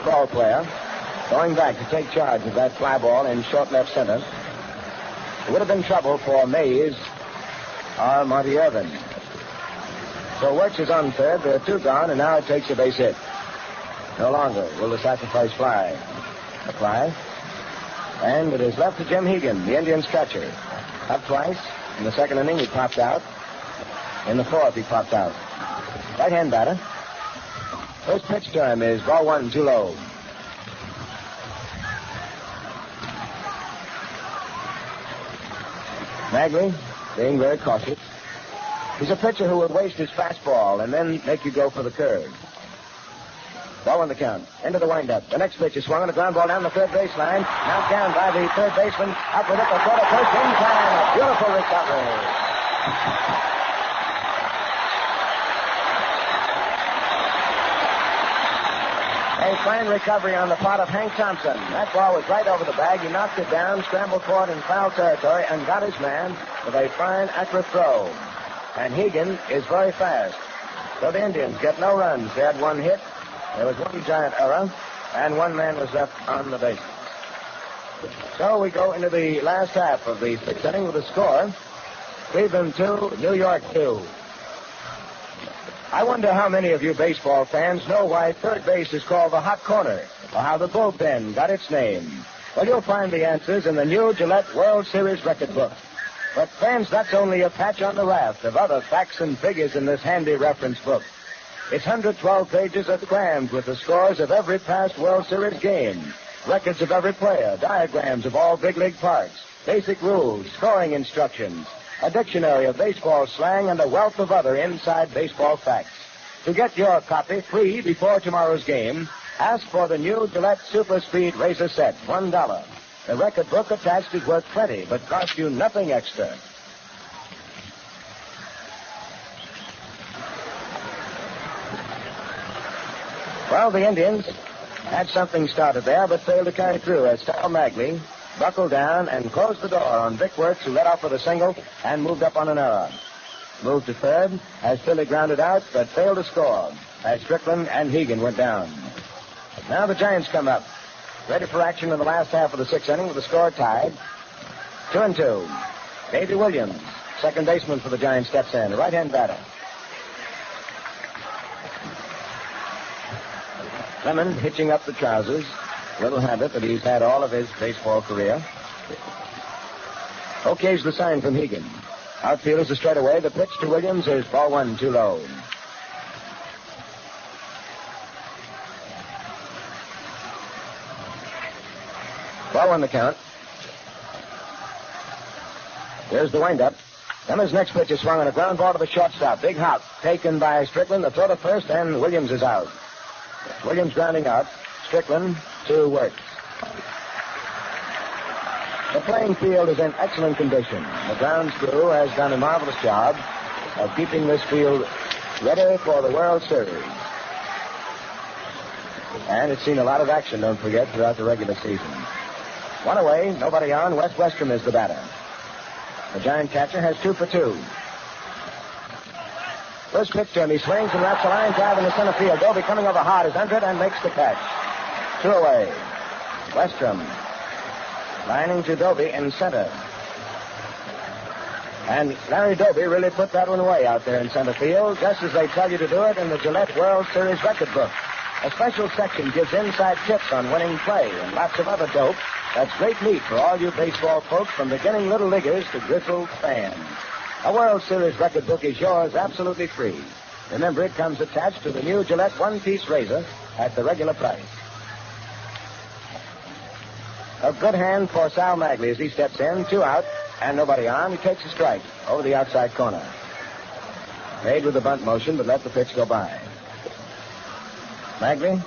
Speaker 14: ball player, going back to take charge of that fly ball in short left center. It would have been trouble for Mays or Monty Irvin. So Wertz is on third. There are 2 gone, and now it takes a base hit. No longer will the sacrifice fly apply. And it is left to Jim Hegan, the Indians' catcher. Up twice. In the second inning, he popped out. In the fourth, he popped out. Right-hand batter. First pitch to him is ball one, too low. Magley, being very cautious. He's a pitcher who would waste his fastball and then make you go for the curve. Ball on the count. Into the windup. The next pitch is swung on a ground ball down the third baseline. Knocked down by the third baseman. Up with it for the first in time. A beautiful recovery. A fine recovery on the part of Hank Thompson. That ball was right over the bag. He knocked it down, scrambled for it in foul territory, and got his man with a fine, accurate throw. And Hegan is very fast. So the Indians get no runs. They had 1 hit. There was 1 Giant error, and 1 man was left on the base. So we go into the last half of the 6th inning with a score. Cleveland 2, New York 2. I wonder how many of you baseball fans know why third base is called the hot corner, or how the bullpen got its name. Well, you'll find the answers in the new Gillette World Series record book. But fans, that's only a patch on the raft of other facts and figures in this handy reference book. Its 112 pages are crammed with the scores of every past World Series game, records of every player, diagrams of all big league parts, basic rules, scoring instructions, a dictionary of baseball slang, and a wealth of other inside baseball facts. To get your copy free before tomorrow's game, ask for the new Gillette Super Speed Razor Set, $1. The record book attached is worth plenty, but costs you nothing extra. Well, the Indians had something started there, but failed to carry through as Sal Magley buckled down and closed the door on Vic Wertz, who led off with a single and moved up on an error. Moved to third as Philly grounded out but failed to score as Strickland and Hegan went down. Now the Giants come up, ready for action in the last half of the sixth inning with the score tied. 2-2. Davy Williams, second baseman for the Giants, steps in, right-hand batter. Lemon hitching up the trousers, little habit that he's had all of his baseball career. Okay's the sign from Hegan. Outfielders are straight away. The pitch to Williams is ball one, too low. Ball one the count. Here's the windup. Lemon's next pitch is swung on a ground ball to the shortstop. Big hop taken by Strickland. The throw to first, and Williams is out. Williams grounding out. Strickland to Wertz. The playing field is in excellent condition. The grounds crew has done a marvelous job of keeping this field ready for the World Series. And it's seen a lot of action, don't forget, throughout the regular season. One away, nobody on. Wes Westrom is the batter. The Giant catcher has 2 for 2. First pitch to him. He swings and wraps a line drive in the center field. Dobie coming over hard is under it and makes the catch. 2 away. Westrom lining to Dobie in center. And Larry Dobie really put that one away out there in center field, just as they tell you to do it in the Gillette World Series record book. A special section gives inside tips on winning play and lots of other dope. That's great meat for all you baseball folks, from beginning little leaguers to grizzled fans. A World Series record book is yours absolutely free. Remember, it comes attached to the new Gillette one-piece razor at the regular price. A good hand for Sal Magley as he steps in. 2 out and nobody on. He takes a strike over the outside corner. Made with the bunt motion, but let the pitch go by. Magley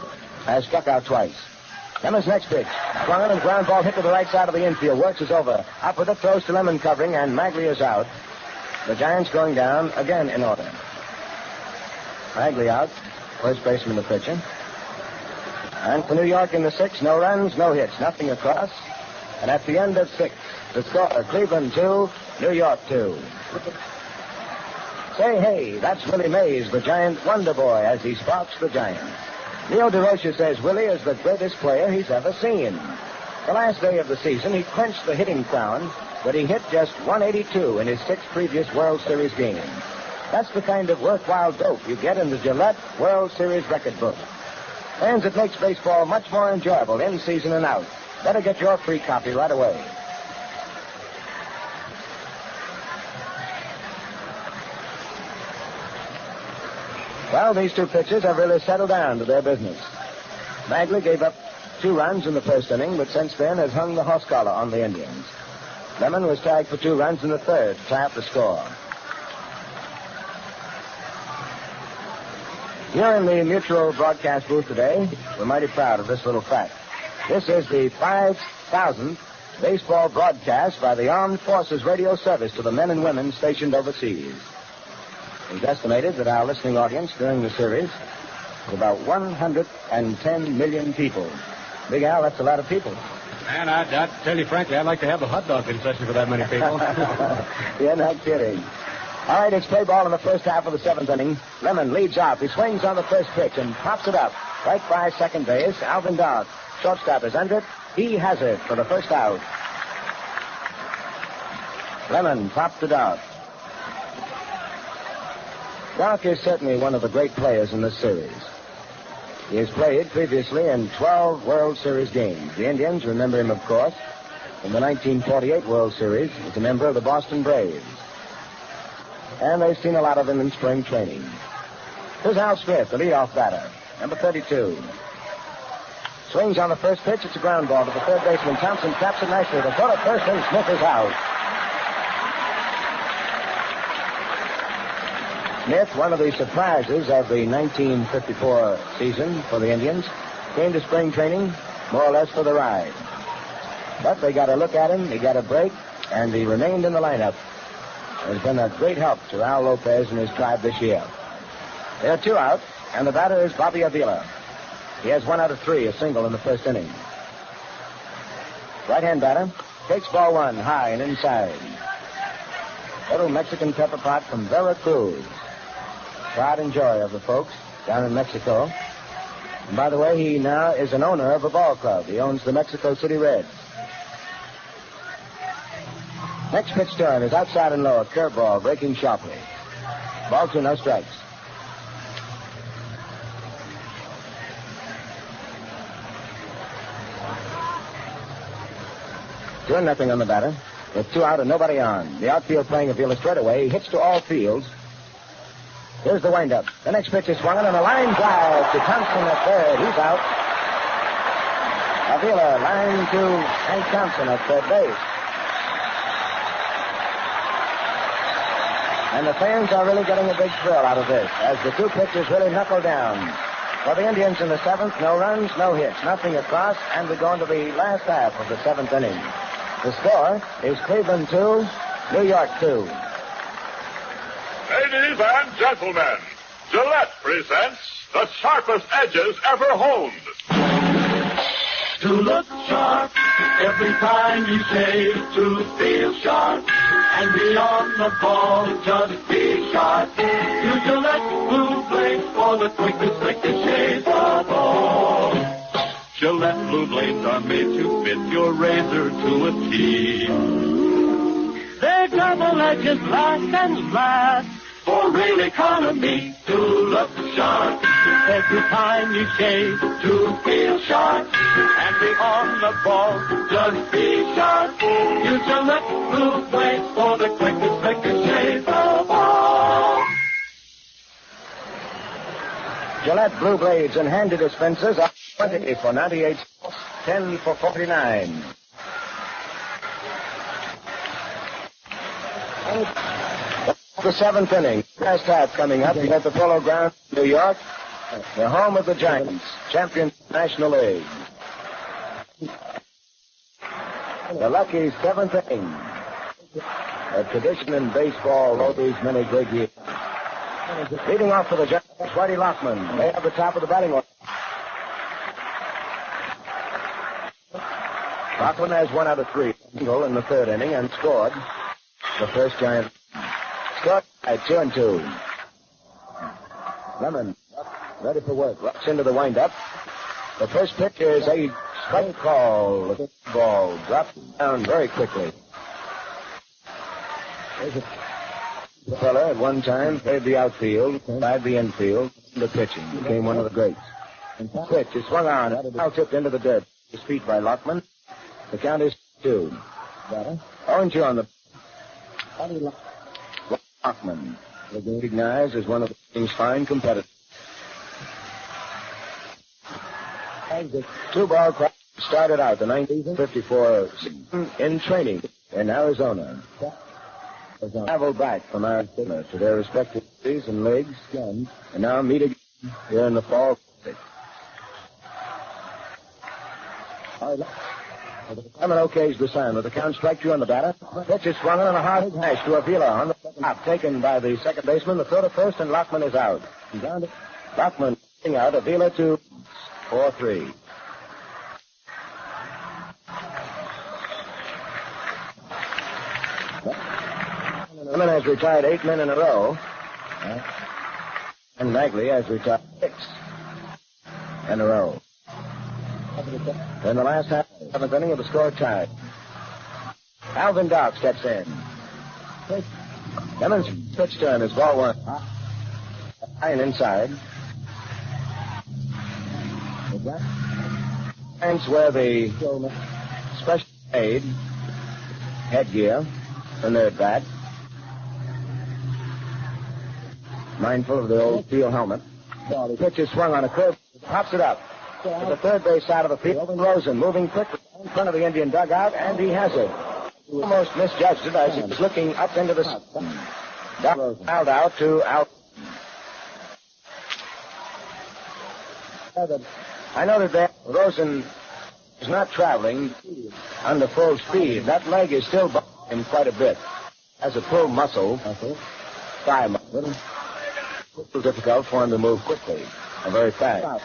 Speaker 14: has struck out twice. Lemon's next pitch. Swung on and ground ball hit to the right side of the infield. Wertz is over. Up with it, throws to Lemon covering, and Magley is out. The Giants going down again in order. Magley out. First baseman, the pitcher. And for New York in the 6th, no runs, no hits, nothing across. And at the end of 6, the score, Cleveland 2, New York 2. Say, hey, that's Willie Mays, the Giant wonder boy, as he sparks the Giants. Neil DeRocha says Willie is the greatest player he's ever seen. The last day of the season, he clinched the hitting crown, but he hit just 182 in his 6 previous World Series games. That's the kind of worthwhile dope you get in the Gillette World Series record book. Fans, it makes baseball much more enjoyable in season and out. Better get your free copy right away. Well, these 2 pitchers have really settled down to their business. Magley gave up 2 runs in the first inning, but since then has hung the horse collar on the Indians. Lemon was tagged for 2 runs in the third to tie up the score. Here in the Mutual broadcast booth today, we're mighty proud of this little fact. This is the 5,000th baseball broadcast by the Armed Forces Radio Service to the men and women stationed overseas. It's estimated that our listening audience during the series is about 110 million people. Big Al, that's a lot of people.
Speaker 15: Man, I tell you frankly, I'd like to have a hot dog concession for that many people.
Speaker 14: You're not kidding. All right, it's play ball in the first half of the 7th inning. Lemon leads off. He swings on the first pitch and pops it up right by second base. Alvin Dark, shortstop, is under it. He has it for the first out. Lemon popped it out. Dark is certainly one of the great players in this series. He has played previously in 12 World Series games. The Indians remember him, of course, in the 1948 World Series as a member of the Boston Braves. And they've seen a lot of him in spring training. Here's Al Smith, the leadoff batter, number 32. Swings on the first pitch. It's a ground ball to the third baseman. Thompson taps it nicely. The throw to first, and Smith is out. Smith, one of the surprises of the 1954 season for the Indians, came to spring training more or less for the ride. But they got a look at him, he got a break, and he remained in the lineup. Has been a great help to Al Lopez and his tribe this year. There are 2 out, and the batter is Bobby Avila. He has 1 out of 3, a single in the first inning. Right-hand batter. Takes ball one, high and inside. Little Mexican pepper pot from Veracruz. Pride and joy of the folks down in Mexico. And by the way, he now is an owner of a ball club. He owns the Mexico City Reds. Next pitch turn is outside and low, a curveball breaking sharply. Ball 2, no strikes. Two and nothing on the batter. With 2 out and nobody on. The outfield playing a fielder straight away. He hits to all fields. Here's the windup. The next pitch is swung on a line drive to Thompson at third. He's out. Avila line to Hank Thompson at third base. And the fans are really getting a big thrill out of this as the 2 pitchers really knuckle down. For the Indians in the 7th, no runs, no hits, nothing across, and we go into the last half of the 7th inning. The score is Cleveland 2, New York 2.
Speaker 12: Ladies and gentlemen, Gillette presents the sharpest edges ever honed.
Speaker 10: To look sharp every time you shave, to feel sharp and be on the ball, just be sharp. Use Gillette Blue Blades for the quickest, slickest shave of all. Gillette Blue Blades are made to fit your razor to a T. They're double-edged, black and flat, for real economy to look sharp. Every time you shave, to feel sharp and be on the ball, just be sharp. Use Gillette Blue Blades for the quickest, slickest shave of all.
Speaker 14: Gillette Blue Blades and handy dispensers are 20 for 98, 10 for 49. The 7th inning. Last half coming up. You got the Polo Grounds, New York, the home of the Giants, champion National League. The lucky 7th inning. A tradition in baseball all these many great years. Leading off for the Giants, Whitey Lockman. They have the top of the batting order. Lockman has 1 out of 3. Single in the 3rd inning and scored the first Giant. Scored at 2-2. Lemon ready for work. Rocks into the windup. The first pitch is a strike call. The ball dropped down very quickly. The fella at one time played the outfield, played the infield, the pitching. Became one of the greats. Pitch is swung on. Now tipped into the dirt. His feet by Lockman. The count is 2. 0-2 on the Lockman. Recognized as one of the team's fine competitors. 2-ball crowd started out the 1954 season in training in Arizona. Traveled back from Arizona to their respective cities and leagues, and now meet again here in the fall. Lemon okays the sign with the count strike 2 on the batter. Pitch is swung on a hard smash to Avila on the top, taken by the second baseman. The throw to first, and Lockman is out. Lockman out, Avila to 4-3. Lemon has retired 8 men in a row. And Magley has retired 6 in a row. In the last half of the 7th inning of the score tied. Alvin Dark steps in. Lemon's pitch turn is ball 1. High and inside. Giants wear the special made headgear on their bat. Mindful of the old steel helmet. The pitch is swung on a curve. Pops it up. To the third base side of the field. Rosen moving quickly in front of the Indian dugout, and he has it. Almost misjudged it as he was looking up into the sun. Fouled out to out. I noted that Rosen is not traveling under full speed. That leg is still bothering him quite a bit. Has a pull muscle, thigh muscle. It's difficult for him to move quickly and very fast.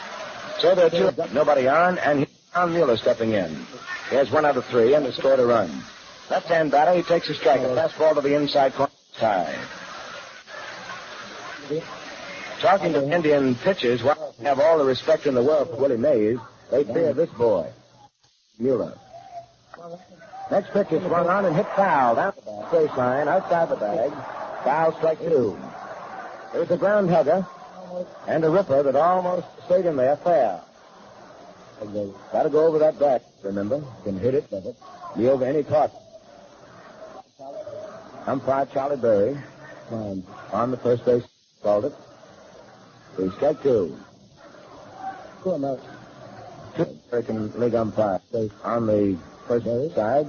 Speaker 14: So there are 2, nobody on, and Tom Mueller stepping in. He has 1 out of 3 and has scored a run. Left-hand batter, he takes a strike. A fastball to the inside corner. Tie. Talking to Indian pitchers, while they have all the respect in the world for Willie Mays, they fear this boy, Mueller. Next pitch is swung on and hit foul down the baseline, outside the bag. Foul, strike 2. There's a ground hugger and a ripper that almost stayed in there fair. Got to go over that bat, remember. You can hit it, be over any part. Umpire Charlie Berry on the first base, called it. So strike 2. American League umpire on the first base side.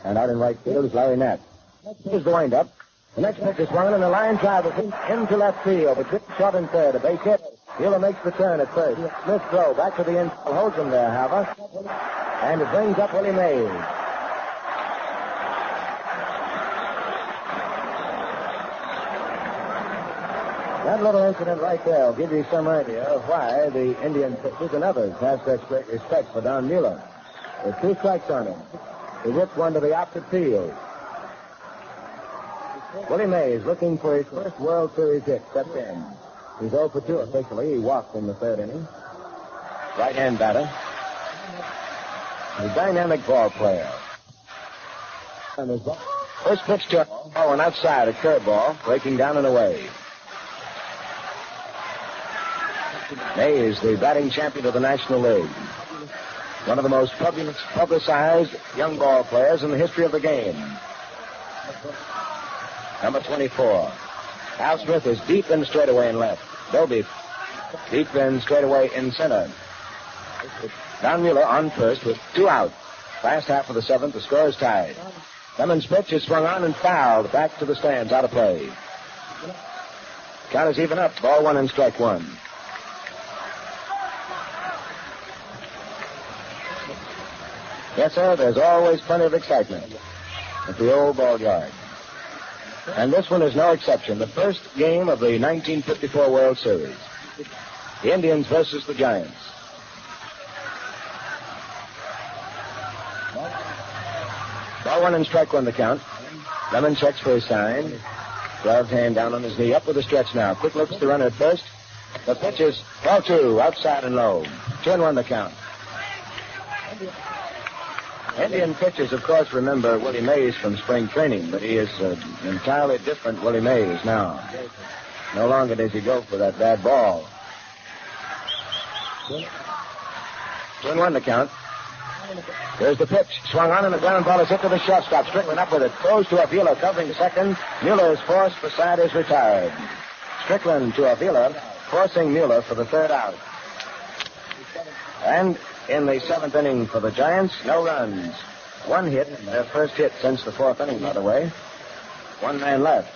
Speaker 14: And out in right field is Larry Knapp. Here's the wind-up. The next pitch is swung, and the line drive is into left field. But hit short and third. A base hit. Mueller makes the turn at first. Smith throw back to the infield. Holds him there, however. And it brings up Willie Mays. That little incident right there will give you some idea of why the Indian pitchers and others have such great respect for Don Mueller. With 2 strikes on him. He whipped one to the opposite field. Willie Mays looking for his first World Series hit, stepped in. He's 0 for 2 officially. He walked in the 3rd inning. Right-hand batter. A dynamic ball player. First pitch to an outside, a curveball, breaking down and away. Mays, the batting champion of the National League. One of the most publicized young ball players in the history of the game. Number 24. Al Smith is deep in straightaway in left. Doby deep in straightaway in center. Don Mueller on first with 2 out. Last half of the 7th, the score is tied. Clemens' pitch is swung on and fouled back to the stands, out of play. Count is even up. Ball 1 and strike 1. Yes, sir, there's always plenty of excitement at the old ball yard. And this one is no exception. The first game of the 1954 World Series. The Indians versus the Giants. Ball 1 and strike 1 the count. Lemon checks for his sign. Gloved hand down on his knee. Up with the stretch now. Quick looks to run at first. The pitch is ball 2, outside and low. 2-1 the count. Indian pitchers, of course, remember Willie Mays from spring training, but he is an entirely different Willie Mays now. No longer does he go for that bad ball. 2-1 the count. There's the pitch. Swung on, and the ground ball is hit to the shortstop. Strickland up with it. Throws to Avila, covering second. Mueller is forced. Beside is retired. Strickland to Avila, forcing Mueller for the 3rd out. And in the 7th inning for the Giants, no runs. 1 hit, their first hit since the 4th inning, by the way. 1 man left.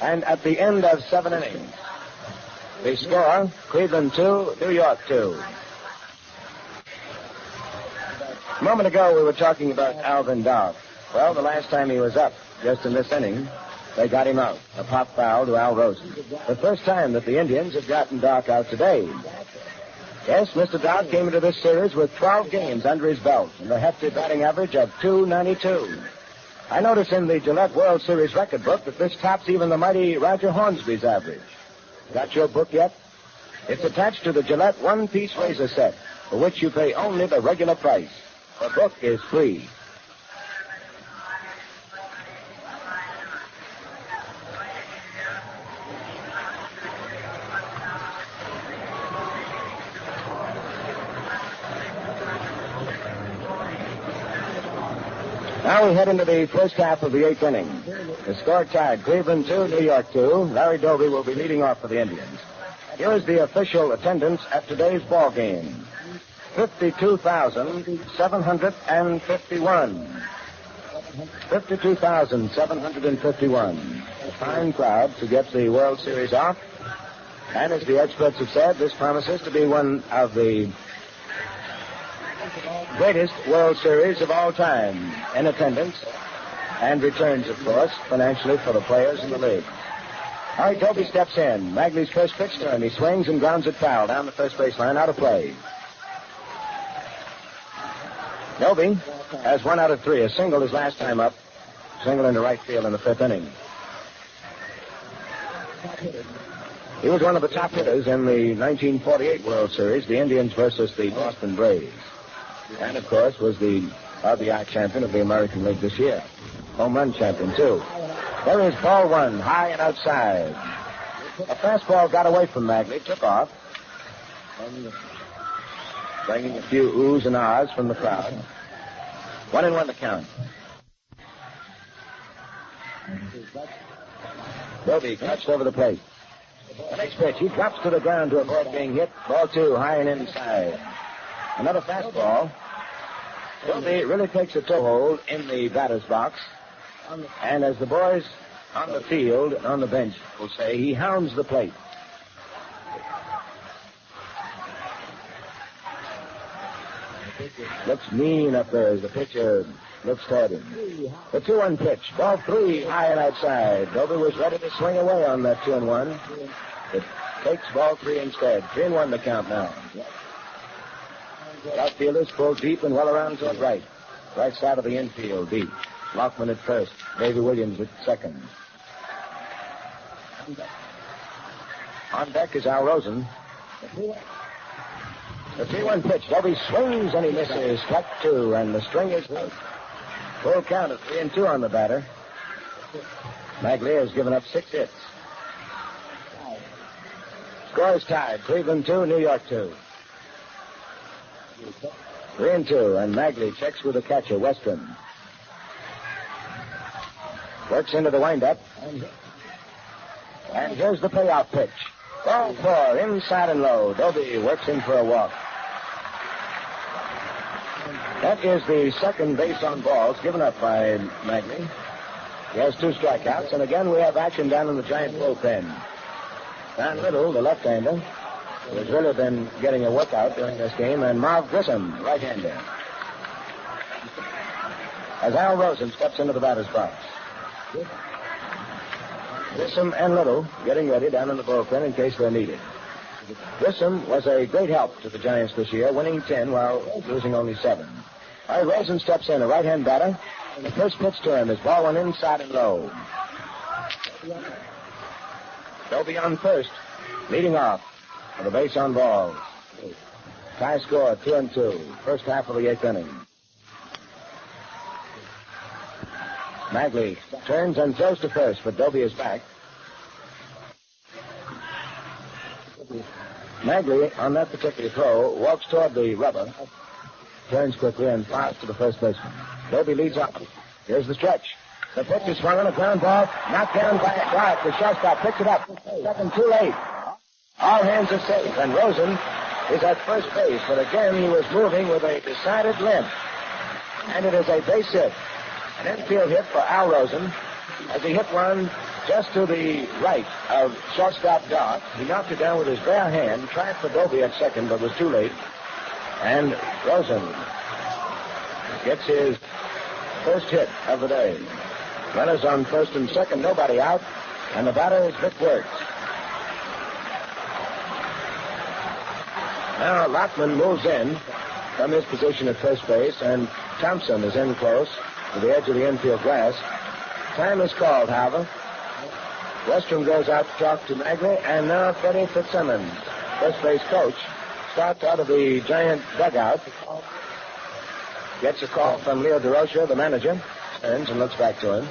Speaker 14: And at the end of 7 innings, the score, Cleveland 2, New York 2. A moment ago, we were talking about Alvin Dark. Well, the last time he was up, just in this inning, they got him out. A pop foul to Al Rhodes. The first time that the Indians have gotten Dark out today. Yes, Mr. Dark came into this series with 12 games under his belt and a hefty batting average of .292. I notice in the Gillette World Series record book that this tops even the mighty Roger Hornsby's average. Got your book yet? It's attached to the Gillette one-piece razor set, for which you pay only the regular price. The book is free. Now we head into the first half of the 8th inning. The score tied, Cleveland 2, New York 2. Larry Doby will be leading off for the Indians. Here is the official attendance at today's ball game. 52,751. 52,751. A fine crowd to get the World Series off. And as the experts have said, this promises to be one of the greatest World Series of all time in attendance and returns, of course, financially for the players in the league. All right, Doby steps in. Magley's first pitch to him. He swings and grounds it foul down the first baseline, out of play. Dobie has 1 out of 3. A single his last time up. Single into right field in the 5th inning. He was one of the top hitters in the 1948 World Series, the Indians versus the Boston Braves. And, of course, was the RBI champion of the American League this year. Home run champion, too. There is ball 1, high and outside. A fastball got away from Magley, took off, and bringing a few oohs and ahs from the crowd. 1-1 the count. Dobie clutched over the plate. The next pitch, he drops to the ground to avoid being hit. Ball 2, high and inside. Another fastball. Dobie really takes a toehold in the batter's box. And as the boys on the field and on the bench will say, he hounds the plate. Looks mean up there as the pitcher looks toward him. The 2-1 pitch. Ball 3, high and outside. Dobie was ready to swing away on that 2-1. It takes ball 3 instead. 3-1 the count now. Outfielders pull deep and well around toward right. Right side of the infield, deep. Lockman at first. Davy Williams at second. On deck is Al Rosen. The 3-1 pitch. Dobie swings and he misses. Strike 2, and the string is out. Full count of 3-2 on the batter. Magley has given up 6 hits. Score is tied. Cleveland 2, New York 2. 3-2, and Magley checks with the catcher, Western. Works into the windup. And here's the payoff pitch. Ball 4, inside and low. Dobie works in for a walk. That is the second base on balls given up by Magley. He has 2 strikeouts, and again we have action down in the Giant bullpen. Don Little, the left-hander, who has really been getting a workout during this game, and Marv Grissom, right-hander. As Al Rosen steps into the batter's box. Grissom and Little getting ready down in the bullpen in case they're needed. Grissom was a great help to the Giants this year, winning 10 while losing only 7. All right, Rosen steps in, a right-hand batter. The first pitch to him is ball 1 inside and low. Dobie on first, leading off for the base on balls. Tie score, 2-2. First half of the 8th inning. Magley turns and throws to first, but Dobie is back. Magley, on that particular throw, walks toward the rubber, turns quickly, and fires to the first baseman. Dobie leads off. Here's the stretch. The pitch is swung on a ground ball, knocked down by a drive. The shortstop picks it up. Second, too late. All hands are safe, and Rosen is at first base, but again he was moving with a decided limp. And it is a base hit. An infield hit for Al Rosen as he hit one just to the right of shortstop Dodd. He knocked it down with his bare hand, tried for Dobie at second, but was too late. And Rosen gets his first hit of the day. Runners on first and second, nobody out, and the batter is Vic Wertz. Now Lockman moves in from his position at first base, and Thompson is in close to the edge of the infield grass. Time is called, however. Westrom goes out to talk to Magley, and now Freddie Fitzsimmons, first base coach, starts out of the Giant dugout, gets a call from Leo DeRocha, the manager, turns and looks back to him.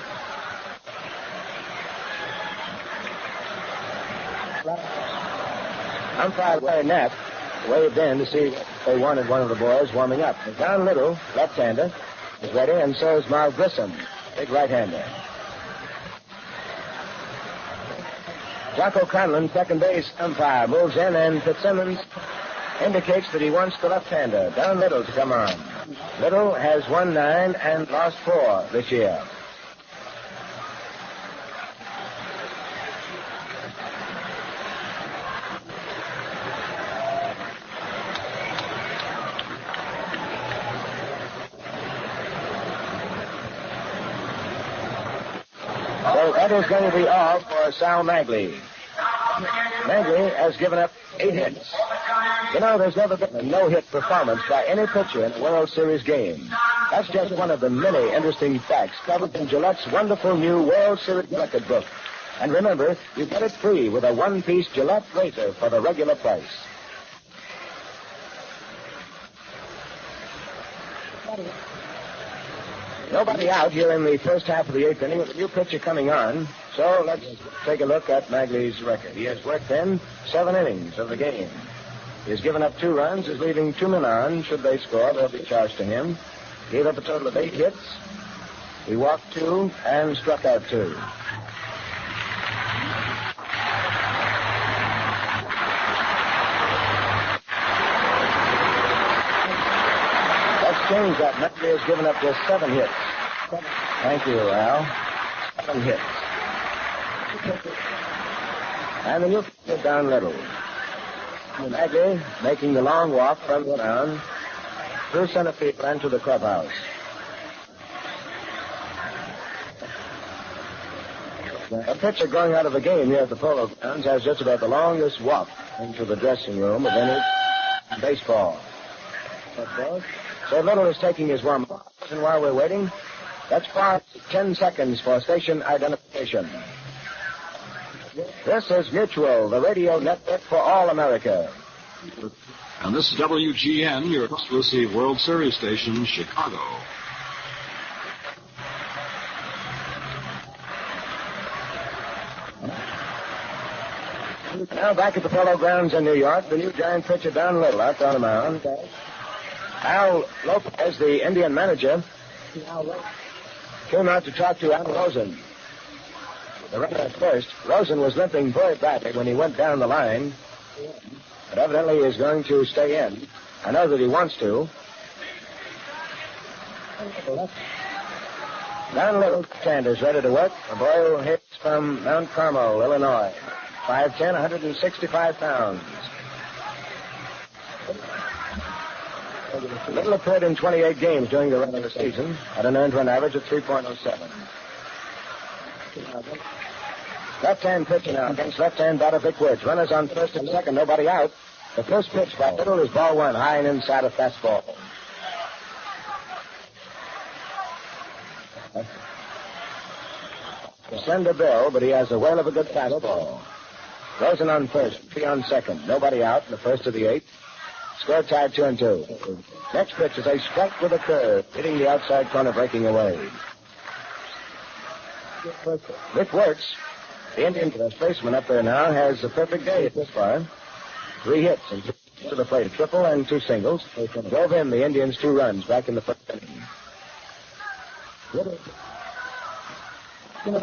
Speaker 14: Umpire Larry Knapp waved in to see if they wanted one of the boys warming up. Don Little, left-hander, is ready, and so is Marv Grissom, big right-hander. Jocko Conlon, second base umpire, moves in, and Fitzsimmons indicates that he wants the left-hander, Don Little, to come on. Little has won 9 and lost 4 this year. So that is going to be all for Sal Magley. Magley has given up 8 hits. You know, there's never been a no-hit performance by any pitcher in a World Series game. That's just one of the many interesting facts covered in Gillette's wonderful new World Series record book. And remember, you get it free with a one-piece Gillette razor for the regular price. Nobody out here in the first half of the eighth inning with a new pitcher coming on. So let's take a look at Magley's record. He has worked in 7 innings of the game. He has given up 2 runs, is leaving 2 men on. Should they score, they'll be charged to him. Gave up a total of 8 hits. He walked 2 and struck out 2. Change that. Magley has given up just 7 hits. Thank you, Al. 7 hits. And the new pitcher down little. Magley making the long walk from the mound through center field and to the clubhouse. A pitcher going out of the game here at the Polo Grounds has just about the longest walk into the dressing room of any baseball. So Little is taking his warm-up. And while we're waiting, let's pause 10 seconds for station identification. This is Mutual, the radio network for all America.
Speaker 8: And this is WGN, your exclusive World Series station, Chicago.
Speaker 14: Now back at the Polo Grounds in New York, the new Giant pitcher Don Little out on the mound. Al Lopez, the Indian manager, came out to talk to Al Rosen. The runner at first, Rosen was limping very badly when he went down the line, but evidently he is going to stay in. I know that he wants to. Don Little stand is ready to work. A boy who hits from Mount Carmel, Illinois. 5'10", 165 pounds. Little appeared in 28 games during the regular season at an earned run average of 3.07. Left-hand pitcher now against left-hand batter Vic Wertz. Runners on first and second, nobody out. The first pitch by Little is ball 1, high and inside a fastball. Slender bill, but he has a whale of a good fastball. Rosen on first, 3 on second, nobody out in the first of the 8th. Score tied 2-2. Next pitch is a strike with a curve, hitting the outside corner, breaking away. Vic Wertz, the Indian baseman up there now, has a perfect day this far. 3 hits and to the plate, a triple and 2 singles. Drove in the Indians 2 runs back in the first inning. Little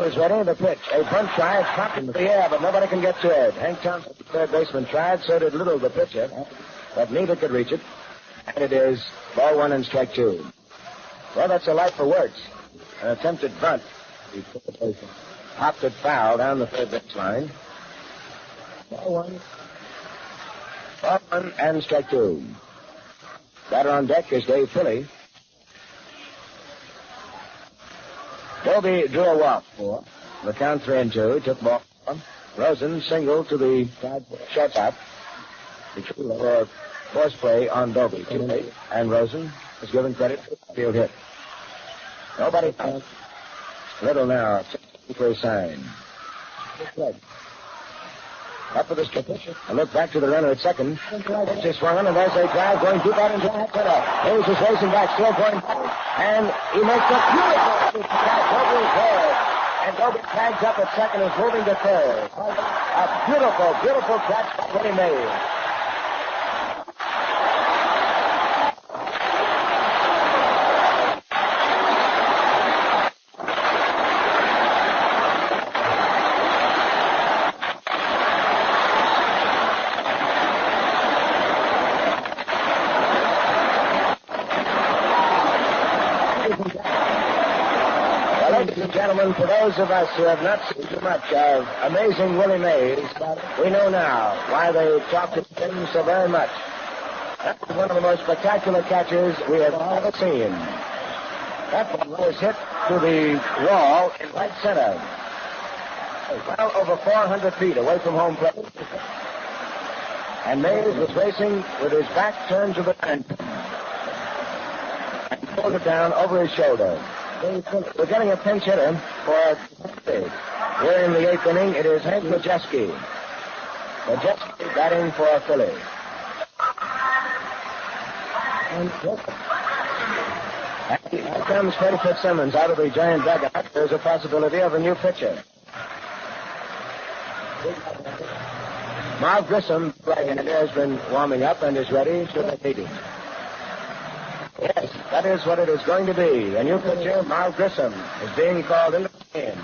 Speaker 14: is ready. The pitch, a bunt try. It's popped into the air, but nobody can get to it. Hank Thompson, the third baseman, tried. So did Little, the pitcher. But neither could reach it. And it is ball 1 and strike 2. Well, that's a light for Wertz. An attempted bunt. He popped it foul down the third base line. Ball 1. Ball 1 and strike 2. Batter on deck is Dave Philly. Doby drew a walk for the count 3-2. Took ball 1. Rosen single to the shortstop. For force play on Doby. And Rosen is given credit for the field hit. Nobody out. Little now for a sign. Up for the strip. A look back to the runner at second. Just swung on, and there's a drive going deep out into the center. Hayes is racing back, still going. And he makes a beautiful catch over his head. And Doby tags up at second and is moving to third. A beautiful, beautiful catch by Willie Mays. Gentlemen, for those of us who have not seen too much of amazing Willie Mays, we know now why they talked to him so very much. That's one of the most spectacular catches we have ever seen. That one was hit to the wall in right center. Well over 400 feet away from home plate. And Mays was racing with his back turned to the pen and pulled it down over his shoulder. We're getting a pinch hitter for Philly. Here in the 8th inning, it is Hank Majeski. Majeski batting for Philly. And here comes Freddie Fitzsimmons out of the Giant dugout. There's a possibility of a new pitcher. Marv Grissom, has been warming up and is ready to the meeting. Yes, that is what it is going to be. A new pitcher, Marv Grissom, is being called into the game.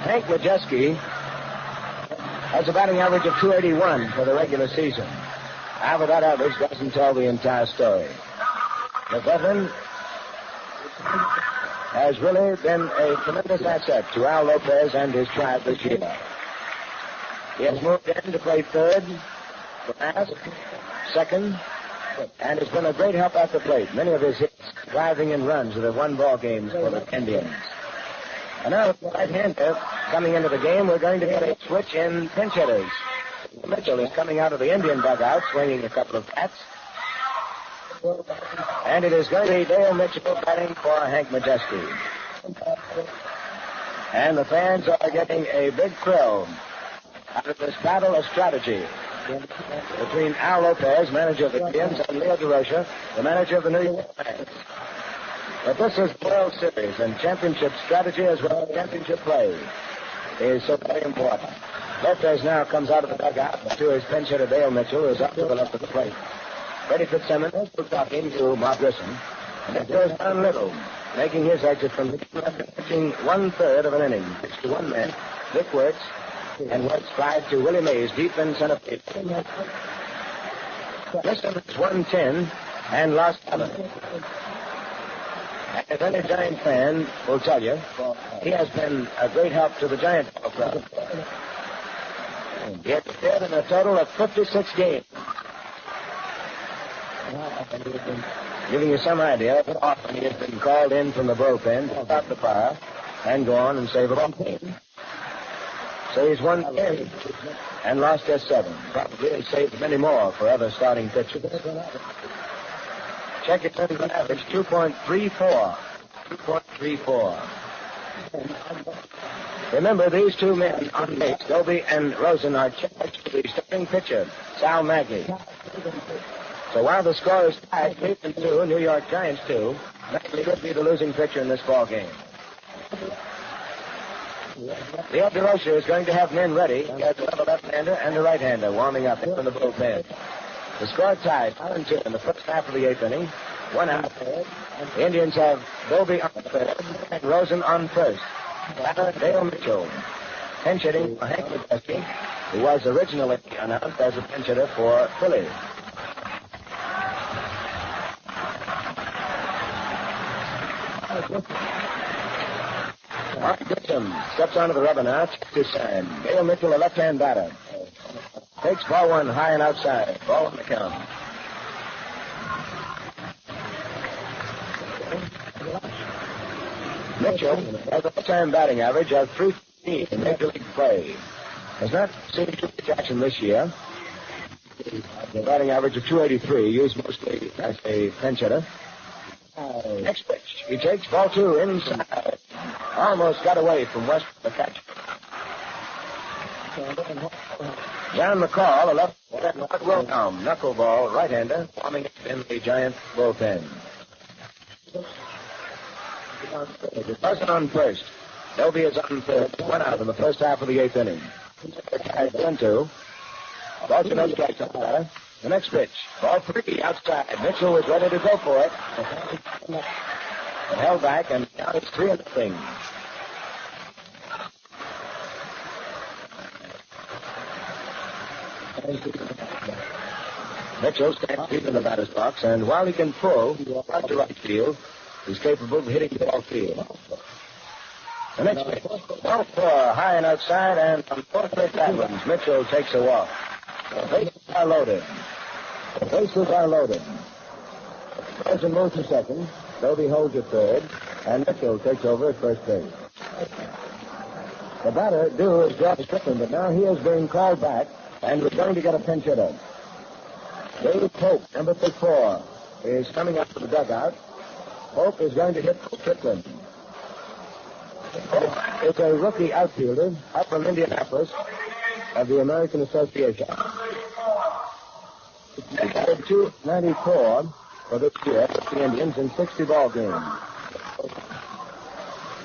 Speaker 14: Hank Majeski has a batting average of 281 for the regular season. However, that average doesn't tell the entire story. The veteran has really been a tremendous asset to Al Lopez and his tribe this year. He has moved in to play third, last, second, and has been a great help at the plate. Many of his hits driving in runs that have won ball games for the Indians. And now, right-hander coming into the game, we're going to get a switch in pinch hitters. Mitchell is coming out of the Indian dugout, swinging a couple of bats. And it is going to be Dale Mitchell batting for Hank Majeski. And the fans are getting a big thrill out of this battle of strategy between Al Lopez, manager of the Indians, and Leo DeRocha, the manager of the New York Giants. But this is World Series, and championship strategy as well as championship play is so very important. Lopez now comes out of the dugout to his pinch hitter Dale Mitchell, who is up to the left of the plate. Freddie Fitzsimmons is talking to Mark Grissom, and it goes down Little, making his exit from the pitching 1/3 of an inning. Pitch to one man, Vic Wertz, and Wertz flies to Willie Mays, deep in center field. Grissom is 110 and lost 7. As any Giant fan will tell you, he has been a great help to the Giant club. He has appeared in a total of 56 games. Giving you some idea of how often he has been called in from the bullpen to stop the fire and go on and save a ball game. So he's won 10 and lost just 7. Probably he saved many more for other starting pitchers. Check it on average, 2.34. 2.34. Remember, these two men on base, Doby and Rosen, are charged to the starting pitcher, Sal Maggie. So while the score is tied, Cleveland 2, New York Giants 2, Maggie could be the losing pitcher in this ball game. Leo DeRocha is going to have men ready. He has another left-hander and a right-hander warming up in the bullpen. The score tied 2 in the first half of the 8th inning. 1 out. The Indians have Doby on third and Rosen on first. Batter Dale Mitchell. Pinch hitting for Hank Majeski, who was originally announced as a pinch hitter for Philly. Mark Grissom steps onto the rubber now. This time, Dale Mitchell, a left-hand batter. Takes ball 1 high and outside. Ball on the count. Mitchell has a left-hand batting average of 315 in Major League play. Has not seen too much action this year. The batting average of 283, used mostly as a pinch hitter. Next pitch. He takes ball 2 inside. Almost got away from West the catcher. John McCall, a left Wilhelm, knuckleball, right-hander, warming in the Giant bullpen. Person on first. Doby is on third. 1 out in the first half of the 8th inning. 1-2. Ball 2, no strikes on the batter. The next pitch. Ball 3 outside. Mitchell was ready to go for it. Held back, and now it's 3-0. Mitchell stands deep in the batter's box, and while he can pull out to right field, he's capable of hitting the ball field. The next pitch, ball 4, high and outside, and on 4th base backwards, Mitchell takes a walk. The bases are loaded. The bases are loaded. Rosen moves to second. Doby holds at third, and Mitchell takes over at first base. The batter, due, is George Strickland, but now he is being called back and we're going to get a pinch hitter. Dave Pope, number 34, is coming up to the dugout. Pope is going to hit Strickland. Pope is a rookie outfielder up from Indianapolis of the American Association. He batted .294 for this year with the Indians in 60 ball games.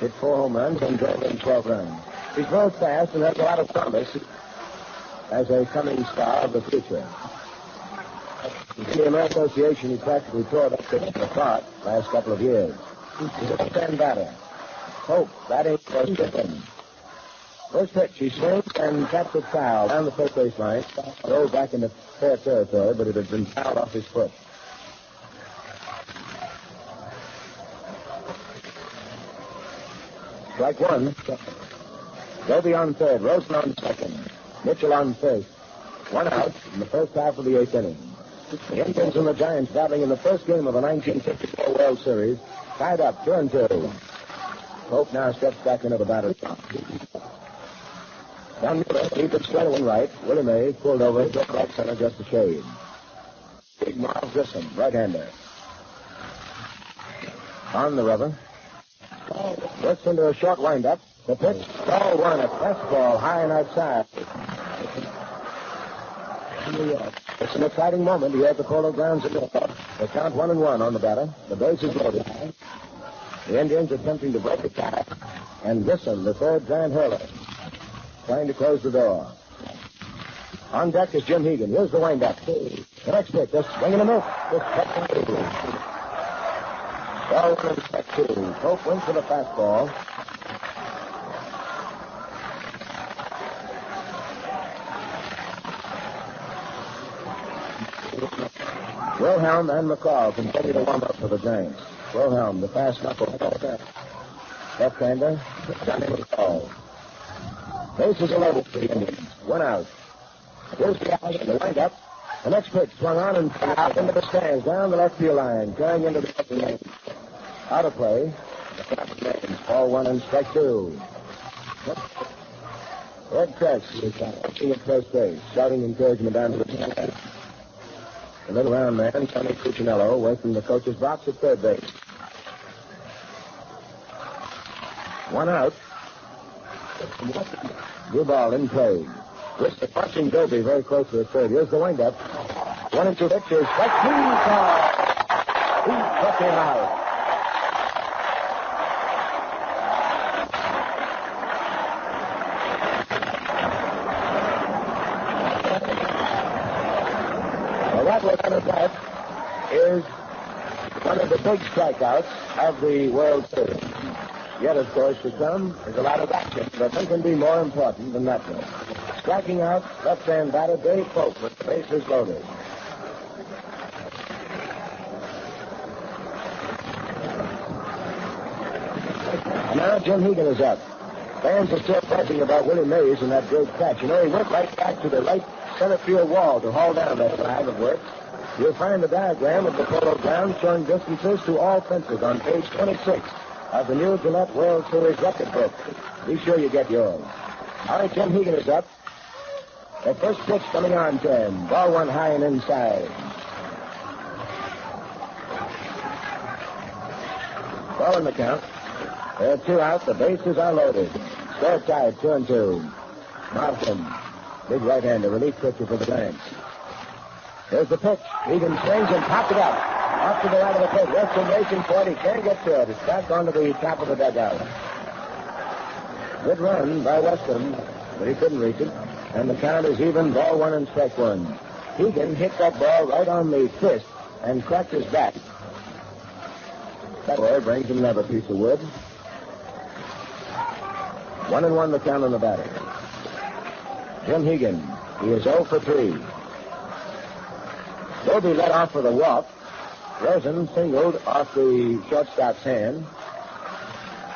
Speaker 14: Hit 4 home runs and drove in 12 runs. He's very fast and has a lot of promise as a coming star of the future. In the American Association, he practically tore that pitch apart last couple of years. He's a left-hand batter. Pope batting for Strickland. First pitch, he swings and taps it foul down the first base line. Rolled back into fair territory, but it had been fouled off his foot. Strike one. Doby on third, Rhodes on second, Mitchell on first. 1 out in the first half of the 8th inning. The Indians and the Giants battling in the first game of the 1954 World Series, tied up 2-2. Pope now steps back into the batter's box. Down middle, keep it straight one right. Willie Mays pulled over, just right center, just a shade. Big Miles Grissom, right-hander. On the rubber. Gets into a short windup. The pitch, ball one, a fastball high and outside. It's an exciting moment here at the Polo Grounds. The count 1-1 on the batter. The base is loaded. The Indians attempting to break the tie. And Grissom, the third giant hurler, trying to close the door. On deck is Jim Hegan. Here's the windup. The next pitch, just swinging a miss. Ball 1 and strike 2. Pope wins for the fastball. Wilhelm and McCall continue to warm up for the Giants. Wilhelm, the fast knuckle. Left-hander, Johnny McCall. Bases are loaded for the Indians. 1 out. Here's the wind-up. The next pitch swung on and out into the stands, down the left field line, going into the upper lane. Out of play. Ball 1 and strike 2. Ed Kress is watching at first base, shouting encouragement down to the stands. The little round man, Tony Cuccinello, away from the coach's box at third base. 1 out. New ball in play. With punching Doby very close to the third. Here's the windup. 1 and 2 pitches. Strike 2 call. He struck him out. That was on his left is one of the big strikeouts of the World Series. Yet, of course, to come is a lot of action, but nothing can be more important than that one. Striking out left-hand batter Dave Pope with the bases loaded. Now Jim Hegan is up. Fans are still buzzing about Willie Mays and that great catch. You know, he went right back to the right center field wall to haul down that flag of Wertz. You'll find the diagram of the Polo Grounds showing distances to all fences on page 26 of the new Gillette World Series record book. Be sure you get yours. All right, Jim Hegan is up. The first pitch coming on to him. Ball 1 high and inside. Ball in the count. There are 2 out. The bases are loaded. Score tied 2-2. Martin, big right-hander, relief pitcher for the Giants. There's the pitch. Hegan swings and popped it up. Off to the right of the plate. Weston racing for it. He can't get to it. It's back onto the top of the dugout. Good run by Weston, but he couldn't reach it. And the count is even. Ball 1 and strike 1. Hegan hit that ball right on the fist and cracked his back. That boy brings him another piece of wood. 1-1 the count on the batter. Jim Hegan. He is 0 for 3. Doby led off with a walk. Rosen singled off the shortstop's hand.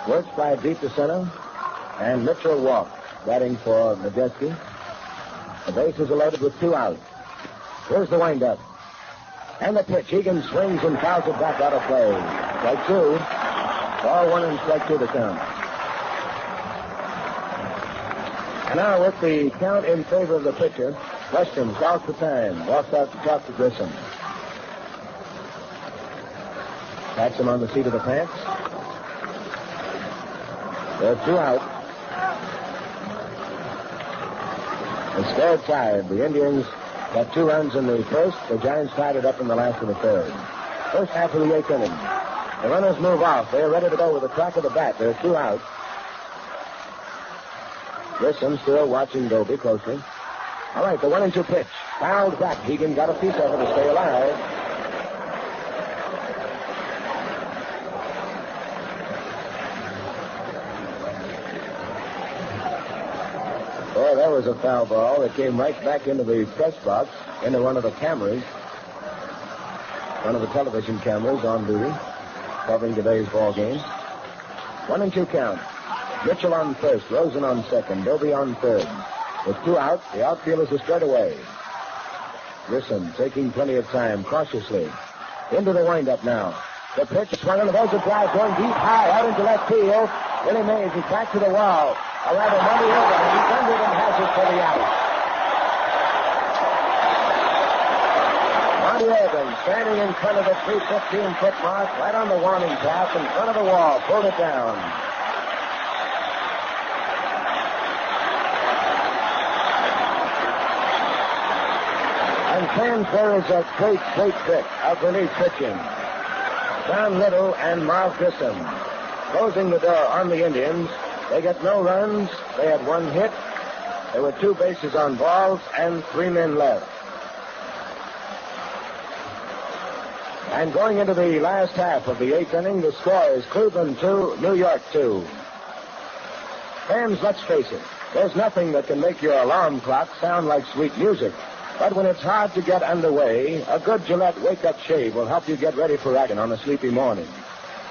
Speaker 14: Wertz flied deep to center. And Mitchell walked, batting for Majeski. The bases are loaded with 2 out. Here's the windup. And the pitch. Hegan swings and fouls it back out of play. Strike 2. Ball 1 and strike 2 to count. And now with the count in favor of the pitcher, Weston counts the time, walks out to talk to Grissom. Pats him on the seat of the pants. They're 2 out. The score tied. The Indians got 2 runs in the first. The Giants tied it up in the last of the third. First half of the 8th inning. The runners move off. They're ready to go with the crack of the bat. They're 2 out. Grissom still watching Doby closely. All right, the 1-2 pitch. Fouled back. Hegan got a piece of it to stay alive. Boy, that was a foul ball that came right back into the press box, into one of the cameras, one of the television cameras on duty, covering today's ball game. 1-2 count. Mitchell on first, Rosen on second, Doby on third. With 2 out, the outfielders are straight away. Grissom taking plenty of time, cautiously. Into the windup now. The pitch swung on the buzzer drive, going deep high out into left field. Willie Mays is back to the wall. A rather muddy over, and he's under and has it for the out. Monty Evans standing in front of the 315-foot mark, right on the warning tap, in front of the wall, pulled it down. And fans, there is a great bit of relief pitching. John Little and Marv Grissom closing the door on the Indians. They get no runs. They had 1 hit. There were 2 bases on balls and 3 men left. And going into the last half of the 8th inning, the score is Cleveland 2, New York 2. Fans, let's face it. There's nothing that can make your alarm clock sound like sweet music. But when it's hard to get underway, a good Gillette wake-up shave will help you get ready for action on a sleepy morning.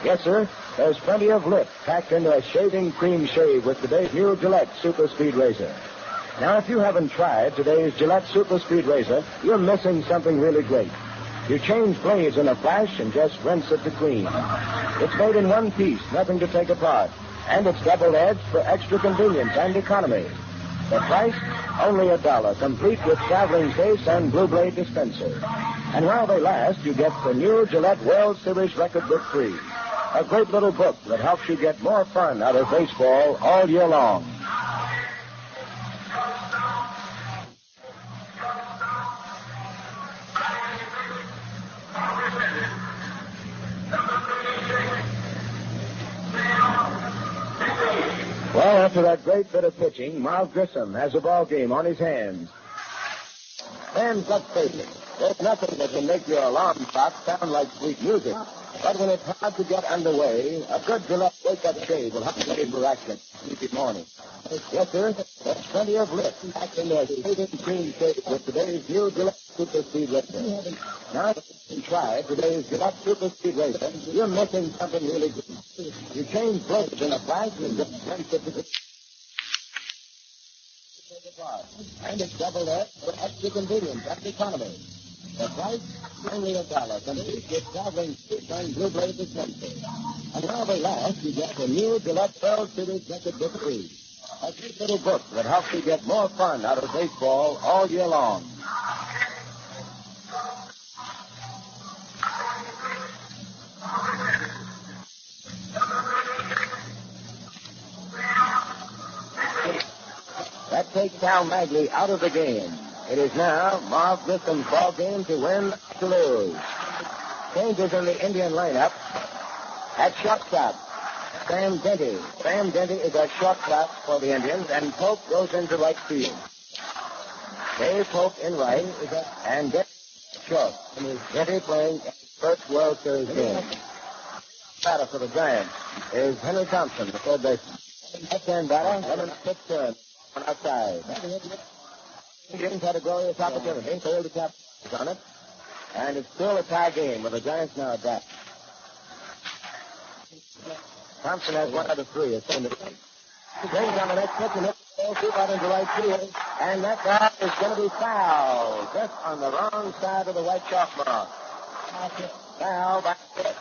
Speaker 14: Yes, sir, there's plenty of lift packed into a shaving cream shave with today's new Gillette Super Speed Razor. Now, if you haven't tried today's Gillette Super Speed Razor, you're missing something really great. You change blades in a flash and just rinse it to clean. It's made in 1 piece, nothing to take apart. And it's double-edged for extra convenience and economy. The price? Only $1, complete with traveling case and blue blade dispenser. And while they last, you get the new Gillette World Series record book free. A great little book that helps you get more fun out of baseball all year long. Well, after that great bit of pitching, Marv Grissom has a ball game on his hands. Fans, let's face it. There's nothing that can make your alarm clock sound like sweet music. But when it's hard to get underway, a good Gillette wake-up shave will help you get for action sleepy morning. Yes, sir, there's plenty of lift packed in their shaving cream shave with today's new Gillette Super Speed Razor. Now, if you try today's Gillette Super Speed Razor, you're missing something really good. You change blades in a flash and just rinse it to the... And it's double-edged for extra convenience and economy. The price? Only $1, complete with traveling stick and blue blade dispenser. And while they last, you get the new Gillette World Series record book free. A cute little book that helps you get more fun out of baseball all year long. That takes Cal Magley out of the game. It is now Marv Grissom's ball game to win, to lose. Changes in the Indian lineup. At shortstop, Sam Denty. Sam Denty is at shortstop for the Indians, and Pope goes into right field. Dave Pope in right, and Denty short. Denty playing his first World Series game. Batter for the Giants is Henry Thompson, the third baseman. Left-hand batter, Evans pitch turn on outside. Indians had a glorious opportunity. Failed to capitalize on it. And it's still a tie game with the Giants now at bat. Thompson has 1 out of 3. It's in the game. Brings on the next pitch and hits the ball deep out into right field. And that ball is going to be fouled. Just on the wrong side of the white chalk mark. Foul back to it.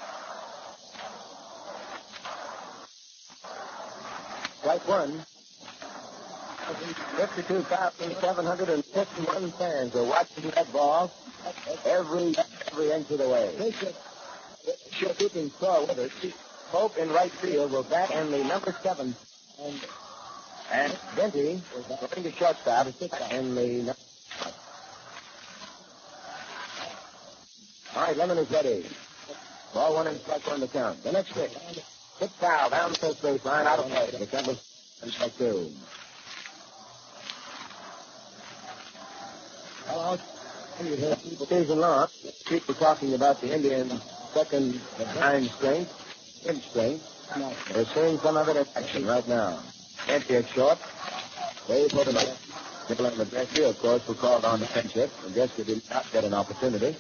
Speaker 14: Strike 1. 52,751 fans are watching that ball every inch of the way. Sure keeping score with us. Pope in right field will bat, and the number 7 and Benty is going to shortstop in the. All right, Lemon is ready. Ball 1 and strike 1 to count. The next pitch. Hit foul down the first base line, out of play. The count was strike 2. Season long, people talking about the Indians' second line strength, inch strength. They're seeing some of it in action right now. Empty at short. They put him up. Nickel and Majesty, of course, were called on to pinch hit. Majesty did not get an opportunity.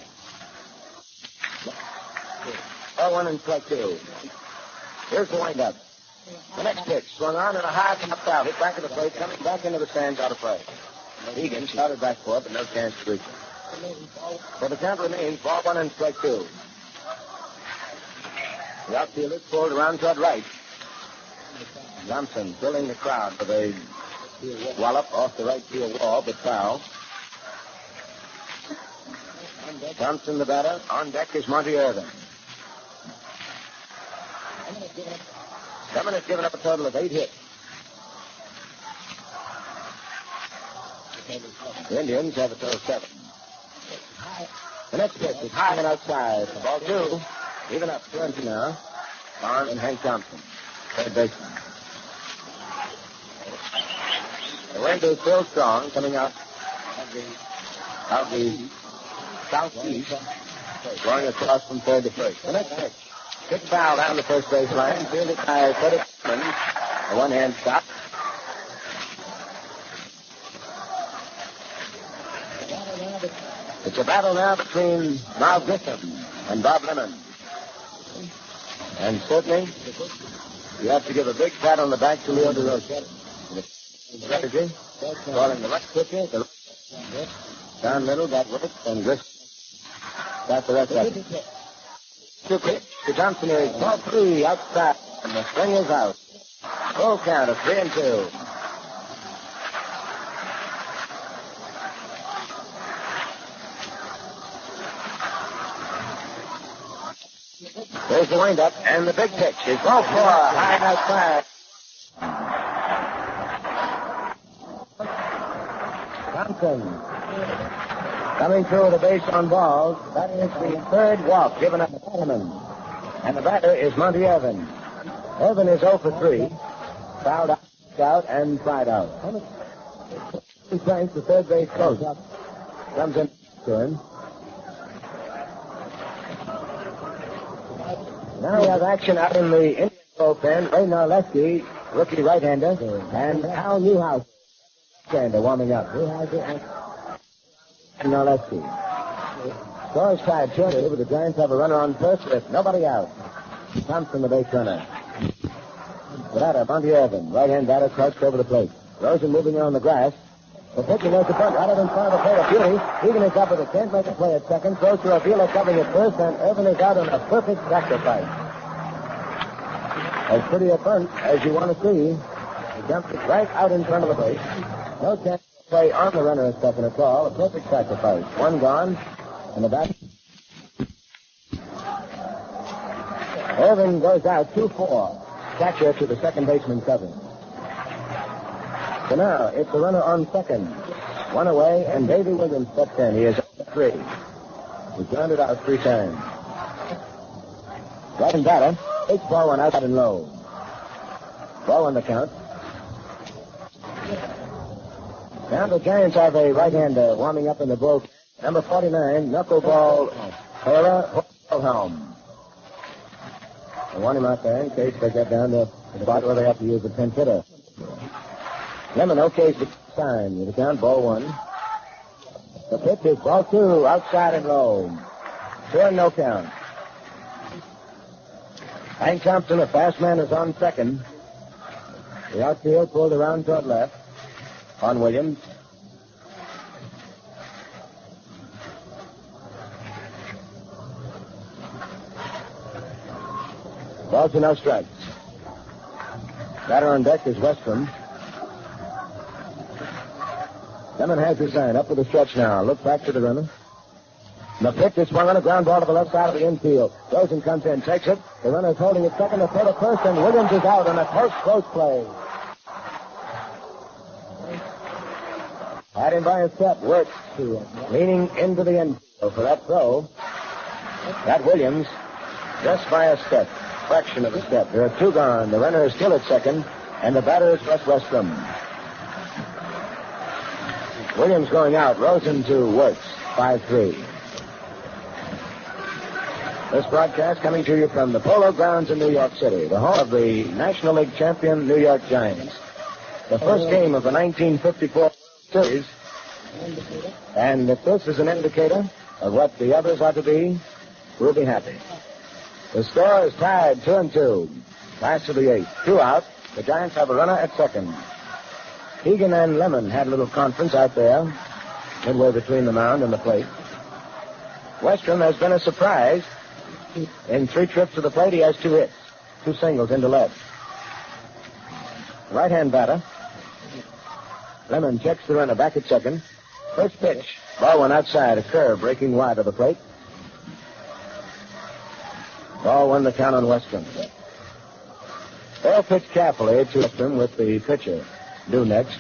Speaker 14: Ball 1 and strike 2. Here's the windup. The next pitch, swung on and a high popped out. Hit back of the plate, coming back into the stands, out of play. Egan started back for it, but no chance to reach it. So the count remains ball 1 and strike 2. The outfielder pulled around toward right. Johnson filling the crowd with a wallop off the right field wall, but foul. Johnson, the batter. On deck is Monty Irvin. Lemon has given up a total of 8 hits. The Indians have a total of 7. The next pitch is high and outside. Ball 2. Even up 2-2 now. Barnes and Hank Thompson. Third baseman. The wind is still strong, coming out of the southeast, going across from third to first. The next pitch. Kick foul down the first base line. Fielded by Frederick Simmons. A one-hand stop. It's a battle now between Miles Grissom and Bob Lemon. And certainly, you have to give a big pat on the back to Leo DeRoche. Strategy, calling the right pitcher, the down middle, got Wertz, and Grissom got the rest of it. 2 pitch to Johnson is ball 3 outside, and the swing is out. Full count of 3-2. There's the windup, and the big pitch is ball 4, high and outside. Thompson coming through with a base on balls. That is the third walk given up to Bannerman. And the batter is Monty Irvin. Irvin is 0 for 3. Fouled out and fried out. Thanks the third base coach. Comes in to him. Now we have action out in the Indian bullpen. Ray Narleski, rookie right-hander, and Al Newhouse, left-hander, warming up. Narleski. Score is tied 2-2, but the Giants have a runner on first with nobody out. Thompson, the base runner. The batter, Monty Irvin, right-hand batter, crouched over the plate. Rosen moving on the grass. The pitcher makes a bunt right in front of the plate of Beauty. Egan is up with it, can't make a play at second. Throws to Avila covering at first, and Irvin is out on a perfect sacrifice. As pretty a bunt as you want to see. He jumps it right out in front of the plate. No chance to play on the runner at second at all. A perfect sacrifice. One gone, and the bat. Irvin goes out 2-4. Catcher to the second baseman covering. So now, it's the runner on second. One away, and Davey Williams steps in. He is up 3. He's grounded out 3 times. Right and batter. Takes ball 1 outside and low. Ball 1 the count. Now the Giants have a right-hander warming up in the bullpen. Number 49, knuckleball Wilhelm. They want him out there in case they get down to the spot where they have to use the pinch hitter. Lemon okays the sign with the count, ball 1. The pitch is ball 2, outside and low. 2 no count. Hank Thompson, a fast man, is on second. The outfield pulled around toward left on Williams. Ball 2, no strikes. Batter on deck is Westrom. Lemon has the sign. Up with the stretch now. Look back to the runner. The pitch is swung on a ground ball to the left side of the infield. Rosen comes in, takes it. The runner is holding it second, the third to first, and Williams is out on a close play. Had him by a step. Wertz leaning into the infield for that throw. That Williams just by a step, fraction of a step. There are two gone. The runner is still at second, and the batter is Wes Westrom. Williams going out. Rosen to Wertz. 5-3. This broadcast coming to you from the Polo Grounds in New York City, the home of the National League champion New York Giants. The first game of the 1954 Series. And if this is an indicator of what the others are to be, we'll be happy. The score is tied 2-2. Last of the 8th. 2 out. The Giants have a runner at second. Egan and Lemon had a little conference out there, midway between the mound and the plate. Westrom has been a surprise. In 3 trips to the plate, he has 2 hits. 2 singles into left. Right-hand batter. Lemon checks the runner back at second. First pitch. Ball one outside. A curve breaking wide of the plate. Ball one the count on Westrom. They'll pitch carefully to Westrom with the pitcher due next.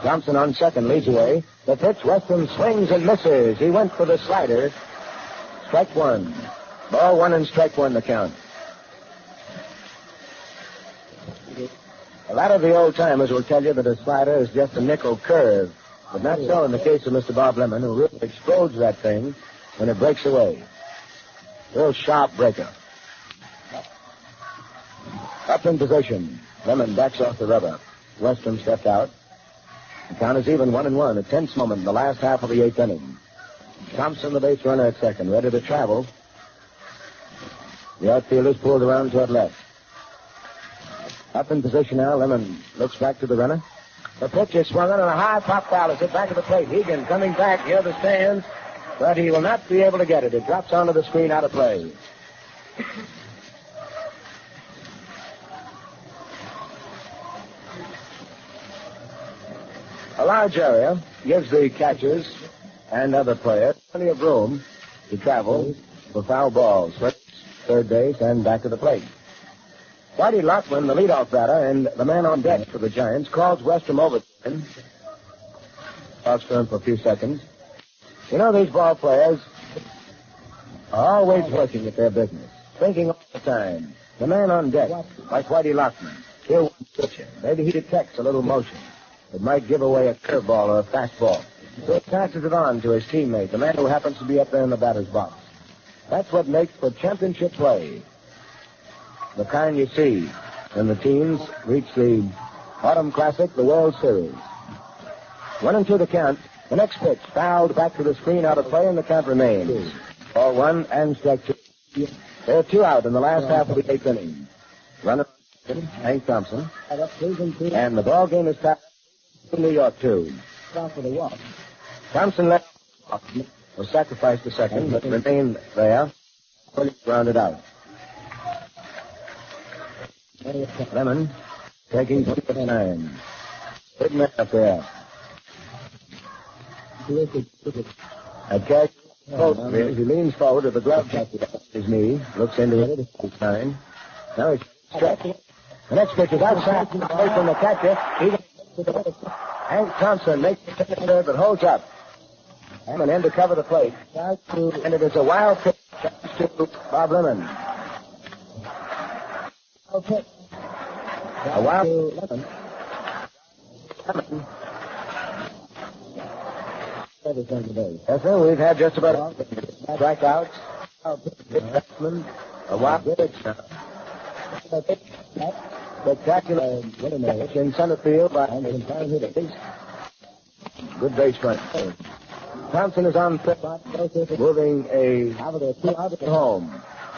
Speaker 14: Thompson on second leads away. The pitch, Westrom swings and misses. He went for the slider. Strike one. Ball one and strike one the count. A lot of the old-timers will tell you that a slider is just a nickel curve, but not so in the case of Mr. Bob Lemon, who really explodes that thing when it breaks away. Real sharp breaker. Up in position. Lemon backs off the rubber. Westrom stepped out. The count is even 1-1, a tense moment in the last half of the 8th inning. Thompson, the base runner at second, ready to travel. The outfielder's pulled around toward left. Up in position now, Lemon looks back to the runner. The pitch is swung on and a high pop foul is hit back of the plate. Egan coming back near the stands, but he will not be able to get it. It drops onto the screen out of play. A large area gives the catchers and other players plenty of room to travel for foul balls. Third base and back to the plate. Whitey Lockman, the leadoff batter, and the man on deck for the Giants, calls Westrom over to him. Talks to him for a few seconds. You know, these ball players are always working at their business, thinking all the time. The man on deck, like Whitey Lockman, he'll switch him. Maybe he detects a little motion. It might give away a curveball or a fastball. So he passes it on to his teammate, the man who happens to be up there in the batter's box. That's what makes for championship play. The kind you see when the teams reach the Autumn Classic, the World Series. 1-2 the count. The next pitch fouled back to the screen out of play, and the count remains. Ball one and strike two. There are 2 out in the last half of the 8th inning. Runner Hank Thompson. And the ball game is tied to New York 2. Thompson left was sacrificed to second, but remained there. Grounded out. Lemon taking 9. Big man up there. A catch. He leans forward with the glove his knee, looks into it. It's 9. Now he's stretching. The next pitch is outside from the catcher. Hank Thompson makes the third, but holds up. And in to cover the plate. And it is a wild pitch to Bob Lemon. Okay. A wild Lemon. Yes, sir, we've had just about strikeouts. A wild pitch. Spectacular pitch in center field by good base running. Thompson is on third, moving a home.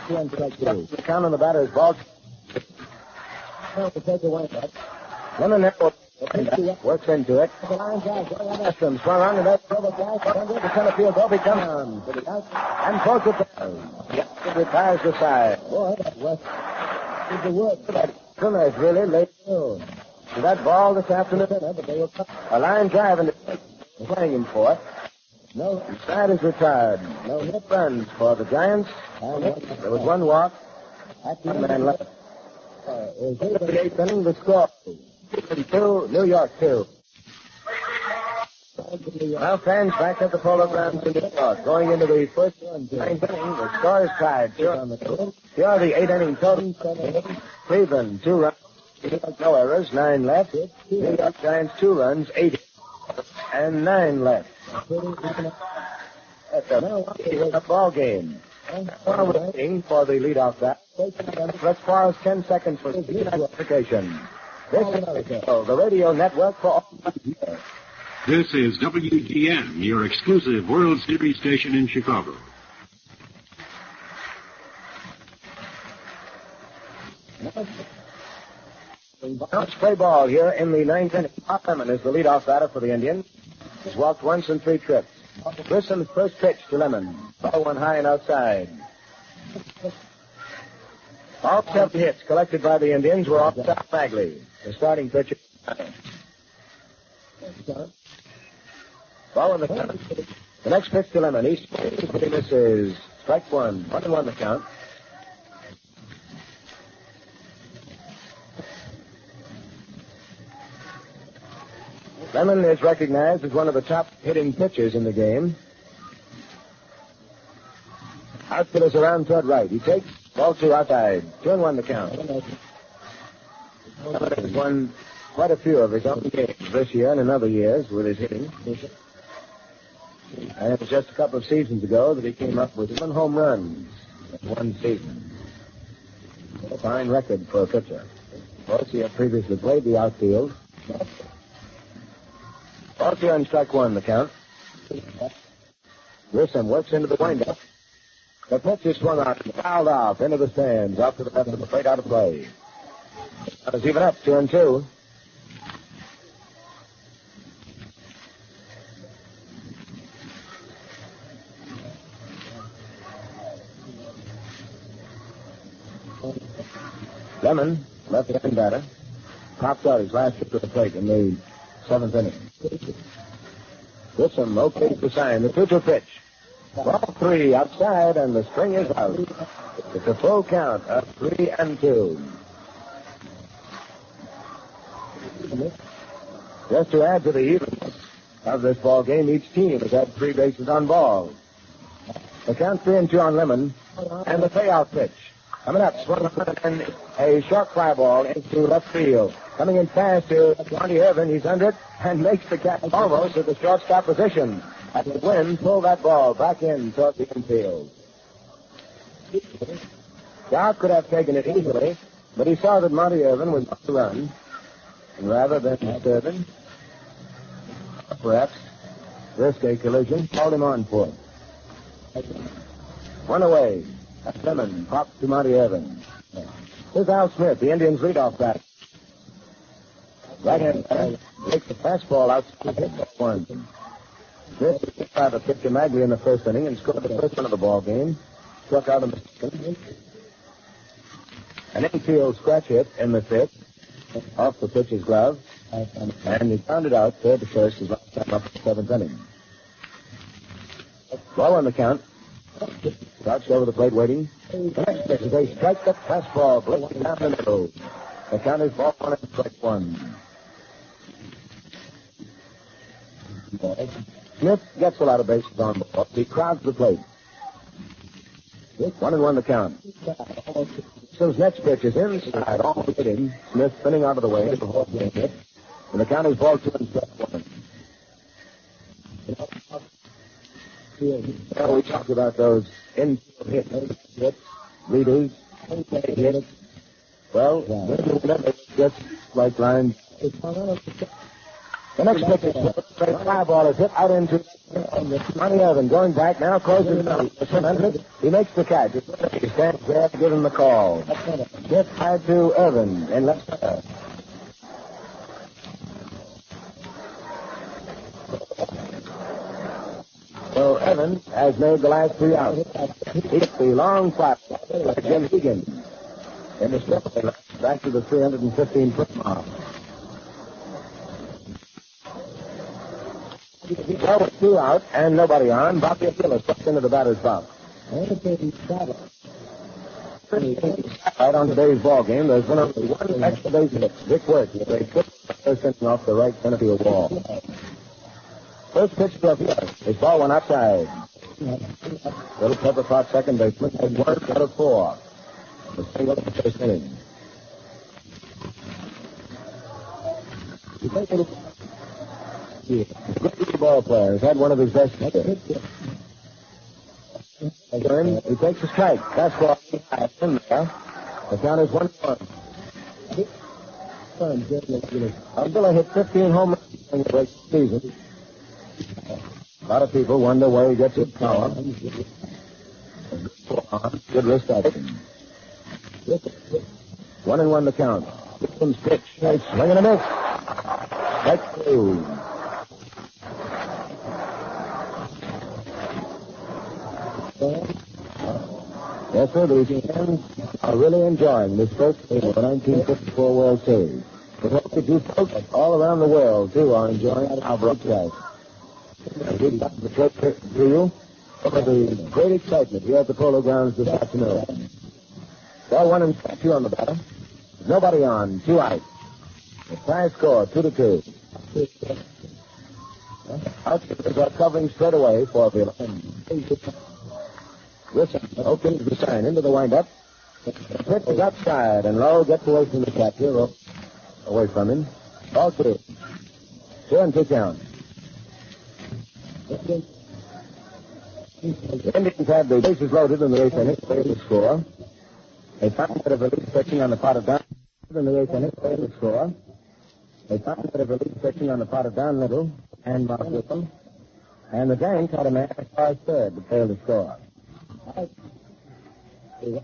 Speaker 14: The count on the batter's ball. Lemon works into it. Westrom swung on to that the center field. Bobby comes on and pulls it down. It retires the side. Boy, that Westrom is really late. to that ball this afternoon. A line drive and playing him for it. No, side is retired. No hit runs for the Giants. There was one walk. One man left. In the eighth inning, the score: 2, New York 2. Now fans back at the Polo Grounds in New York. Going into the first ninth inning, the score is tied. Here are the 8-inning total. Cleveland, 2 runs. No errors, 9 left. New York Giants, 2 runs, 8 and 9 left. At the ball game. While we're waiting for the leadoff bat, let's pause 10 seconds for identification. This is the radio network for all.
Speaker 16: This is WGN, your exclusive World Series station in Chicago.
Speaker 14: Let's play ball here in the ninth inning. Bob Lemon is the leadoff batter for the Indians. He's walked once in 3 trips. Grissom's first pitch to Lemon. Ball one high and outside. All 7 hits collected by the Indians were off Sal Bagley, the starting pitcher. Ball in the count. The next pitch to Lemon. He swings, but he misses. Strike 1. 1-1 the count. Lemon is recognized as one of the top hitting pitchers in the game. Outfielders around toward right. He takes ball 2 outside. 2-1 the count. Lemon has won quite a few of his own games this year and in other years with his hitting. And it was just a couple of seasons ago that he came up with 1 home runs in one season. A fine record for a pitcher. Of course, he had previously played the outfield. Ball 2 on strike 1, the count. Grissom works into the windup. The pitch is swung out and fouled off into the stands, off to the left of the plate, out of play. It's even up, 2-2. Lemon, left-hand batter, pops out his last trip to the plate in the 7th inning. Grissom locates the sign, the 2-2 pitch. Ball 3 outside, and the string is out. It's a full count of 3-2. Just to add to the evenness of this ball game, each team has had 3 bases on balls. The count 3-2 on Lemon, and the payout pitch. Coming up, swung on a short fly ball into left field. Coming in fast to Monty Irvin. He's under it and makes the catch almost at the shortstop position. At the wind, pull that ball back in toward the infield. Dow could have taken it easily, but he saw that Monty Irvin was on the run. And rather than disturb him, perhaps risk a collision, called him on for it. 1 away. Lemon pops to Monty Irvin. Here's Al Smith, the Indians' leadoff batter. Right-hand batter takes the fastball out to hit one. Smith hit by the pitcher Magley in the first inning and scored the first one of the ball game. Struck out in the second. An infield scratch hit in the 5th, off the pitcher's glove, and he grounded out 3rd to 1st his last time up in the 7th inning. Ball on the count. Crouched over the plate waiting. The next pitch is a strike-up fastball blitzing down the middle. The count is ball 1 and strike 1. Smith gets a lot of bases on balls. He crowds the plate. 1-1 the count. Smith's next pitch is inside, almost hit him. Smith spinning out of the way before being hit. And the count is ball 2 and strike 1. Well, we talked about those infield hits, leaders, hits. Well, just like lines. The next pitch is a fly ball is hit out into Monty Irvin. Going back now, closes the he makes the catch. He stands there to give him the call. Hit high to Irvin in left center. So Evans has made the last 3 outs. He hit the long fly by Jim Higgins in the strip back to the 315-foot mark. Well, with 2 out and nobody on, Bobby Avila steps into the batter's box. Right on today's ball game, there's been only one extra base hit. Vic Wertz with a quick first inning off the right center field wall. First pitch to Avila. His ball went outside. Little Pepperpot second baseman had 1 out of 4. The single in the first inning. Good ball player. He's had one of his best hitters. He takes a strike. That's ball in there. The count is 1-1. Avila hit 15 home runs in the regular season. A lot of people wonder where he gets his power. Good wrist action. 1-1 the count. Gibson's pitch. Swing and a miss. Strike 2. Yes, sir, these fans are really enjoying this first game of the 1954 World Series. We hope that you folks all around the world, too, are enjoying our broadcast. As we got the trip to you over the great excitement here at the Polo Grounds this afternoon. Ball 1 and 2 on the batter. Nobody on, 2 out. The tie score, 2-2. Outfielders are covering straight away for Avila. Wilson opens the sign into the windup. Pitch is outside, and Lowe gets away from the catcher. Away from him. Ball 2. 2-2 count. The Indians have the bases loaded in the eighth inning. They to score. A fine bit of relief pitching on the part of Don in the eighth inning. They to score. A fine bit of relief pitching on the part of Don Little and Mark Whipple. And the Giants had a man as far as third but failed to score. The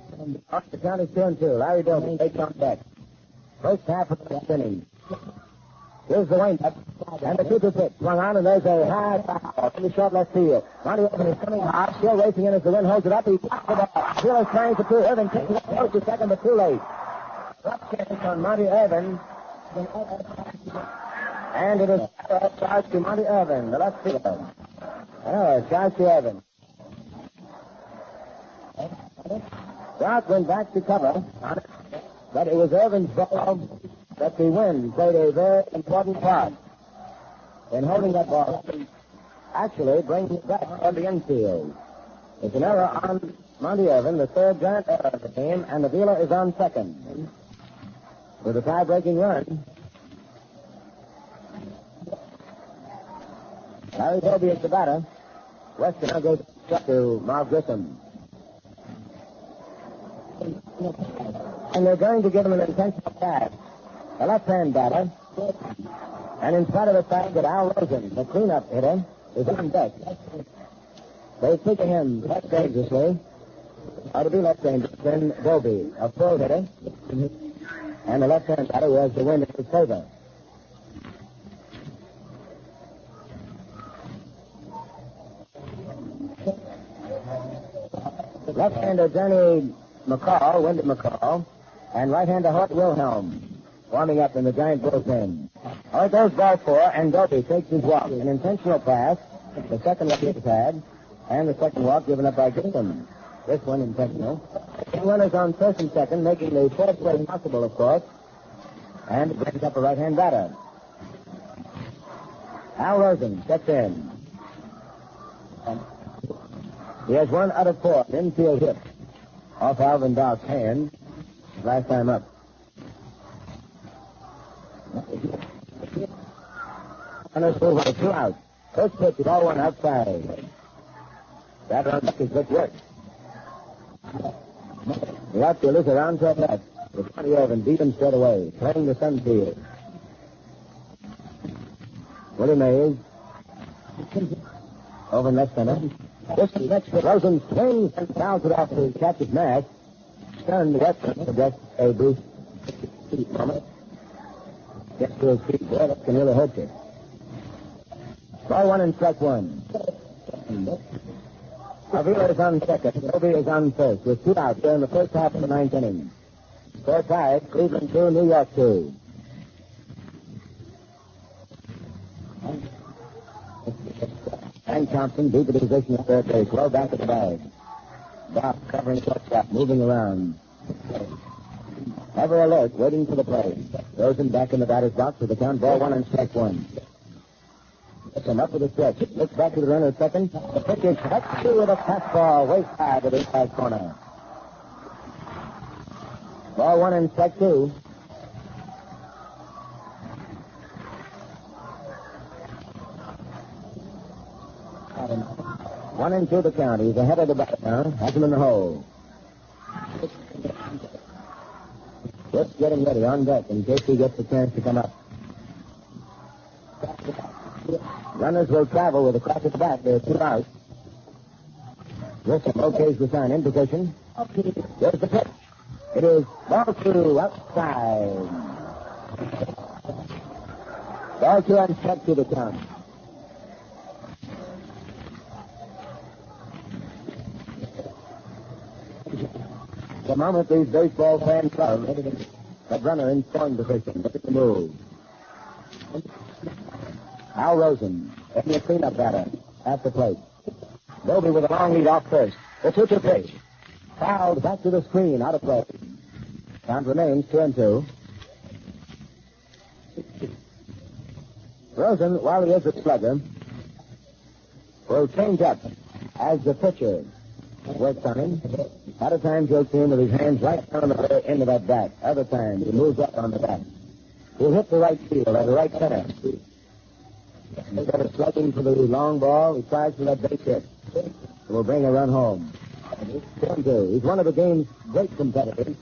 Speaker 14: count is 2-2. Larry Doby takes on back. First half of the inning. Here's the windup. And the 2-2 pitch. Swung on, and there's a high foul in the short left field. Monty Irvin is coming hard, still racing in as the wind holds it up. He pops the ball. Wheeler's trying for 2. Irvin kicking up close to second, but too late. Drop chance on Monty Irvin. And it is charged to Monty Irvin, the left fielder. Charged to Irvin. Trout went back to cover, but it was Irvin's ball that the wind played a very important part in holding that ball, actually bringing it back on the infield. It's an error on Monty Irvin, the third giant error of the game, and Avila is on second. With a tie-breaking run, Larry Doby is the batter. Weston now goes to Marv Grissom. And they're going to give him an intentional pass. The left-hand batter. And in spite of the fact that Al Rosen, the cleanup hitter, is on deck, they take him less dangerously. Ought to be less dangerous than Doby, a pro hitter. And the left-hand batter who has the wind in his favor. Left-hander Johnny McCall, Wyndham McCall, and right-hander Hort Wilhelm warming up in the Giant bullpen. All right, there's ball 4, and Doby takes his walk. An intentional pass, the second walk he's had, and the second walk given up by Gibson. This one intentional. The runners on first and second, making the fourth play possible, of course, and it brings up a right-hand batter. Al Rosen steps in. He has 1 out of 4 infield hit off Alvin Dark's hand last time up. Runners move on 2 out. First pitch is all 1 outside. That run back is Vic Wertz. The outfielders are on to left. With Monty Irvin deep and straight away, playing the sun field. Willie Mays. Over in left center. This is next to Rosen swings and fouls it off to catch his mask. Stunned Weston for just a brief moment. Gets to his feet there. That can really hurt you. Ball 1 and strike 1. Avila is on second. Doby is on first with 2 outs here in the first half of the 9th inning. Score tied. Cleveland 2, New York 2.
Speaker 2: Hank Thompson deep in the position at third base, well back at the bag. Doc covering shortstop, moving around. Ever alert, waiting for the play. Rosen back in the batter's box with the count, ball 1 and strike 1. Gibson up with a stretch. Looks back to the runner at second. The pitch is cut through with a fastball, way high to the inside corner. Ball 1 and strike 2. One and two the count. He's ahead of the batter now. Has him in the hole. Just getting ready on deck in case he gets the chance to come up. Runners will travel with a crack at the bat. There are 2 outs. Grissom okays the sign in position. There's the pitch. It is ball 2 outside. Ball 2 and strike 2 the count. The moment these baseball fans love, that runner in scoring position. Look at the move. Al Rosen, taking a cleanup batter at the plate. Doby with a long lead off first. The 2-2 pitch. Fouled back to the screen, out of play. Count remains 2-2. Rosen, while he is a slugger, will change up as the pitcher works on him. Other times you'll see him with his hands right down the very end of that bat. Other times he moves up on the bat. He'll hit the right field or the right center. Instead of slugging for the long ball, he tries for that base hit. It will bring a run home. He's one of the game's great competitors.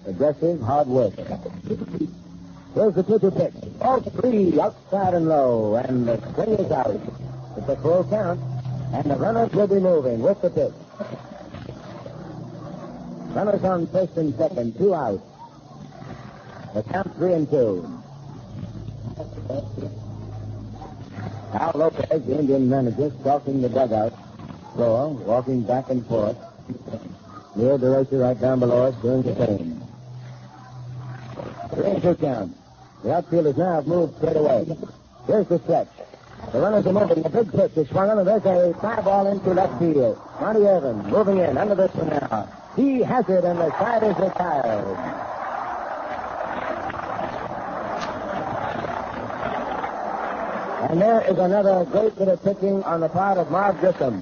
Speaker 2: Aggressive, hard work. Here's the 2-2 pitch. All 3 outside and low, and the swing is out. It's a full count, and the runners will be moving with the pitch. Runners on first and second, 2 outs. The count 3-2. Al Lopez, the Indian manager, stalking the dugout floor, walking back and forth. Leo DeRosa right down below us doing the same. 3-2 count. The outfielders now have moved straight away. Here's the stretch. The runners are moving. The big pitch is swung on, and there's a fly ball into left field. Monty Evans moving in under this one now. He has it, and the side is retired. And there is another great bit of pitching on the part of Marv Grissom.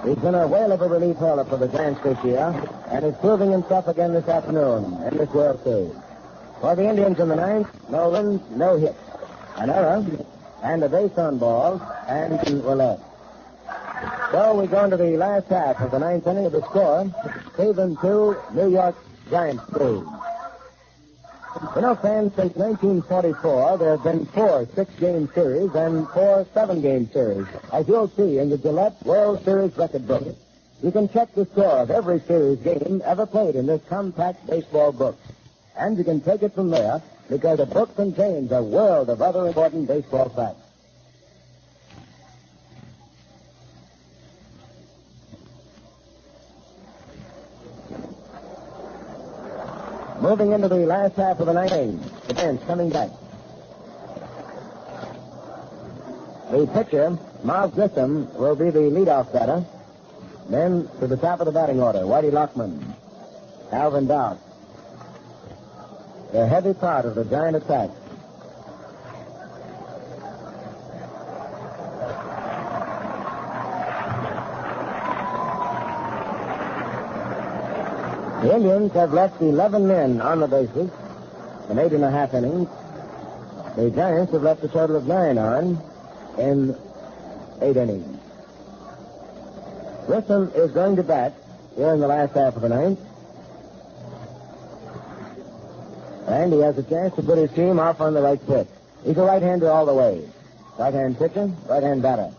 Speaker 2: He's been a whale of a relief hurler for the Giants this year, and is proving himself again this afternoon in this World Series. For the Indians in the ninth, no runs, no hits. An error, and a base on balls, and 2 were left. So we go into the last half of the ninth inning of the score. Cleveland 2, New York Giants 3. You know, fans, since 1944, there have been 4 6-game series and 4 7-game series, as you'll see in the Gillette World Series record book. You can check the score of every series game ever played in this compact baseball book. And you can take it from there, because the book contains a world of other important baseball facts. Moving into the last half of the ninth inning, the bench coming back. The pitcher, Marv Grissom, will be the leadoff batter. Then to the top of the batting order, Whitey Lockman, Alvin Dark. The heavy part of the Giant attack. The Indians have left 11 men on the bases in 8.5 innings. The Giants have left a total of 9 on in 8 innings. Grissom is going to bat here in the last half of the ninth. And he has a chance to put his team off on the right foot. He's a right-hander all the way. Right-hand pitcher, right-hand batter.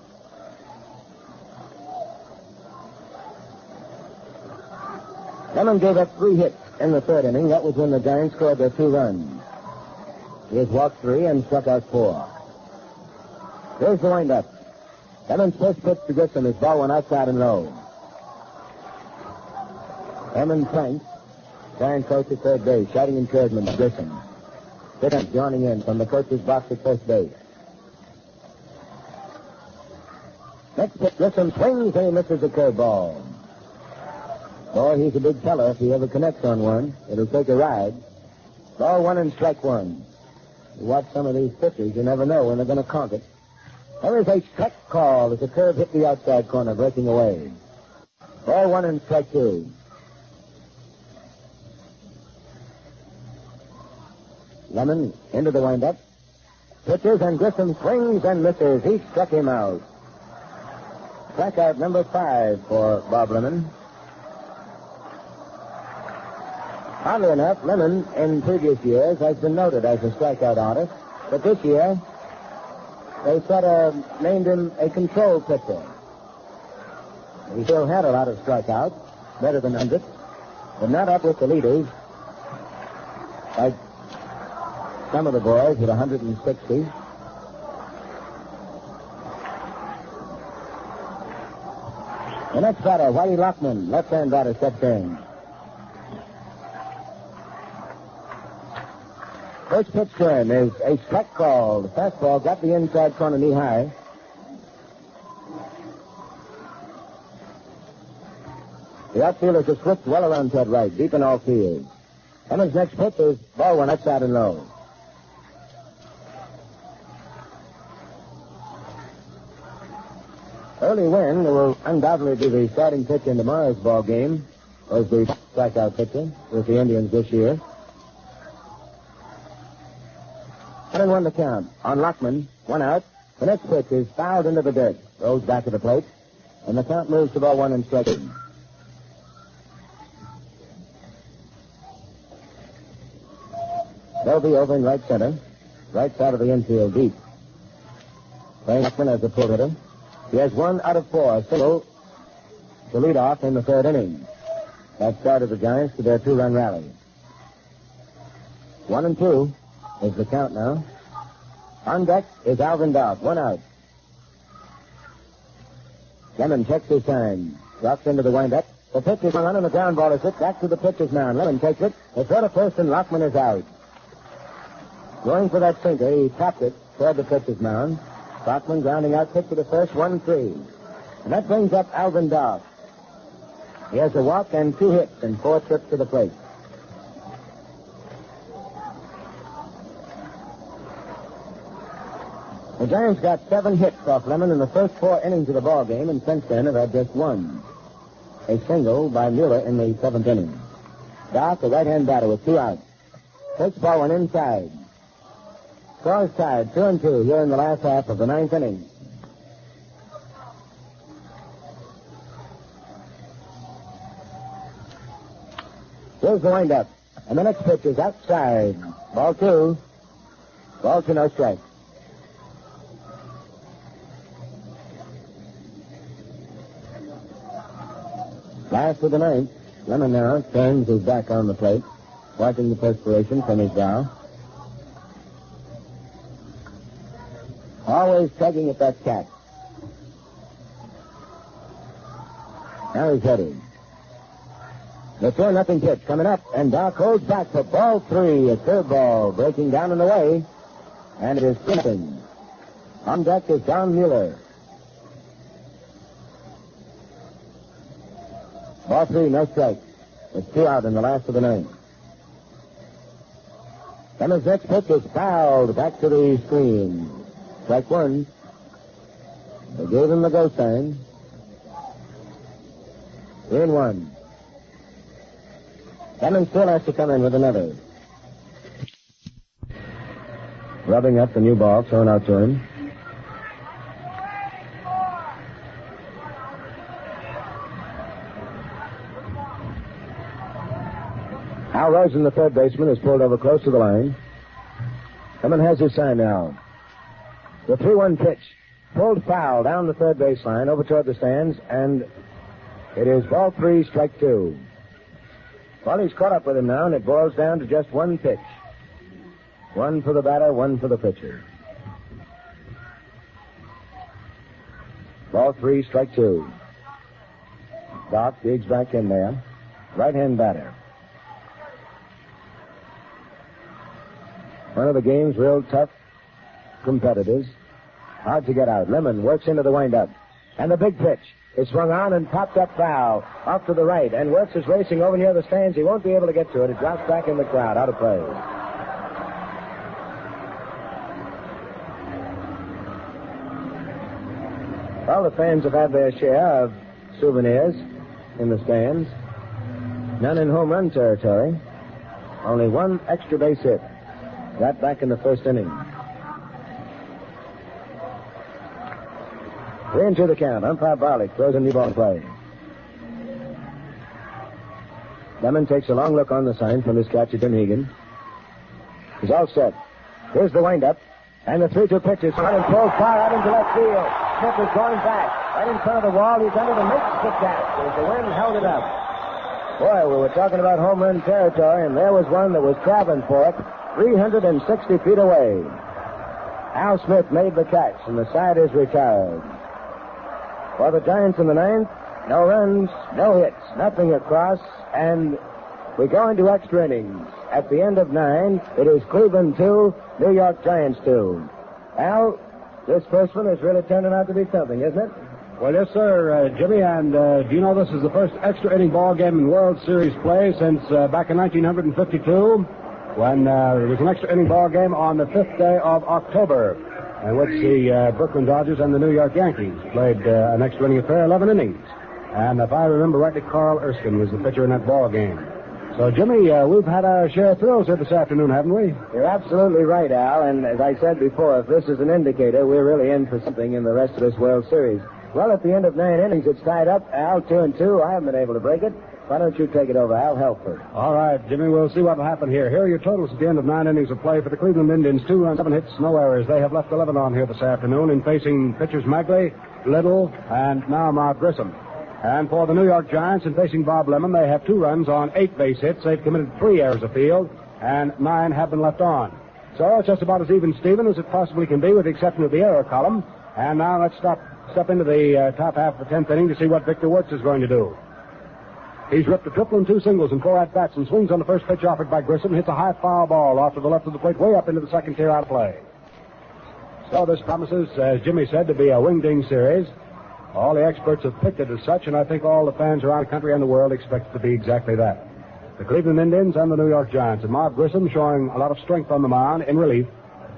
Speaker 2: Lemon gave up 3 hits in the 3rd inning. That was when the Giants scored their 2 runs. He has walked 3 and struck out 4. Here's the windup. Lemon's first pitch to Grissom is ball 1 outside and low. Herman Frank, Giant coach at third base, shouting encouragement to Grissom. Bittner joining in from the coach's box at first base. Next pitch, Grissom swings and he misses a curveball. Boy, he's a big fella. If he ever connects on one, it'll take a ride. Ball 1 and strike 1. You watch some of these pitchers, you never know when they're going to conk it. There is a strike call as the curve hit the outside corner, breaking away. Ball 1 and strike 2. Lemon into the windup. Pitches and Grissom swings and misses. He struck him out. Strikeout number 5 for Bob Lemon. Oddly enough, Lemon in previous years has been noted as a strikeout artist, but this year they named him a control pitcher. He still had a lot of strikeouts, better than 100, but not up with the leaders, like some of the boys with 160. The next batter, Whitey Lockman, left-hand batter, steps in. First pitch to him is a strike call. The fastball got the inside corner knee high. The outfielders have slipped well around Ted right, deep in all fields. Emmons' next pitch is ball 1 outside and low. Early Wynn, who will undoubtedly be the starting pitcher in tomorrow's ball game, was the strikeout pitcher with the Indians this year. 1-1 the count. On Lockman, 1 out. The next pitch is fouled into the dirt. Rolls back to the plate. And the count moves to ball 1 and strike 2. They'll be over in right center. Right side of the infield deep. Playing Lockman as a pull hitter. He has 1 out of 4. Single to lead off in the 3rd inning. That started the Giants to their 2-run rally. 1-2. Is the count now. On deck is Alvin Dock. 1 out. Lemon checks his time. Drops into the windup. The pitch is on and the ground ball is hit back to the pitcher's mound. Lemon takes it. The throw to first and Lockman is out. Going for that sinker, he tapped it toward the pitcher's mound. Lockman grounding out pitch to the first, 1-3. And that brings up Alvin Dock. He has a walk and 2 hits and 4 trips to the plate. The Giants got 7 hits off Lemon in the first 4 innings of the ball game, and since then have had just 1. A single by Mueller in the 7th inning. Dock, the right-hand batter, with 2 outs. Takes ball 1 inside. Scores tied, 2-2 here in the last half of the 9th inning. Here's the windup, and the next pitch is outside. Ball 2. Ball 2, no strike. Last of the 9th. Lemon now turns his back on the plate, wiping the perspiration from his brow. Always tugging at that cat. Now he's heading. The 4-0 pitch coming up, and Doc holds back for ball 3, a third ball, breaking down and away, and it is 2-0. On deck is Don Mueller. Ball 3, no strike. It's 2 out in the last of the 9th. Lemmon's next pitch is fouled back to the screen. Strike 1. They gave him the go sign. 3-1. Lemon still has to come in with another. Rubbing up the new ball thrown out to him. Al Rosen, the third baseman, is pulled over close to the line. Lemon has his sign now. The 3-1 pitch. Pulled foul down the third baseline over toward the stands, and it is ball 3, strike 2. Well, he's caught up with him now, and it boils down to just 1 pitch. 1 for the batter, 1 for the pitcher. Ball 3, strike 2. Doc digs back in there. Right-hand batter. One of the game's real tough competitors. Hard to get out. Lemon works into the windup.
Speaker 14: And the big pitch is swung on and popped up foul off to the right. And Wertz is racing over near the stands. He won't be able to get to it. It drops back in the crowd, out of play. Well, the fans have had their share of souvenirs in the stands. None in home run territory. Only one extra base hit. That back in the first inning. 3-2 the count. Umpire Barlick throws a new ball play. Lemon takes a long look on the sign from his catcher, Jim Hegan. He's all set. Here's the windup. And the 3-2 pitch is hard and pulled far out into left field. Smith is going back. Right in front of the wall. He's under the makes the catch. As the wind held it up. Boy, we were talking about home run territory, and there was one that was traveling for it 360 feet away. Al Smith made the catch, and the side is retired. For the Giants in the ninth, no runs, no hits, nothing across, and we go into extra innings. At the end of 9, it is Cleveland 2, New York Giants 2. Al, this first one is really turning out to be something, isn't it?
Speaker 13: Well, yes, sir, Jimmy, and do you know this is the first extra inning ball game in World Series play since back in 1952, when there was an extra inning ball game on the 5th day of October, in which the Brooklyn Dodgers and the New York Yankees played an extra inning affair, 11 innings. And if I remember rightly, Carl Erskine was the pitcher in that ball game. So, Jimmy, we've had our share of thrills here this afternoon, haven't we?
Speaker 14: You're absolutely right, Al, and as I said before, if this is an indicator, we're really in for something in the rest of this World Series. Well, at the end of 9 innings, it's tied up. Al, 2-2. I haven't been able to break it. Why don't you take it over, Al? Helford.
Speaker 13: All right, Jimmy, we'll see what will happen here. Here are your totals at the end of 9 innings of play for the Cleveland Indians. 2 runs, 7 hits, no errors. They have left 11 on here this afternoon in facing pitchers Magley, Little, and now Mark Grissom. And for the New York Giants, in facing Bob Lemon, they have 2 runs on 8 base hits. They've committed 3 errors afield, and 9 have been left on. So it's just about as even, Steven, as it possibly can be, with the exception of the error column. And now let's step into the top half of the 10th inning to see what Victor Wertz is going to do. He's ripped a triple and 2 singles and 4 at-bats and swings on the first pitch offered by Grissom, hits a high foul ball off to the left of the plate, way up into the second tier out of play. So this promises, as Jimmy said, to be a wing-ding series. All the experts have picked it as such, and I think all the fans around the country and the world expect it to be exactly that. The Cleveland Indians and the New York Giants. And Mark Grissom, showing a lot of strength on the mound in relief,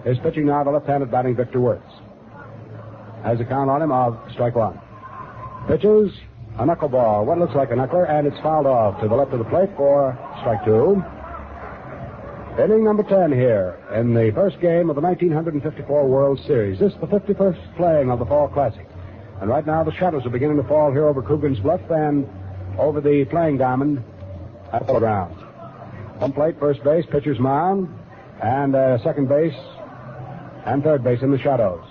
Speaker 13: is pitching now the left-handed batting Victor Wertz. Has a count on him of strike 1. Pitches a knuckleball, what looks like a knuckler, and it's fouled off to the left of the plate for strike 2. Inning number 10 here in the first game of the 1954 World Series. This is the 51st playing of the Fall Classic. And right now the shadows are beginning to fall here over Coogan's Bluff and over the playing diamond at the ground. Home plate, first base, pitcher's mound, and second base and third base in the shadows.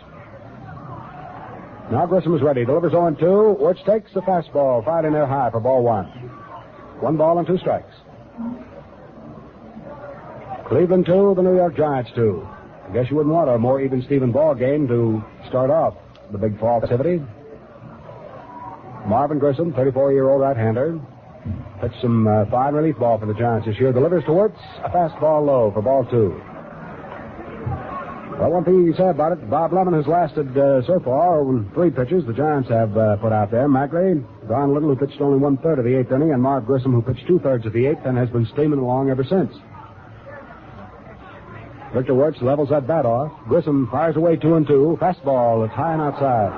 Speaker 13: Now Grissom is ready. Delivers 0-2. Wertz takes the fastball, fired in there high for ball 1. 1 ball and 2 strikes. Cleveland 2, the New York Giants 2. I guess you wouldn't want a more even Steven ball game to start off the big fall activity. Marvin Grissom, 34-year-old right-hander, pitched some fine relief ball for the Giants this year. Delivers to Wertz, a fastball low for ball 2. Well, one thing you can say about it, Bob Lemon has lasted so far 3 pitches the Giants have put out there. Magley, Don Little, who pitched only 1/3 of the 8th inning, and Mark Grissom, who pitched 2/3 of the 8th and has been steaming along ever since. Victor Wertz levels that bat off. Grissom fires away 2-2. Fastball that's high and outside.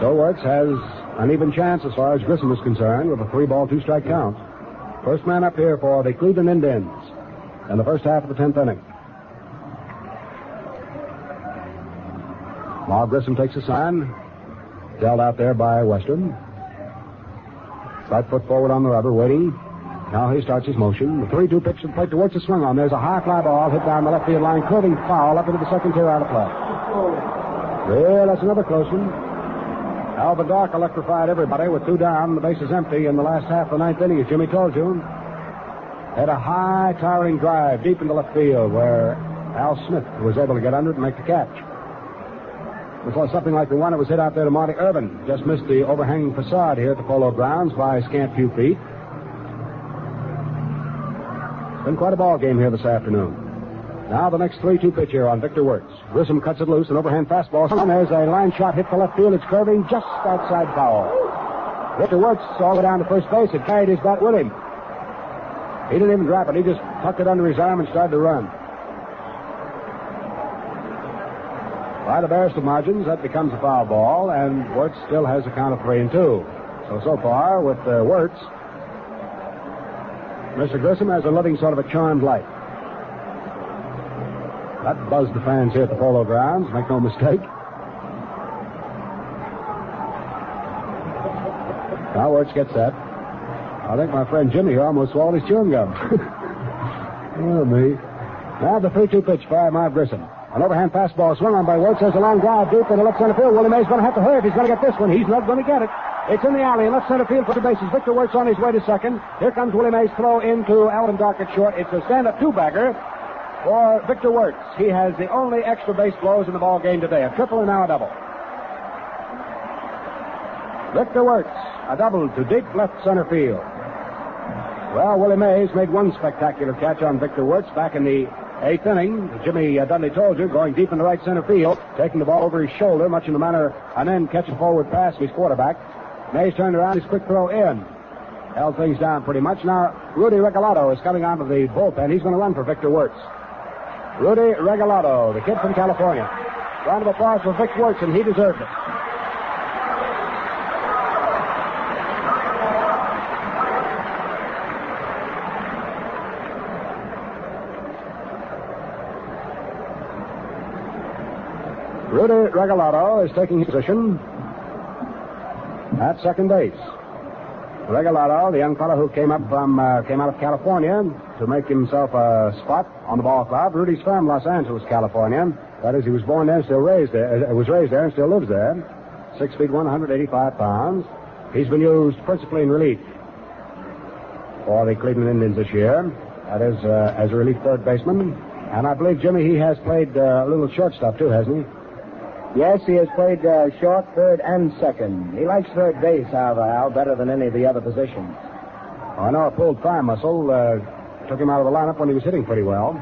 Speaker 13: So Wertz has an even chance as far as Grissom is concerned with a 3-ball, 2-strike count. First man up here for the Cleveland Indians in the first half of the 10th inning. Mark Grissom takes a sign. Dealt out there by Western. Right foot forward on the rubber, waiting. Now he starts his motion. The 3-2 pitch to the plate to Wertz is swung on. There's a high fly ball hit down the left field line, curving foul up into the second tier out of play. Well, that's another close one. Alvin Dark electrified everybody with 2 down. The base is empty in the last half of the 9th inning, as Jimmy told you. Had a high, towering drive deep into left field where Al Smith was able to get under it and make the catch. It was something like the one that was hit out there to Marty Irvin. Just missed the overhanging facade here at the Polo Grounds by a scant few feet. Been quite a ball game here this afternoon. Now the next 3-2 pitch here on Victor Wertz. Grissom cuts it loose, an overhand fastball. And there's a line shot hit to left field. It's curving just outside foul. Victor Wertz all the way down to first base. It carried his bat with him. He didn't even drop it. He just tucked it under his arm and started to run. By the barest of margins, that becomes a foul ball, and Wertz still has a count of 3-2. So far, with Wertz, Mr. Grissom has a living sort of a charmed life. That buzzed the fans here at the Polo Grounds, make no mistake. Now Wertz gets that. I think my friend Jimmy here almost swallowed his chewing gum. Oh, me. Now the 3-2 pitch by Marv Grissom. An overhand fastball swung on by Wertz. There's a long drive deep in the left center field. Willie Mays going to have to hurry if he's going to get this one. He's not going to get it. It's in the alley in left center field for the bases. Victor Wertz on his way to second. Here comes Willie Mays' throw into Alvin Dark at short. It's a stand-up two-bagger for Victor Wertz. He has the only extra base blows in the ball game today. A triple and now a double. Victor Wertz, a double to deep left center field. Well, Willie Mays made one spectacular catch on Victor Wertz back in the 8th inning. Jimmy Dudley told you, going deep in the right center field, taking the ball over his shoulder, much in the manner and then catch a forward pass of his quarterback. Mays turned around, his quick throw in. Held things down pretty much. Now, Rudy Regalado is coming out of the bullpen. He's going to run for Victor Wertz. Rudy Regalado, the kid from California. Round of applause for Vic Wertz, and he deserved it. Rudy Regalado is taking his position at second base. Regalado, the young fellow who came out of California to make himself a spot on the ball club. Rudy's from Los Angeles, California. That is, he was born there and still raised there. Was raised there and still lives there. 6 feet 185 pounds. He's been used principally in relief for the Cleveland Indians this year. That is, as a relief third baseman. And I believe, Jimmy, he has played a little shortstop too, hasn't he?
Speaker 14: Yes, he has played short, third, and second. He likes third base, however, Al, better than any of the other positions.
Speaker 13: I know a pulled thigh muscle took him out of the lineup when he was hitting pretty well.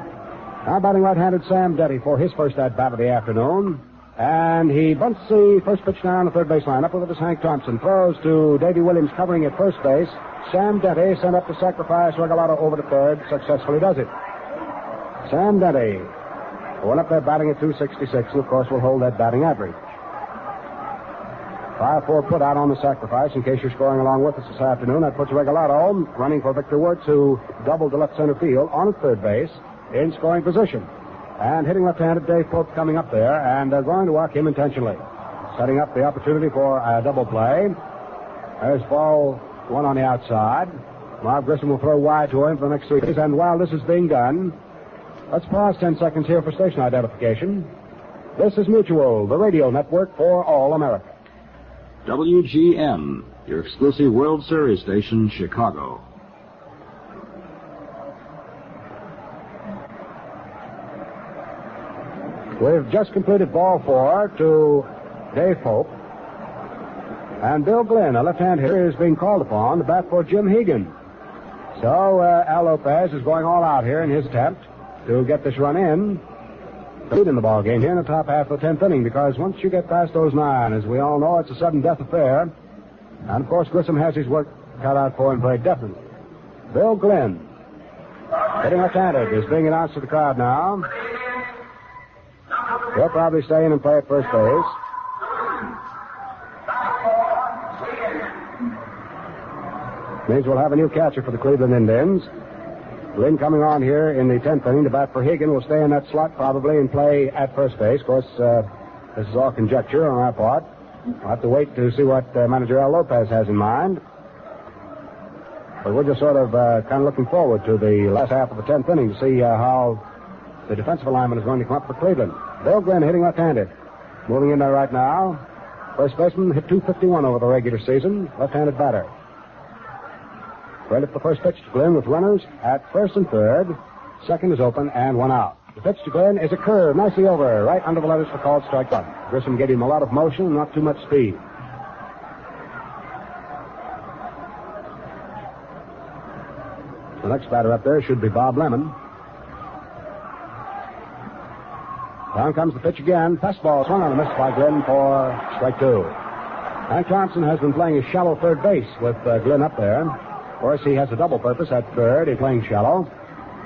Speaker 13: Now batting right-handed Sam Detty for his first at-bat of the afternoon. And he bunts the first pitch down the third base lineup with it as Hank Thompson throws to Davy Williams covering at first base. Sam Detty sent up to sacrifice Regalado over to third. Successfully does it. Sam Detty going up there batting at 266, and of course will hold that batting average. 5-4 put out on the sacrifice in case you're scoring along with us this afternoon. That puts Regalado running for Victor Wertz, who doubled to left center field on at third base in scoring position. And hitting left-handed Dave Pope coming up there, and they're going to walk him intentionally, setting up the opportunity for a double play. There's ball one on the outside. Marv Grissom will throw wide to him for the next 3 days, and while this is being done, let's pause 10 seconds here for station identification. This is Mutual, the radio network for all America.
Speaker 8: WGN, your exclusive World Series station, Chicago.
Speaker 13: We've just completed ball 4 to Dave Pope. And Bill Glenn, a left-hand hitter, is being called upon to bat for Jim Hegan. So Al Lopez is going all out here in his attempt to get this run in, to lead in the ball game here in the top half of the 10th inning, because once you get past those 9, as we all know, it's a sudden death affair. And, of course, Grissom has his work cut out for him very definitely. Bill Glenn, hitting left-handed, is being announced to the crowd now. He'll probably stay in and play at first base. Means we'll have a new catcher for the Cleveland Indians. Glenn coming on here in the 10th inning to bat for Hagan. Will stay in that slot probably and play at first base. Of course, this is all conjecture on our part. We'll have to wait to see what manager Al Lopez has in mind. But we're just sort of kind of looking forward to the last half of the 10th inning to see how the defensive alignment is going to come up for Cleveland. Bill Glenn hitting left-handed. Moving in there right now. First baseman hit .251 over the regular season. Left-handed batter. Right up the first pitch to Glenn with runners at first and third. Second is open and one out. The pitch to Glenn is a curve, nicely over, right under the letters for called strike one. Grissom gave him a lot of motion and not too much speed. The next batter up there should be Bob Lemon.
Speaker 9: Down comes the pitch again. Fastball swung on and missed by Glenn for strike two. Hank Thompson has been playing a shallow third base with Glenn up there. Of course, he has a double purpose at third. He's playing shallow.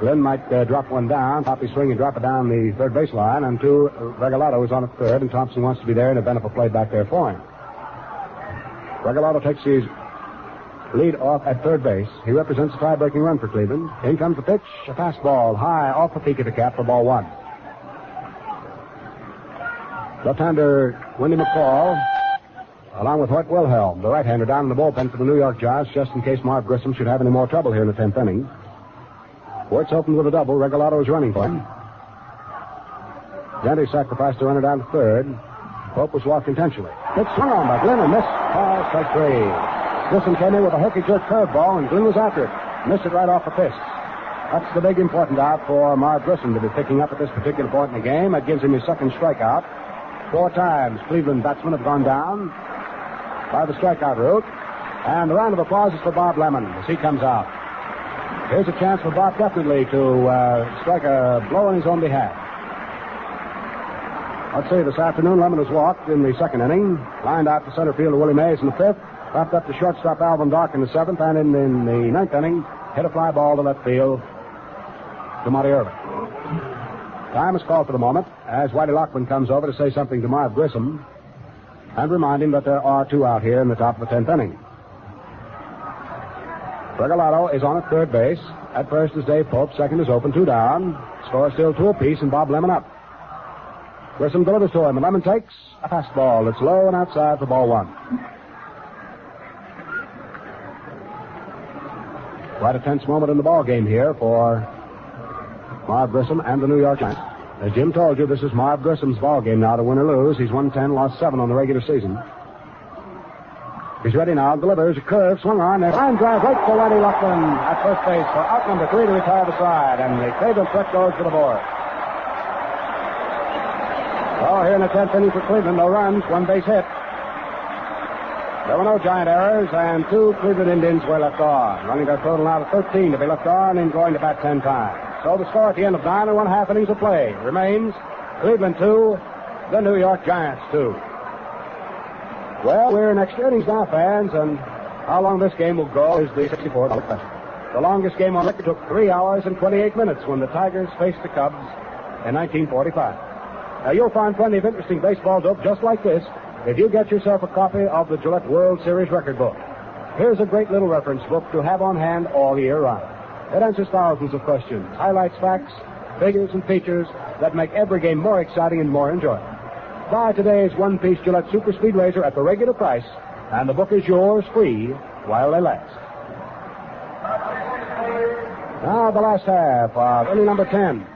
Speaker 9: Glenn might drop one down, pop his swing and drop it down the third base line. And Regalado is on at third, and Thompson wants to be there and a benefit play back there for him. Regalado takes his lead off at third base. He represents a tie-breaking run for Cleveland. In comes the pitch, a fastball high off the peak of the cap for ball one. Left-hander Wendy McCall, along with Hoyt Wilhelm, the right-hander, down in the bullpen for the New York Giants, just in case Marv Grissom should have any more trouble here in the 10th inning. Wertz opened with a double. Regalado is running for him. Jandy sacrificed a runner down to third. Pope was walked intentionally. Pitch swung on by Glenn and missed. Strike three. Grissom came in with a hooky jerk curveball, and Glenn was after it. Missed it right off the fist. That's the big important out for Marv Grissom to be picking up at this particular point in the game. That gives him his second strikeout. 4 times Cleveland batsmen have gone down by the strikeout route. And the round of applause is for Bob Lemon as he comes out. Here's a chance for Bob definitely to strike a blow on his own behalf. Let's see, this afternoon Lemon has walked in the second inning, lined out to center field to Willie Mays in the fifth, wrapped up to shortstop Alvin Dark in the seventh, and in the ninth inning, hit a fly ball to left field to Monty Irvin. Time is called for the moment as Whitey Lockman comes over to say something to Marv Grissom and remind him that there are 2 out here in the top of the 10th inning. Regalado is on at third base. At first is Dave Pope. Second is open. 2 down. Score still 2 apiece, and Bob Lemon up. Grissom delivers to him, and Lemon takes a fastball that's low and outside for ball one. Quite a tense moment in the ball game here for Marv Grissom and the New York Giants. As Jim told you, this is Marv Grissom's ball game now to win or lose. He's won 10, lost 7 on the regular season. He's ready now. Delivers a curve, swung on. A line drive right to Whitey Lockman at first base for out number 3 to retire the side. And the Cleveland threat goes to the board. Oh, here in the 10th inning for Cleveland, no runs, 1 base hit. There were no Giant errors, and 2 Cleveland Indians were left on, running their total now to 13 to be left on and going to bat 10 times. So the score at the end of 9 1/2 innings of play remains Cleveland 2, the New York Giants 2. Well, we're in extra innings now, fans, and how long this game will go is the $64 question. The longest game on record took 3 hours and 28 minutes when the Tigers faced the Cubs in 1945. Now, you'll find plenty of interesting baseball dope just like this if you get yourself a copy of the Gillette World Series record book. Here's a great little reference book to have on hand all year round. It answers thousands of questions, highlights facts, figures, and features that make every game more exciting and more enjoyable. Buy today's one-piece Gillette Super Speed Razor at the regular price, and the book is yours free while they last. Now the last half of inning number 10.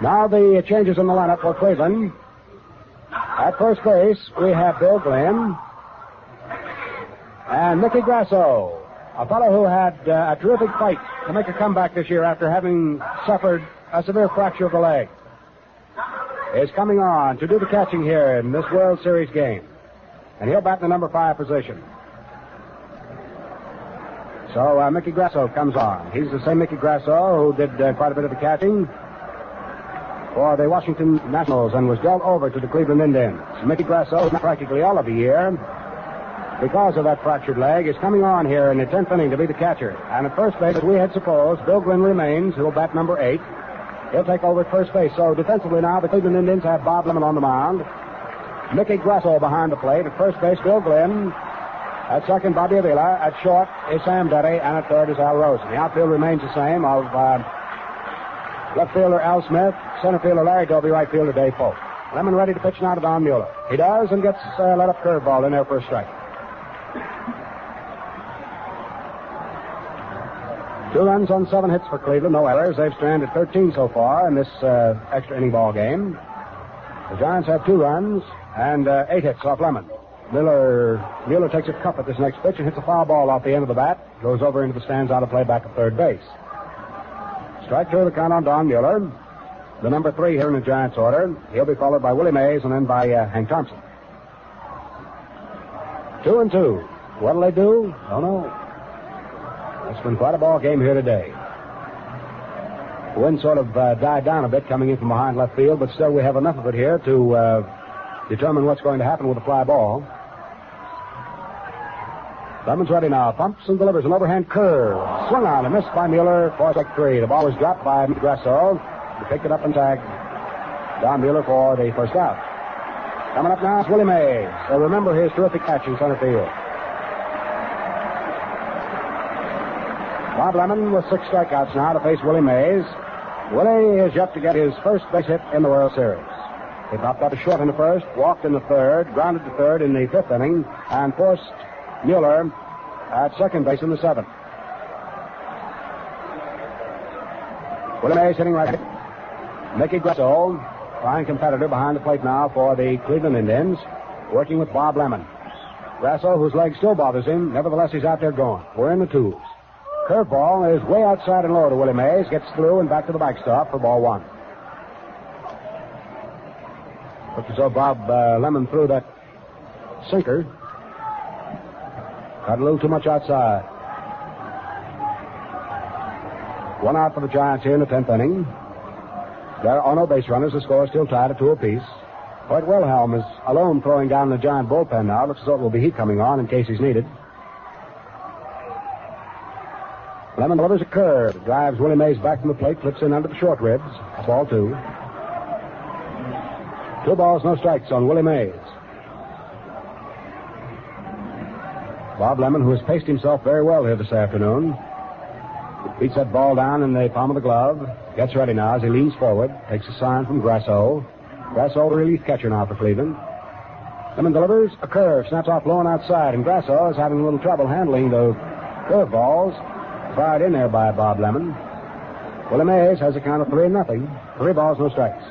Speaker 9: Now the changes in the lineup for Cleveland. At first base, we have Bill Glenn and Mickey Grasso, a fellow who had a terrific fight to make a comeback this year after having suffered a severe fracture of the leg, is coming on to do the catching here in this World Series game. And he'll bat in the number 5 position. So Mickey Grasso comes on. He's the same Mickey Grasso who did quite a bit of the catching for the Washington Nationals and was dealt over to the Cleveland Indians. Mickey Grasso, practically all of the year, because of that fractured leg, is coming on here in the 10th inning to be the catcher. And at first base, as we had supposed, Bill Glenn remains. He'll bat number 8. He'll take over at first base. So defensively now, the Cleveland Indians have Bob Lemon on the mound. Mickey Grasso behind the plate. At first base, Bill Glenn. At second, Bobby Avila. At short is Sam Duddy. And at third is Al Rhodes. The outfield remains the same of left fielder Al Smith, center fielder Larry Doby, right fielder Dave Pope. Lemon ready to pitch now to Don Mueller. He does and gets let up curveball in there for a strike. 2 runs on 7 hits for Cleveland, no errors. They've stranded 13 so far in this extra inning ball game. The Giants have 2 runs and 8 hits off Lemon. Mueller takes a cup at this next pitch and hits a foul ball off the end of the bat. Goes over into the stands out of play back at third base. Strike 2 the count on Don Mueller, the number 3 here in the Giants order. He'll be followed by Willie Mays and then by Hank Thompson. 2-2. What'll they do? Don't know.
Speaker 13: It's been quite a ball game here today. The wind sort of died down a bit coming in from behind left field, but still we have enough of it here to determine what's going to happen with the fly ball. Lemon's ready now. Pumps and delivers an overhand curve. Swung on and missed by Mueller for strike 3. The ball was dropped by Grasso. He picked it up and tagged Don Mueller for the first out. Coming up now is Willie Mays. So remember his terrific catch in center field. Bob Lemon with 6 strikeouts now to face Willie Mays. Willie is yet to get his first base hit in the World Series. He popped up a short in the first, walked in the third, grounded to third in the 5th inning, and forced Mueller at second base in the 7th. Willie Mays hitting right. Mickey Grasso, fine competitor behind the plate now for the Cleveland Indians, working with Bob Lemon. Grasso, whose leg still bothers him, nevertheless he's out there going. We're in the 2s. Curveball is way outside and low to Willie Mays, gets through and back to the backstop for ball 1. Looks as though Bob Lemon threw that sinker. Got a little too much outside. 1 out for the Giants here in the 10th inning. There are no base runners. The score is still tied at 2 apiece. Hoyt Wilhelm is alone throwing down the Giant bullpen now. Looks as though it will be heat coming on in case he's needed. Lemon delivers a curve. Drives Willie Mays back from the plate. Flips in under the short ribs. Ball 2. 2 balls, no strikes on Willie Mays. Bob Lemon, who has paced himself very well here this afternoon, beats that ball down in the palm of the glove. Gets ready now as he leans forward. Takes a sign from Grasso. Grasso, the relief catcher now for Cleveland. Lemon delivers a curve. Snaps off low and outside. And Grasso is having a little trouble handling the curve balls. Fired in there by Bob Lemon. Willie Mays has a count of 3-0. 3 balls, no strikes.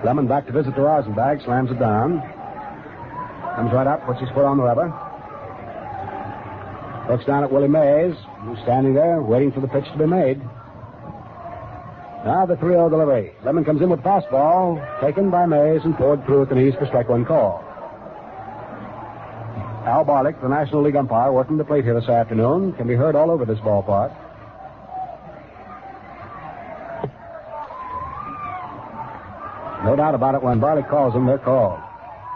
Speaker 13: Lemon back to visit the rosin bag, slams it down. Comes right up, puts his foot on the rubber. Looks down at Willie Mays, who's standing there waiting for the pitch to be made. Now the 3-0 delivery. Lemon comes in with fastball, taken by Mays and poured through at the knees for strike 1 call. Al Barlick, the National League umpire, working the plate here this afternoon, can be heard all over this ballpark. No doubt about it, when Barlick calls them, they're called.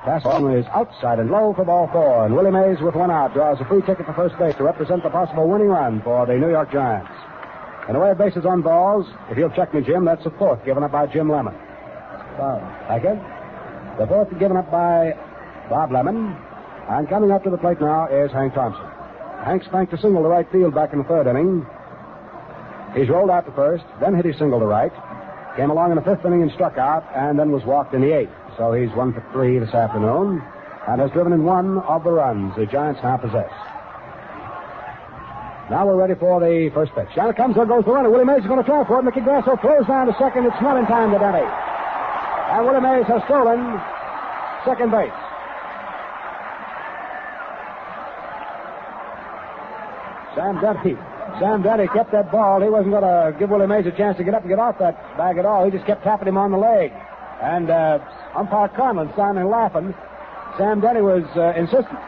Speaker 13: Fastball is outside and low for ball 4, and Willie Mays with 1 out draws a free ticket for first base to represent the possible winning run for the New York Giants. In the way of bases on balls, if you'll check me, Jim, that's the 4th given up by Jim Lemon. Second. The 4th given up by Bob Lemon. And coming up to the plate now is Hank Thompson. Hank's banked a single to right field back in the 3rd inning. He's rolled out to first, then hit his single to right. Came along in the 5th inning and struck out, and then was walked in the 8th. So he's 1 for 3 this afternoon, and has driven in 1 of the runs the Giants now possess. Now we're ready for the first pitch. Down it comes, there goes the runner. Willie Mays is going to try for it. Mickey Grasso throws down to second. It's not in time to Denny. And Willie Mays has stolen second base. Sam Denny kept that ball. He wasn't going to give Willie Mays a chance to get up and get off that bag at all. He just kept tapping him on the leg. And umpire Conlon standing laughing. Sam Denny was insistent.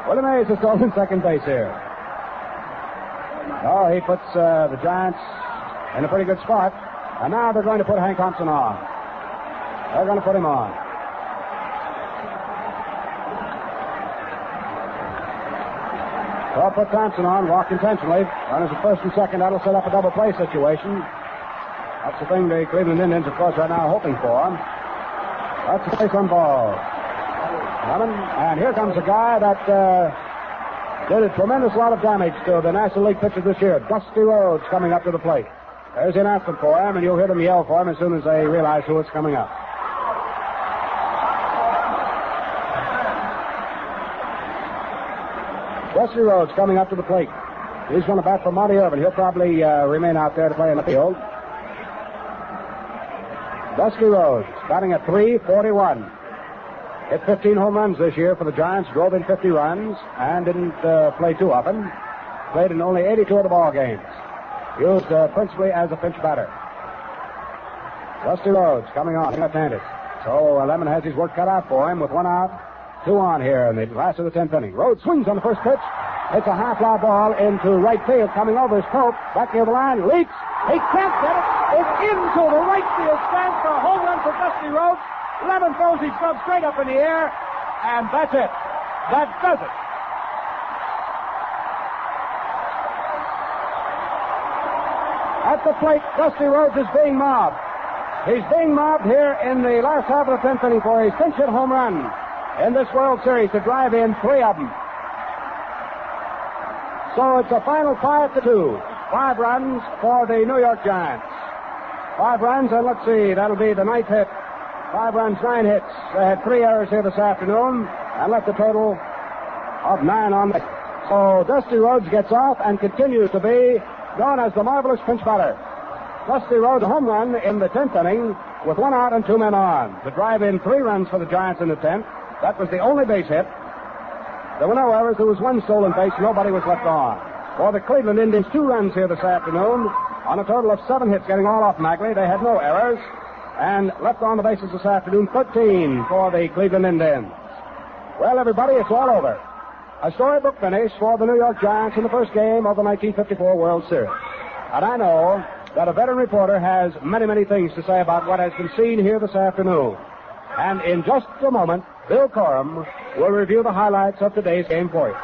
Speaker 13: Willie Mays has stolen second base here. Oh, he puts the Giants in a pretty good spot. And now they're going to put Hank Thompson on. They're going to put him on. Well, put Thompson on, walk intentionally. Runners at first and second. That'll set up a double play situation. That's the thing the Cleveland Indians, of course, right now are hoping for. That's the place on ball. And here comes a guy that did a tremendous lot of damage to the National League pitchers this year. Dusty Rhodes coming up to the plate. There's the announcement for him, and you'll hear them yell for him as soon as they realize who is coming up. Dusty Rhodes coming up to the plate. He's going to bat for Monty Irvin. He'll probably remain out there to play in the field. Dusty Rhodes batting at .341. Hit 15 home runs this year for the Giants, drove in 50 runs, and didn't play too often. Played in only 82 of the ball games. Used principally as a pinch batter. Dusty Rhodes coming on, left-handed. So Lemon has his work cut out for him with 1 out 2 on here in the last of the 10th inning. Rhodes swings on the first pitch. It's a high fly ball into right field, coming over his Pope. Back near the line, leaps. He can't get it. It's into the right field stands for a home run for Dusty Rhodes. Lemon throws his glove straight up in the air, and that's it. That does it. At the plate, Dusty Rhodes is being mobbed. He's being mobbed here in the last half of the 10th inning for his pinch hit home run in this World Series to drive in 3 of them. So it's a final 5-2. 5 runs for the New York Giants. 5 runs, and let's see, that'll be the 9th hit. 5 runs, 9 hits. They had 3 errors here this afternoon and left a total of 9 on the. So Dusty Rhodes gets off and continues to be known as the marvelous pinch batter. Dusty Rhodes, a home run in the 10th inning with 1 out and 2 men on. To drive in 3 runs for the Giants in the 10th. That was the only base hit. There were no errors. There was 1 stolen base. Nobody was left on. For the Cleveland Indians, 2 runs here this afternoon on a total of 7 hits, getting all off Magley. They had no errors. And left on the bases this afternoon, 13 for the Cleveland Indians. Well, everybody, it's all over. A storybook finish for the New York Giants in the first game of the 1954 World Series. And I know that a veteran reporter has many, many things to say about what has been seen here this afternoon. And in just a moment, Bill Corum will review the highlights of today's game for you.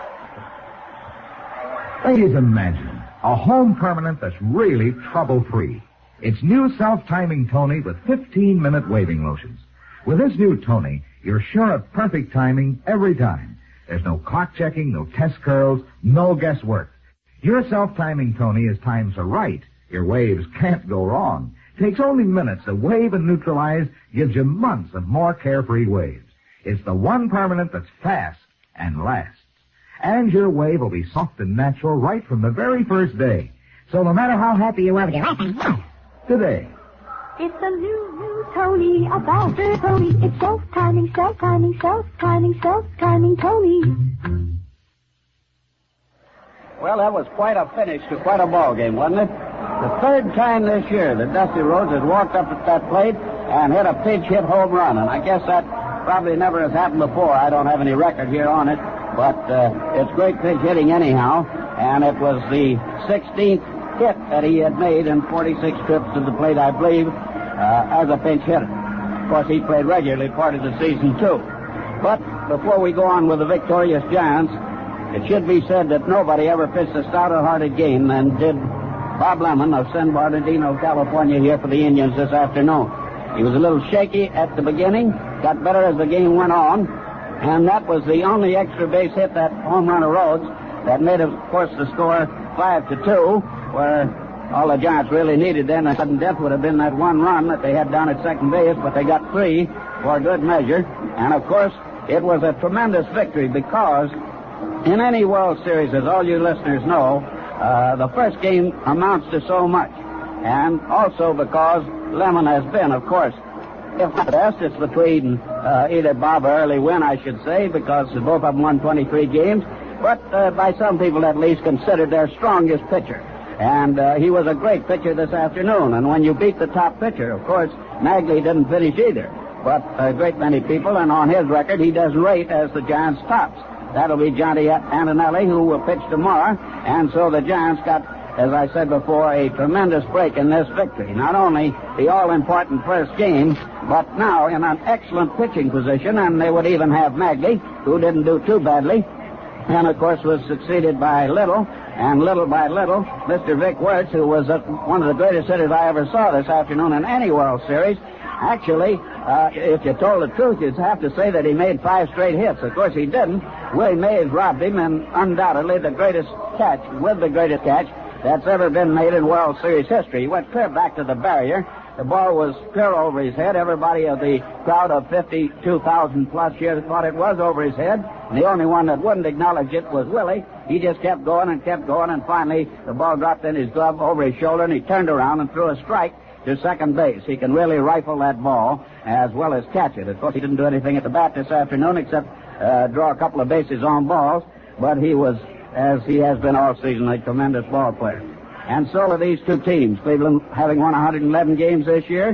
Speaker 17: Ladies, imagine a home permanent that's really trouble-free. It's new self-timing Tony with 15-minute waving motions. With this new Tony, you're sure of perfect timing every time. There's no clock checking, no test curls, no guesswork. Your self-timing Tony is timed so right, your waves can't go wrong. Takes only minutes to wave and neutralize, gives you months of more carefree waves. It's the one permanent that's fast and lasts. And your wave will be soft and natural right from the very first day. So no matter how happy you are with your today.
Speaker 10: It's a new Tony, a faster Tony. It's self-timing, self-timing, self-timing, self-timing Tony.
Speaker 18: Well, that was quite a finish to quite a ball game, wasn't it? The 3rd time this year that Dusty Rhodes has walked up at that plate and hit a pinch hit home run, and I guess that probably never has happened before. I don't have any record here on it, but it's great pinch hitting anyhow, and it was the 16th hit that he had made in 46 trips to the plate, I believe, as a pinch hitter. Of course, he played regularly part of the season, too. But before we go on with the victorious Giants, it should be said that nobody ever pitched a stouter-hearted game than did Bob Lemon of San Bernardino, California, here for the Indians this afternoon. He was a little shaky at the beginning, got better as the game went on, and that was the only extra base hit, that home run of Rhodes, that made, of course, the score 5-2, where all the Giants really needed then a sudden death would have been that 1 run that they had down at second base, but they got 3 for good measure. And, of course, it was a tremendous victory because in any World Series, as all you listeners know, the first game amounts to so much. And also because Lemon has been, of course, if not the best, it's between either Bob or Early Wynn, I should say, because both of them won 23 games, but by some people at least considered their strongest pitcher. And he was a great pitcher this afternoon. And when you beat the top pitcher, of course, Magley didn't finish either. But a great many people, and on his record, he does rate as the Giants' tops. That'll be Johnny Antonelli, who will pitch tomorrow. And so the Giants got, as I said before, a tremendous break in this victory. Not only the all-important first game, but now in an excellent pitching position. And they would even have Magley, who didn't do too badly. And, of course, was succeeded by Little. And little by little, Mr. Vic Wertz, who was one of the greatest hitters I ever saw this afternoon in any World Series. Actually, if you told the truth, you'd have to say that he made 5 straight hits. Of course, he didn't. Willie Mays robbed him, and undoubtedly the greatest catch that's ever been made in World Series history. He went clear back to the barrier. The ball was clear over his head. Everybody of the crowd of 52,000 plus here thought it was over his head. And the only one that wouldn't acknowledge it was Willie. He just kept going, and finally the ball dropped in his glove over his shoulder, and he turned around and threw a strike to second base. He can really rifle that ball as well as catch it. Of course, he didn't do anything at the bat this afternoon except draw a couple of bases on balls, but he was, as he has been all season, a tremendous ball player. And so are these two teams. Cleveland having won 111 games this year.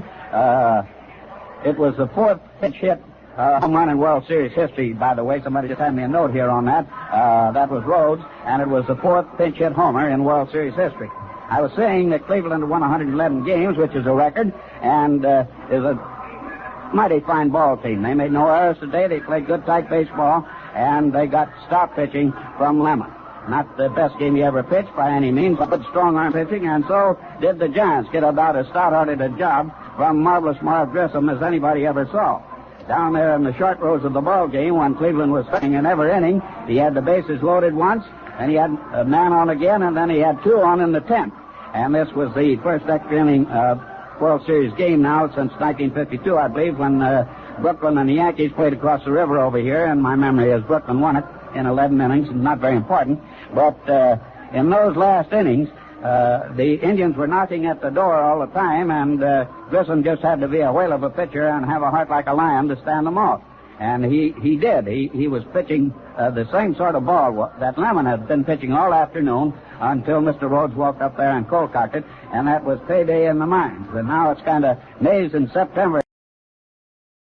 Speaker 18: It was the 4th pinch hit home run in World Series history, by the way. Somebody just had me a note here on that. That was Rhodes, and it was the 4th pinch hit homer in World Series history. I was saying that Cleveland won 111 games, which is a record, and is a mighty fine ball team. They made no errors today. They played good, tight baseball, and they got stop pitching from Lemon. Not the best game he ever pitched by any means, but strong arm pitching, and so did the Giants get about as stout-hearted a job from marvelous Marv Grissom as anybody ever saw. Down there in the short rows of the ball game, when Cleveland was pitching in every inning, he had the bases loaded once, and he had a man on again, and then he had 2 on in the 10th. And this was the first extra inning World Series game now since 1952, I believe, when Brooklyn and the Yankees played across the river over here, and my memory is Brooklyn won it in 11 innings, not very important. But in those last innings, the Indians were knocking at the door all the time, and Grissom just had to be a whale of a pitcher and have a heart like a lion to stand them off. And he did. He was pitching the same sort of ball that Lemon had been pitching all afternoon until Mr. Rhodes walked up there and cold-cocked it, and that was payday in the mines. And now it's kind of Mays in September.